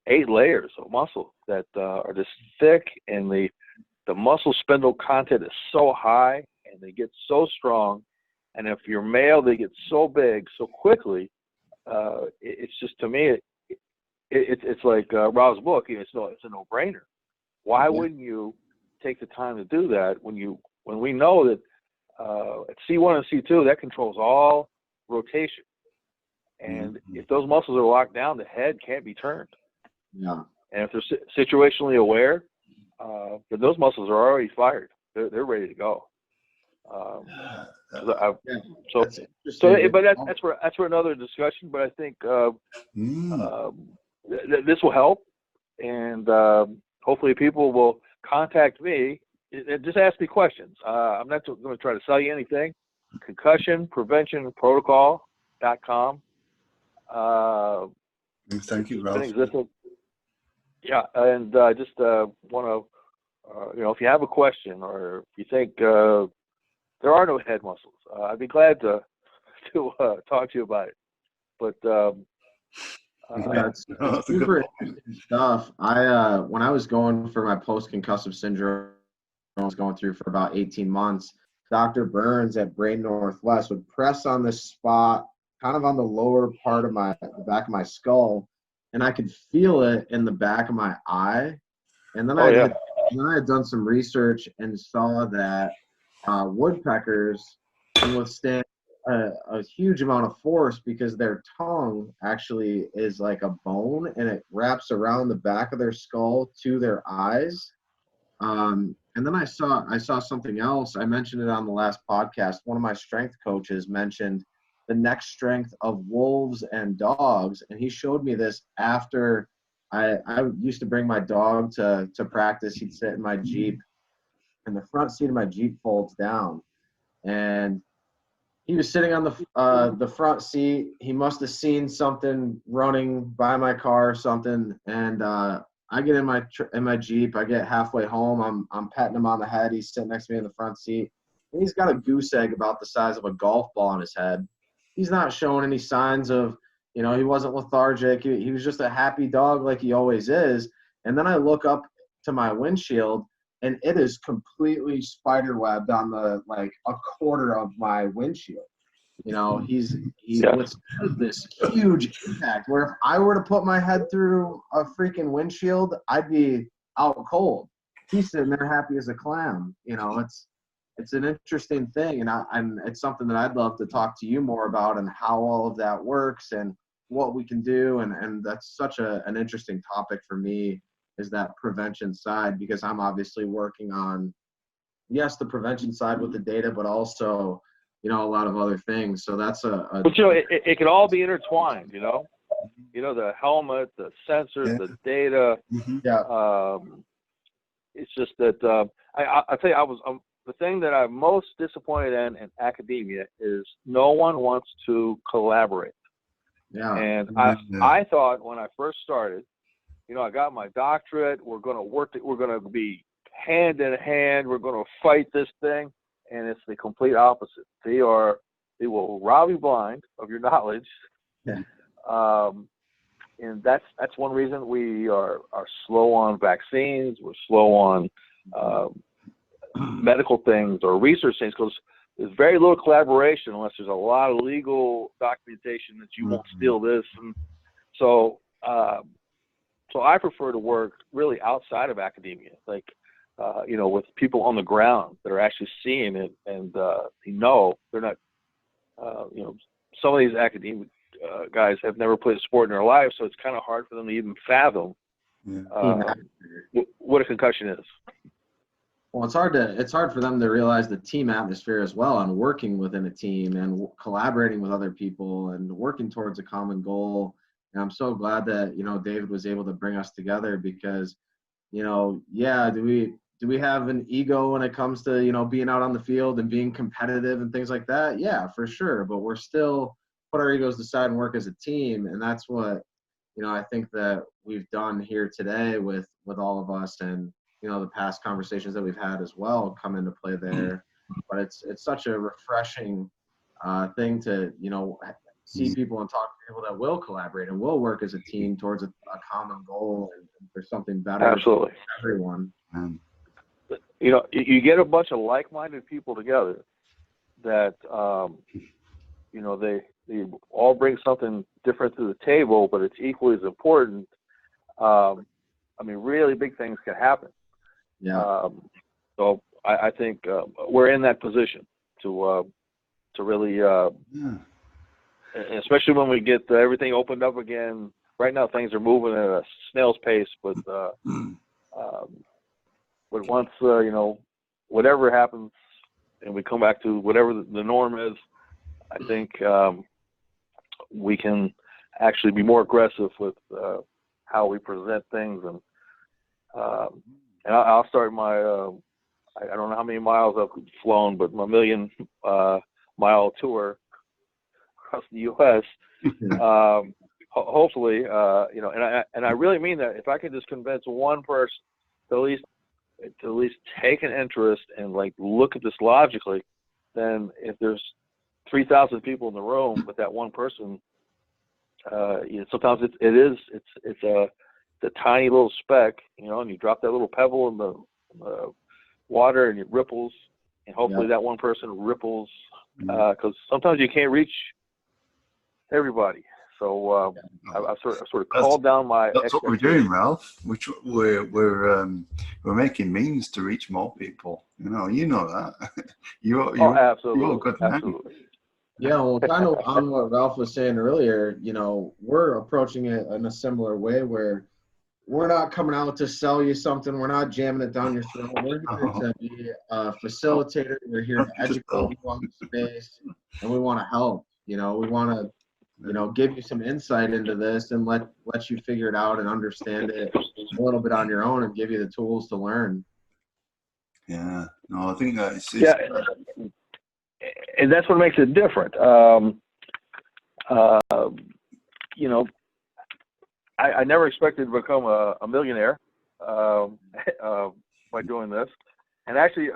Speaker 2: 8 layers of muscle that are just thick, and the muscle spindle content is so high, and they get so strong. And if you're male, they get so big so quickly. It's just, to me, it's like Rob's book. It's a no-brainer. Why wouldn't you take the time to do that when we know that at C1 and C2 that controls all rotation, and if those muscles are locked down, the head can't be turned.
Speaker 4: Yeah.
Speaker 2: And if they're situationally aware, then those muscles are already fired. They're ready to go. But that's for another discussion. But I think this will help, and hopefully people will contact me and just ask me questions. I'm not going to try to sell you anything. Concussion Prevention Protocol.com.
Speaker 5: Thank you, Ralph.
Speaker 2: Yeah, and just want to, if you have a question, or if you think there are no head muscles, I'd be glad to talk to you about it. But
Speaker 4: it's super interesting stuff. When I was going for my post concussive syndrome, I was going through for about 18 months. Dr. Burns at Brain Northwest would press on this spot, kind of on the lower part of the back of my skull, and I could feel it in the back of my eye. And then I had done some research and saw that woodpeckers can withstand a huge amount of force, because their tongue actually is like a bone, and it wraps around the back of their skull to their eyes. And then I saw something else. I mentioned it on the last podcast. One of my strength coaches mentioned the neck strength of wolves and dogs, and he showed me this after I used to bring my dog to practice. He'd sit in my Jeep, and the front seat of my Jeep folds down, and he was sitting on the front seat. He must have seen something running by my car or something, and I get in my Jeep. I get halfway home. I'm patting him on the head. He's sitting next to me in the front seat, and he's got a goose egg about the size of a golf ball on his head. He's not showing any signs of, he wasn't lethargic. He was just a happy dog like he always is. And then I look up to my windshield, and it is completely spiderwebbed on a quarter of my windshield. He's withstood this huge impact where if I were to put my head through a freaking windshield, I'd be out cold. He's sitting there happy as a clam. It's an interesting thing, and it's something that I'd love to talk to you more about, and how all of that works and what we can do. And that's such an interesting topic for me, is that prevention side, because I'm obviously working on, yes, the prevention side with the data, but also, a lot of other things. So that's
Speaker 2: but it can all be intertwined, the helmet, the sensors, the data.
Speaker 4: Yeah.
Speaker 2: It's just that I tell you, the thing that I'm most disappointed in academia is no one wants to collaborate.
Speaker 4: Yeah.
Speaker 2: And I thought when I first started, I got my doctorate, we're going to work, we're going to be hand in hand, we're going to fight this thing. And it's the complete opposite. They will rob you blind of your knowledge.
Speaker 4: Yeah.
Speaker 2: And that's one reason we are slow on vaccines. We're slow on medical things or research things, because there's very little collaboration unless there's a lot of legal documentation that you won't steal this. And so I prefer to work really outside of academia, like with people on the ground that are actually seeing it, and they're not, some of these academic guys have never played a sport in their life, so it's kind of hard for them to even fathom what a concussion is.
Speaker 4: Well, it's hard for them to realize the team atmosphere as well, and working within a team and collaborating with other people and working towards a common goal. And I'm so glad that, David was able to bring us together, because, do we have an ego when it comes to, being out on the field and being competitive and things like that? Yeah, for sure. But we're still put our egos aside and work as a team. And that's what, I think that we've done here today with all of us, and, the past conversations that we've had as well come into play there. But it's such a refreshing thing to, see people and talk to people that will collaborate and will work as a team towards a common goal, and for something better.
Speaker 2: Absolutely.
Speaker 4: For everyone.
Speaker 2: You get a bunch of like-minded people together that, they all bring something different to the table, but it's equally as important. Really big things can happen.
Speaker 4: Yeah.
Speaker 2: So I think we're in that position to really, especially when we get everything opened up again. Right now, things are moving at a snail's pace, but once whatever happens, and we come back to whatever the norm is, I think we can actually be more aggressive with how we present things. And I'll start my I don't know how many miles I've flown, but my 1,000,000-mile tour across the U.S. Hopefully, and I really mean that. If I can just convince one person to at least take an interest and look at this logically, then if there's 3,000 people in the room, but that one person, sometimes it's a tiny little speck, and you drop that little pebble in the water and it ripples, and hopefully that one person ripples, because sometimes you can't reach everybody. So I've sort of called down my.
Speaker 5: That's what we're doing, Ralph. We're making means to reach more people. You know that. You're
Speaker 2: absolutely,
Speaker 5: good,
Speaker 2: absolutely.
Speaker 4: Yeah, well, kind of on what Ralph was saying earlier, we're approaching it in a similar way, where we're not coming out to sell you something. We're not jamming it down your throat. We're here to be a facilitator. We're here to educate you on the space, and we want to help. We want to, give you some insight into this and let you figure it out and understand it a little bit on your own, and give you the tools to learn.
Speaker 5: Yeah, no, I think that it's
Speaker 2: and that's what makes it different. You know, I never expected to become a millionaire by doing this. And actually,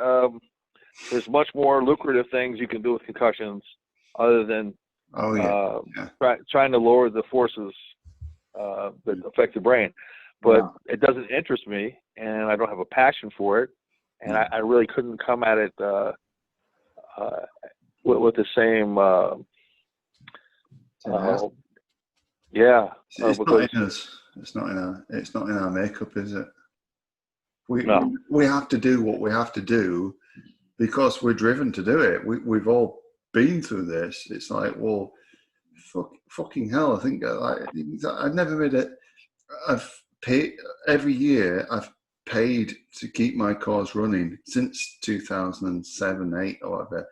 Speaker 2: there's much more lucrative things you can do with concussions other than trying to lower the forces that affect the brain. But it doesn't interest me, and I don't have a passion for it, and I really couldn't come at it with the same.
Speaker 5: It's not in us. It's not in our makeup, is it? We have to do what we have to do because we're driven to do it. We've all been through this. It's like, well, fucking hell. I think I've never made it. I've paid every year. I've paid to keep my cars running since 2007, 8, or whatever.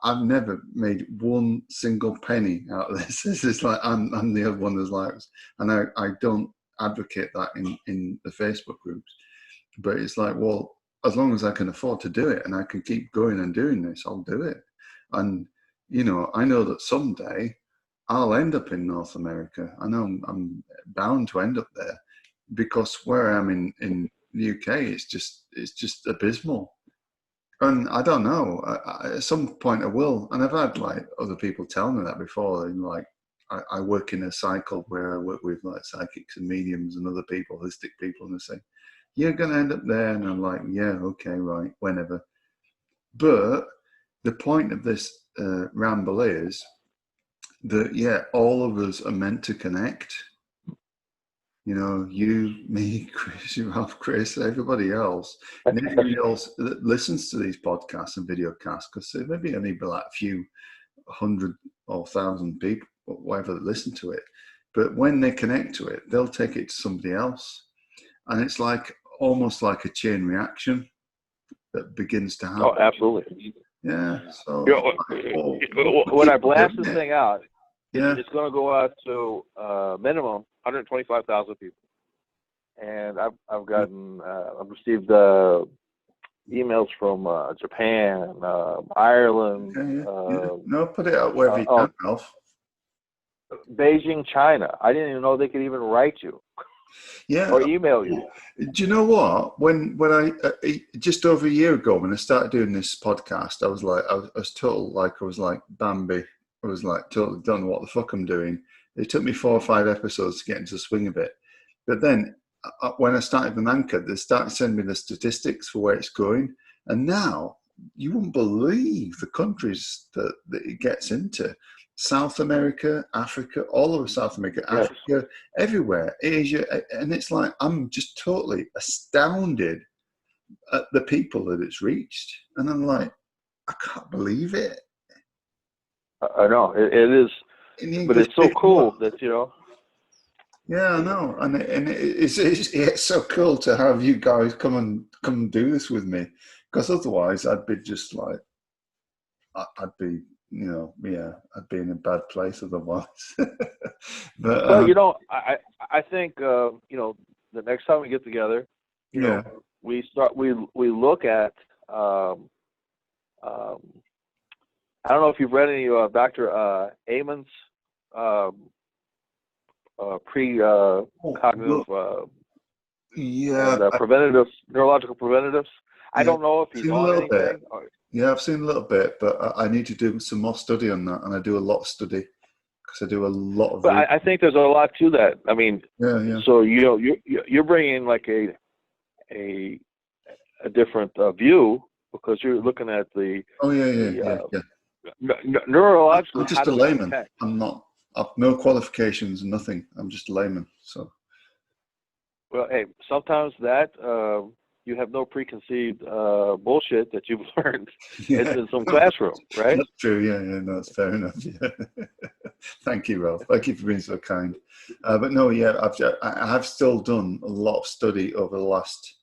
Speaker 5: I've never made one single penny out of this. This is like I'm the other one that's like, and I don't advocate that in the Facebook groups. But it's like, well, as long as I can afford to do it and I can keep going and doing this, I'll do it. And, you know, I know that someday I'll end up in North America. I know I'm bound to end up there because where I am in the UK, it's just abysmal. And I don't know, at some point I will. And I've had like other people tell me that before. And like, I work in a cycle where I work with like psychics and mediums and other people, holistic people, and they say, you're going to end up there. And I'm like, yeah, okay, right, whenever. But the point of this ramble is that, yeah, all of us are meant to connect. You know, you, me, Chris, Ralph, Chris, everybody else, and everybody else that listens to these podcasts and video casts, because there maybe only be like a few 100 or 1,000 people, whatever, that listen to it. But when they connect to it, they'll take it to somebody else. And it's like almost like a chain reaction that begins to happen.
Speaker 2: Oh, absolutely.
Speaker 5: Yeah. So
Speaker 2: when I blast this thing out,
Speaker 5: yeah,
Speaker 2: it's going to go out to minimum 125,000 people. And I've gotten I've received emails from Japan, Ireland.
Speaker 5: No, put it out wherever you can, Ralph.
Speaker 2: Beijing, China. I didn't even know they could even write you.
Speaker 5: Yeah.
Speaker 2: Or email you.
Speaker 5: Do you know what? When I just over a year ago, when I started doing this podcast, I was like, I was total, like, I was like Bambi. I was like, totally don't know what the fuck I'm doing. It took me 4 or 5 episodes to get into the swing of it. But then when I started with Anchor, they started sending me the statistics for where it's going. And now you wouldn't believe the countries that it gets into. South America, Africa, all over South America, Africa, everywhere, Asia. And it's like, I'm just totally astounded at the people that it's reached. And I'm like, I can't believe it.
Speaker 2: I know, it is, but it's so cool that, you know.
Speaker 5: Yeah, I know. And it's so cool to have you guys come and do this with me. Because otherwise I'd be just like, I'd be, you know, yeah, I'd be in a bad place otherwise. But
Speaker 2: well, you know, I think you know, the next time we get together, you know, we look at I don't know if you've read any Dr. Amen's pre-cognitive preventative, neurological preventatives. I don't know if he's on anything.
Speaker 5: Yeah, I've seen a little bit, but I need to do some more study on that, and I do a lot of study because I do a lot of.
Speaker 2: But I think there's a lot to that. I mean, so you know, you're bringing like a different view because you're looking at the.
Speaker 5: Oh yeah.
Speaker 2: Neurologically,
Speaker 5: I'm just a layman. I'm not. I've no qualifications, nothing. I'm just a layman. So.
Speaker 2: Well, hey, sometimes that. You have no preconceived bullshit that you've learned in some classroom, right?
Speaker 5: That's true. Yeah, no, that's fair enough. Yeah. Thank you, Ralph. Thank you for being so kind. But no, yeah, I've still done a lot of study over the last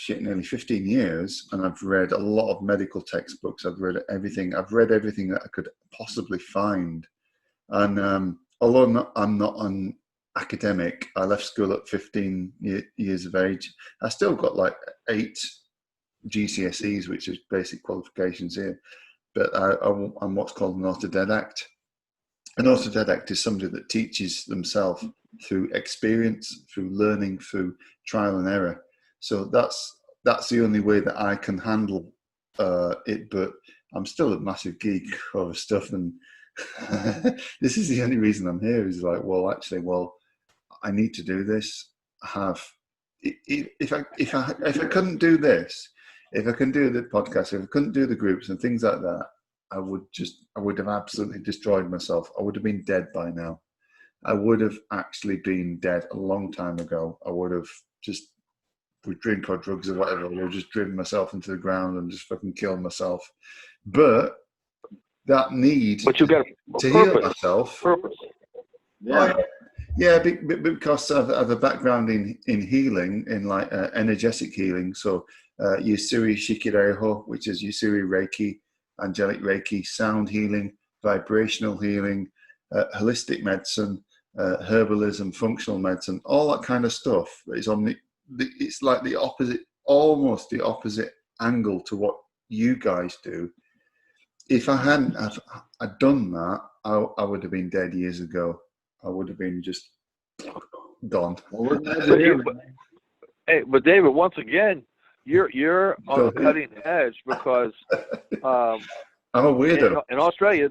Speaker 5: nearly 15 years, and I've read a lot of medical textbooks. I've read everything. I've read everything that I could possibly find, and although I'm not an academic, I left school at 15 years of age. I still got like 8 GCSEs, which is basic qualifications here. but I'm what's called an autodidact. An autodidact is somebody that teaches themselves through experience, through learning, through trial and error. So that's the only way that I can handle it. But I'm still a massive geek over stuff, and this is the only reason I'm here. Is like, well, I need to do this. If I couldn't do this, if I couldn't do the podcast, if I couldn't do the groups and things like that, I would have absolutely destroyed myself. I would have been dead by now. I would have actually been dead a long time ago. I would have just with drink or drugs or whatever, I would have just driven myself into the ground and just fucking killed myself. But that need
Speaker 2: you got
Speaker 5: to heal myself.
Speaker 2: Purpose.
Speaker 4: Yeah.
Speaker 5: Yeah, because I have a background in healing, in like energetic healing. So Yusui Shikireho, which is Yusui Reiki, angelic Reiki, sound healing, vibrational healing, holistic medicine, herbalism, functional medicine, all that kind of stuff. Is on it's like the opposite, almost the opposite angle to what you guys do. If I hadn't I'd done that, I would have been dead years ago. I would have been just gone.
Speaker 4: Well,
Speaker 2: but David, once again, you're on the cutting edge because
Speaker 5: I'm a weirdo.
Speaker 2: In Australia,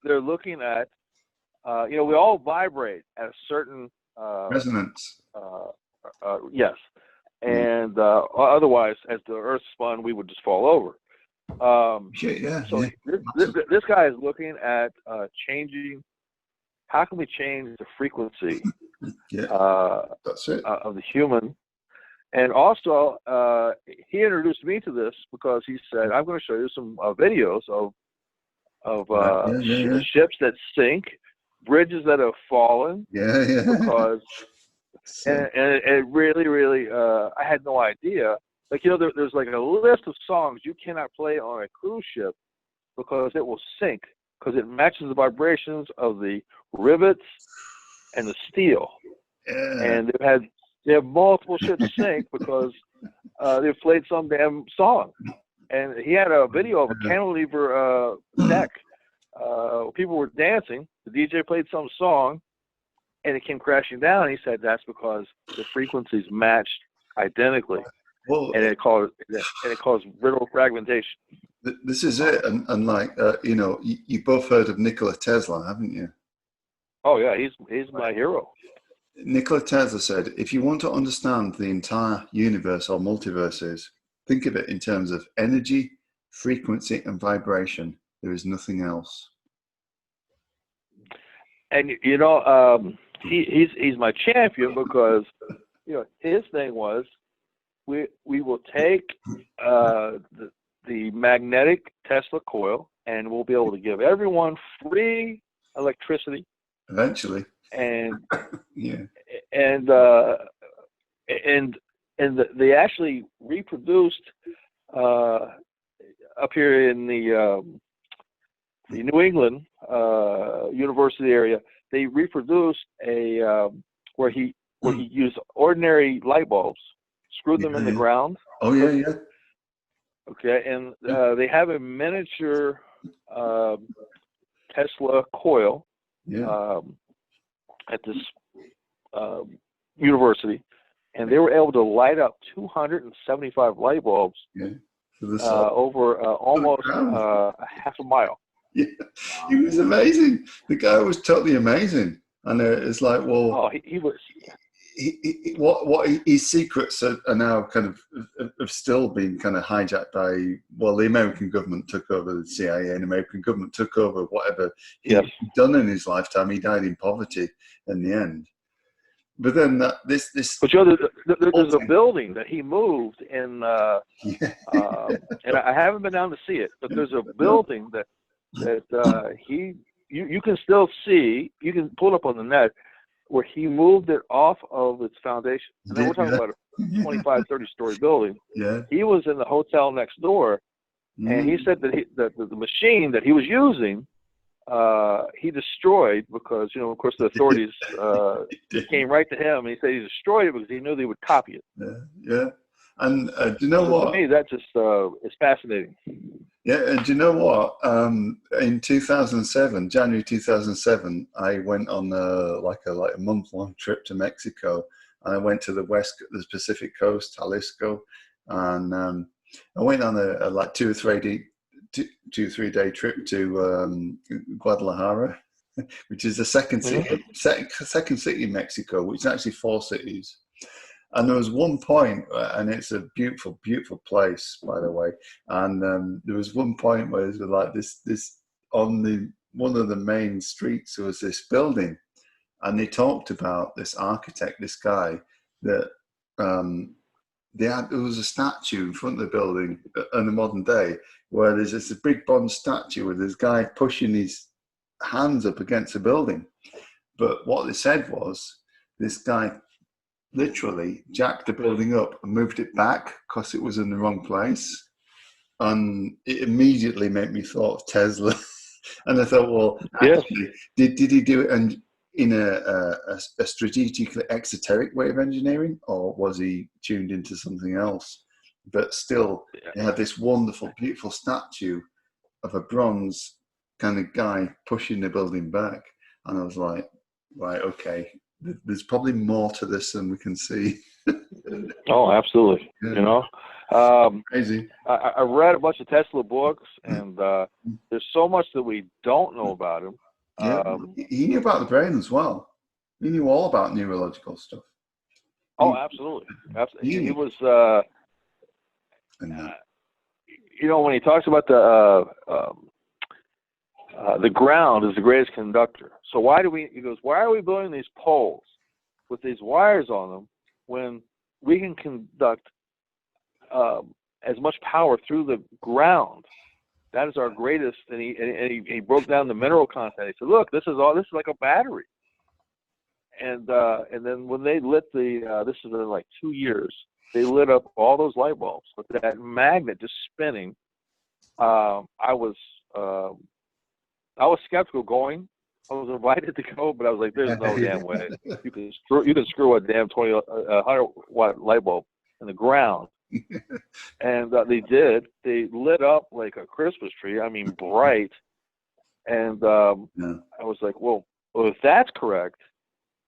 Speaker 2: they're looking at we all vibrate at a certain
Speaker 5: resonance.
Speaker 2: Yes, and otherwise, as the Earth spun, we would just fall over. This guy is looking at changing. How can we change the frequency
Speaker 5: That's it.
Speaker 2: of the human? And also, he introduced me to this because he said, "I'm going to show you some videos of ships that sink, bridges that have fallen." Because and it really, I had no idea. Like there's like a list of songs you cannot play on a cruise ship because it will sink. Because it matches the vibrations of the rivets and the steel, and they have multiple ships sink because they played some damn song. And he had a video of a cantilever deck. People were dancing. The DJ played some song, and it came crashing down. And he said that's because the frequencies matched identically, and it caused brittle fragmentation.
Speaker 5: This is it, and like you both heard of Nikola Tesla, haven't you?
Speaker 2: Oh yeah, he's my hero.
Speaker 5: Nikola Tesla said, if you want to understand the entire universe or multiverses, think of it in terms of energy, frequency, and vibration. There is nothing else.
Speaker 2: And he's my champion because his thing was we will take the magnetic Tesla coil, and we'll be able to give everyone free electricity
Speaker 5: eventually.
Speaker 2: And
Speaker 5: yeah,
Speaker 2: and they actually reproduced up here in the New England University area. They reproduced where he used ordinary light bulbs, screwed them in the ground.
Speaker 5: Oh yeah.
Speaker 2: Okay, and they have a miniature Tesla coil at this university, and they were able to light up 275 light bulbs over almost a half a mile.
Speaker 5: Yeah, he was amazing. The guy was totally amazing, and it's like, well,
Speaker 2: he was.
Speaker 5: What his secrets are now kind of have still been kind of hijacked by the American government took over the CIA, and the American government took over whatever he'd done in his lifetime. He died in poverty in the end. But then this.
Speaker 2: But there's a building that he moved in, and I haven't been down to see it. But there's a building that you can still see. You can pull it up on the net. Where he moved it off of its foundation. And then we're talking about a 25, 30-story building.
Speaker 5: Yeah.
Speaker 2: He was in the hotel next door, and he said that the machine that he was using, he destroyed because, of course, the authorities came right to him, and he said he destroyed it because he knew they would copy it.
Speaker 5: Yeah. And do you know what?
Speaker 2: To me, that just is fascinating.
Speaker 5: Yeah, and do you know what? In 2007, January 2007, I went on a month-long trip to Mexico, and I went to the Pacific Coast, Jalisco, and I went on a like 2 or 3 day trip to Guadalajara, which is the second city in Mexico, which is actually 4 cities. And there was one point, and it's a beautiful, beautiful place, by the way. And there was one point where it was like this on one of the main streets. There was this building, and they talked about this architect, this guy that there was a statue in front of the building in the modern day where there's this big bronze statue with this guy pushing his hands up against the building. But what they said was this guy literally jacked the building up and moved it back because it was in the wrong place. And it immediately made me thought of Tesla. And I thought, well, actually, did he do it and in a strategically exoteric way of engineering, or was he tuned into something else? But still, they had this wonderful, beautiful statue of a bronze kind of guy pushing the building back. And I was like, right, okay, there's probably more to this than we can see.
Speaker 2: Oh, absolutely.
Speaker 5: Yeah.
Speaker 2: You know,
Speaker 5: Crazy.
Speaker 2: I read a bunch of Tesla books, and there's so much that we don't know about him.
Speaker 5: Yeah, he knew about the brain as well. He knew all about neurological stuff.
Speaker 2: Oh, absolutely. Absolutely. He was, you know, when he talks about the ground is the greatest conductor. So he goes, why are we building these poles with these wires on them when we can conduct as much power through the ground? That is our greatest. And he broke down the mineral content. He said, look, this is like a battery. And then when they lit this is in like 2 years, they lit up all those light bulbs with that magnet just spinning. I was skeptical going. I was invited to go, but I was like, "There's no damn way you can screw a damn 100-watt light bulb in the ground." And they did. They lit up like a Christmas tree. I mean, bright. And I was like, "Well, if that's correct,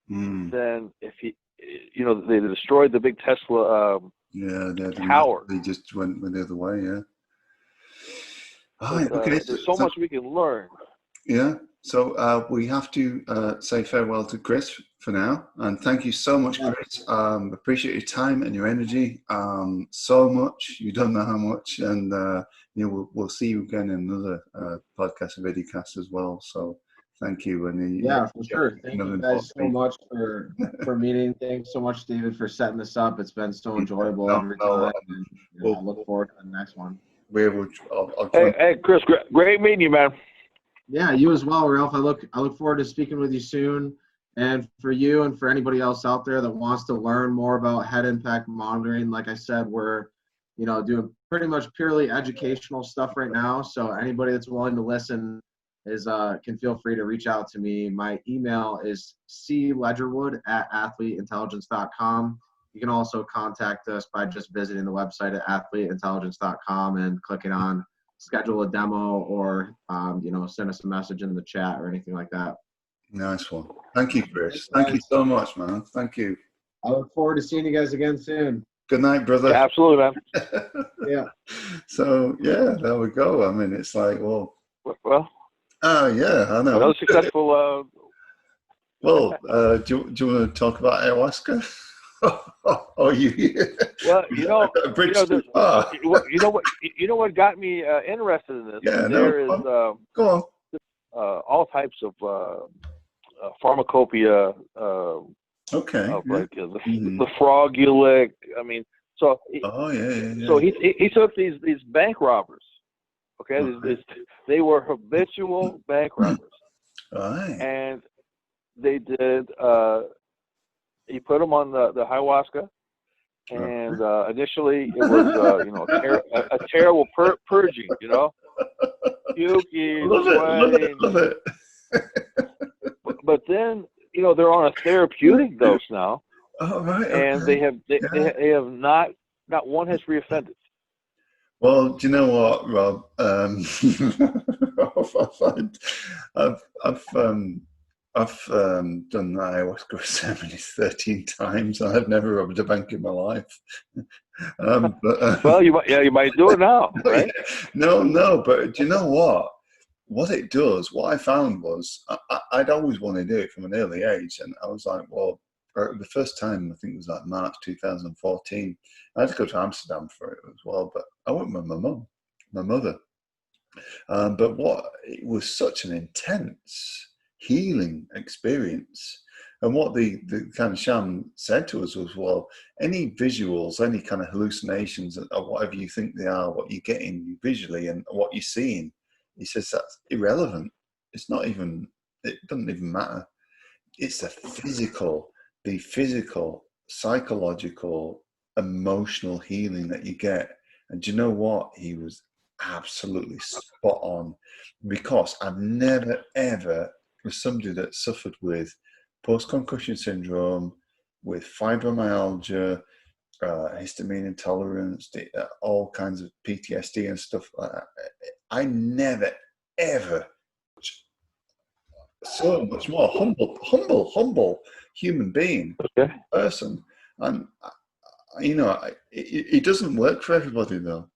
Speaker 2: then if they destroyed the big Tesla tower.
Speaker 5: They just went the other way. Yeah.
Speaker 2: Okay. There's so much we can learn."
Speaker 5: Yeah, so we have to say farewell to Chris for now, and thank you so much, Chris. Appreciate your time and your energy so much. You don't know how much, and we'll see you again in another podcast and videocast as well. So thank you. And
Speaker 4: for sure. Thank you guys so much for meeting. Thanks so much, David, for setting this up. It's been so enjoyable every time. And I look forward to the next one.
Speaker 2: Hey, Chris, great meeting you, man.
Speaker 4: Yeah, you as well, Ralph. I look forward to speaking with you soon. And for you and for anybody else out there that wants to learn more about head impact monitoring, like I said, we're doing pretty much purely educational stuff right now. So anybody that's willing to listen can feel free to reach out to me. My email is cledgerwood@athleteintelligence.com. You can also contact us by just visiting the website at athleteintelligence.com and clicking on schedule a demo or send us a message in the chat or anything like that.
Speaker 5: Nice one. Thank you, Chris. Thank you so much, man. Thank you.
Speaker 4: I look forward to seeing you guys again soon.
Speaker 5: Good night, brother.
Speaker 2: Yeah, absolutely, man.
Speaker 4: Yeah.
Speaker 5: So there we go. I mean, it's like, well. Yeah, I know.
Speaker 2: Another successful.
Speaker 5: Do you want to talk about ayahuasca? Well,
Speaker 2: you know what got me interested in this?
Speaker 5: Yeah,
Speaker 2: go on. All types of pharmacopoeia. The frogulate. I mean, so. So he took these bank robbers. Okay, they were habitual bank robbers.
Speaker 5: Right. And
Speaker 2: they did. He put them on the ayahuasca, and initially it was a terrible purging, puking, sweating.
Speaker 5: Love it.
Speaker 2: But then they're on a therapeutic dose now.
Speaker 5: Oh right.
Speaker 2: And they have not one has reoffended.
Speaker 5: Well, do you know what, Rob? I've done the ayahuasca ceremony 13 times. I've never robbed a bank in my life.
Speaker 2: Well, you might do it now, right?
Speaker 5: No, but do you know what? What it does, what I found was, I'd always wanted to do it from an early age, and I was like, well, the first time I think it was like March 2014. I had to go to Amsterdam for it as well, but I went with my mother. But it was such an intense healing experience. And what the kind of shaman said to us was, well, any visuals, any kind of hallucinations or whatever you think they are, what you're getting visually and what you're seeing, he says that's irrelevant. It doesn't even matter. It's the physical, psychological, emotional healing that you get. And do you know what? He was absolutely spot on, because I've never ever, with somebody that suffered with post concussion syndrome, with fibromyalgia, histamine intolerance, all kinds of PTSD and stuff like that, I never ever, so much more humble human being,
Speaker 2: Okay.
Speaker 5: person. And you know, it doesn't work for everybody though.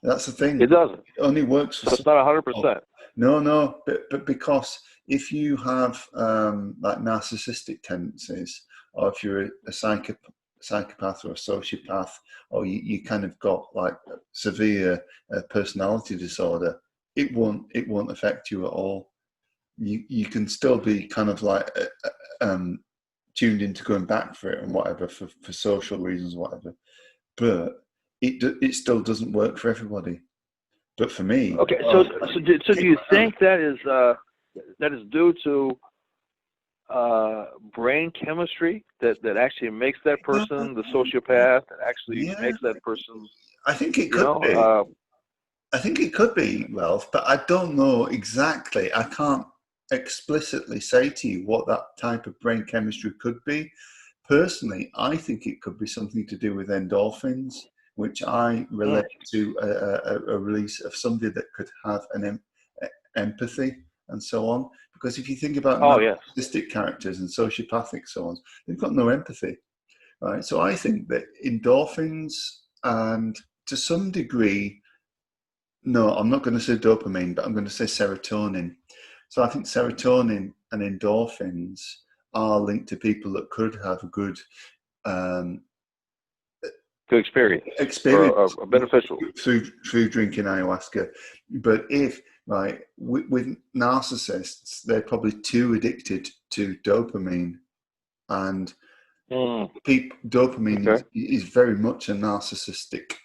Speaker 5: That's the thing.
Speaker 2: It doesn't.
Speaker 5: It only works for.
Speaker 2: So it's not 100%.
Speaker 5: No, but because if you have like narcissistic tendencies, or if you're a psychopath or a sociopath, or you kind of got like severe personality disorder, it won't affect you at all. You can still be kind of like tuned into going back for it and whatever, for social reasons, whatever. But it still doesn't work for everybody. But for me,
Speaker 2: okay. So do you think that is due to brain chemistry that actually makes that person the sociopath, that actually makes that person?
Speaker 5: I think it could be. I think it could be, Ralph, but I don't know exactly. I can't explicitly say to you what that type of brain chemistry could be. Personally, I think it could be something to do with endorphins, which I relate to a release of somebody that could have an empathy and so on. Because if you think about narcissistic characters and sociopathic so on, they've got no empathy, right? So I think that endorphins and to some degree, no, I'm not going to say dopamine, but I'm going to say serotonin. So I think serotonin and endorphins are linked to people that could have a good
Speaker 2: experience or beneficial
Speaker 5: through drinking ayahuasca. But if with narcissists, they're probably too addicted to dopamine, and dopamine is very much a narcissistic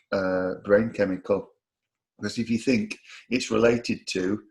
Speaker 5: brain chemical, because if you think it's related to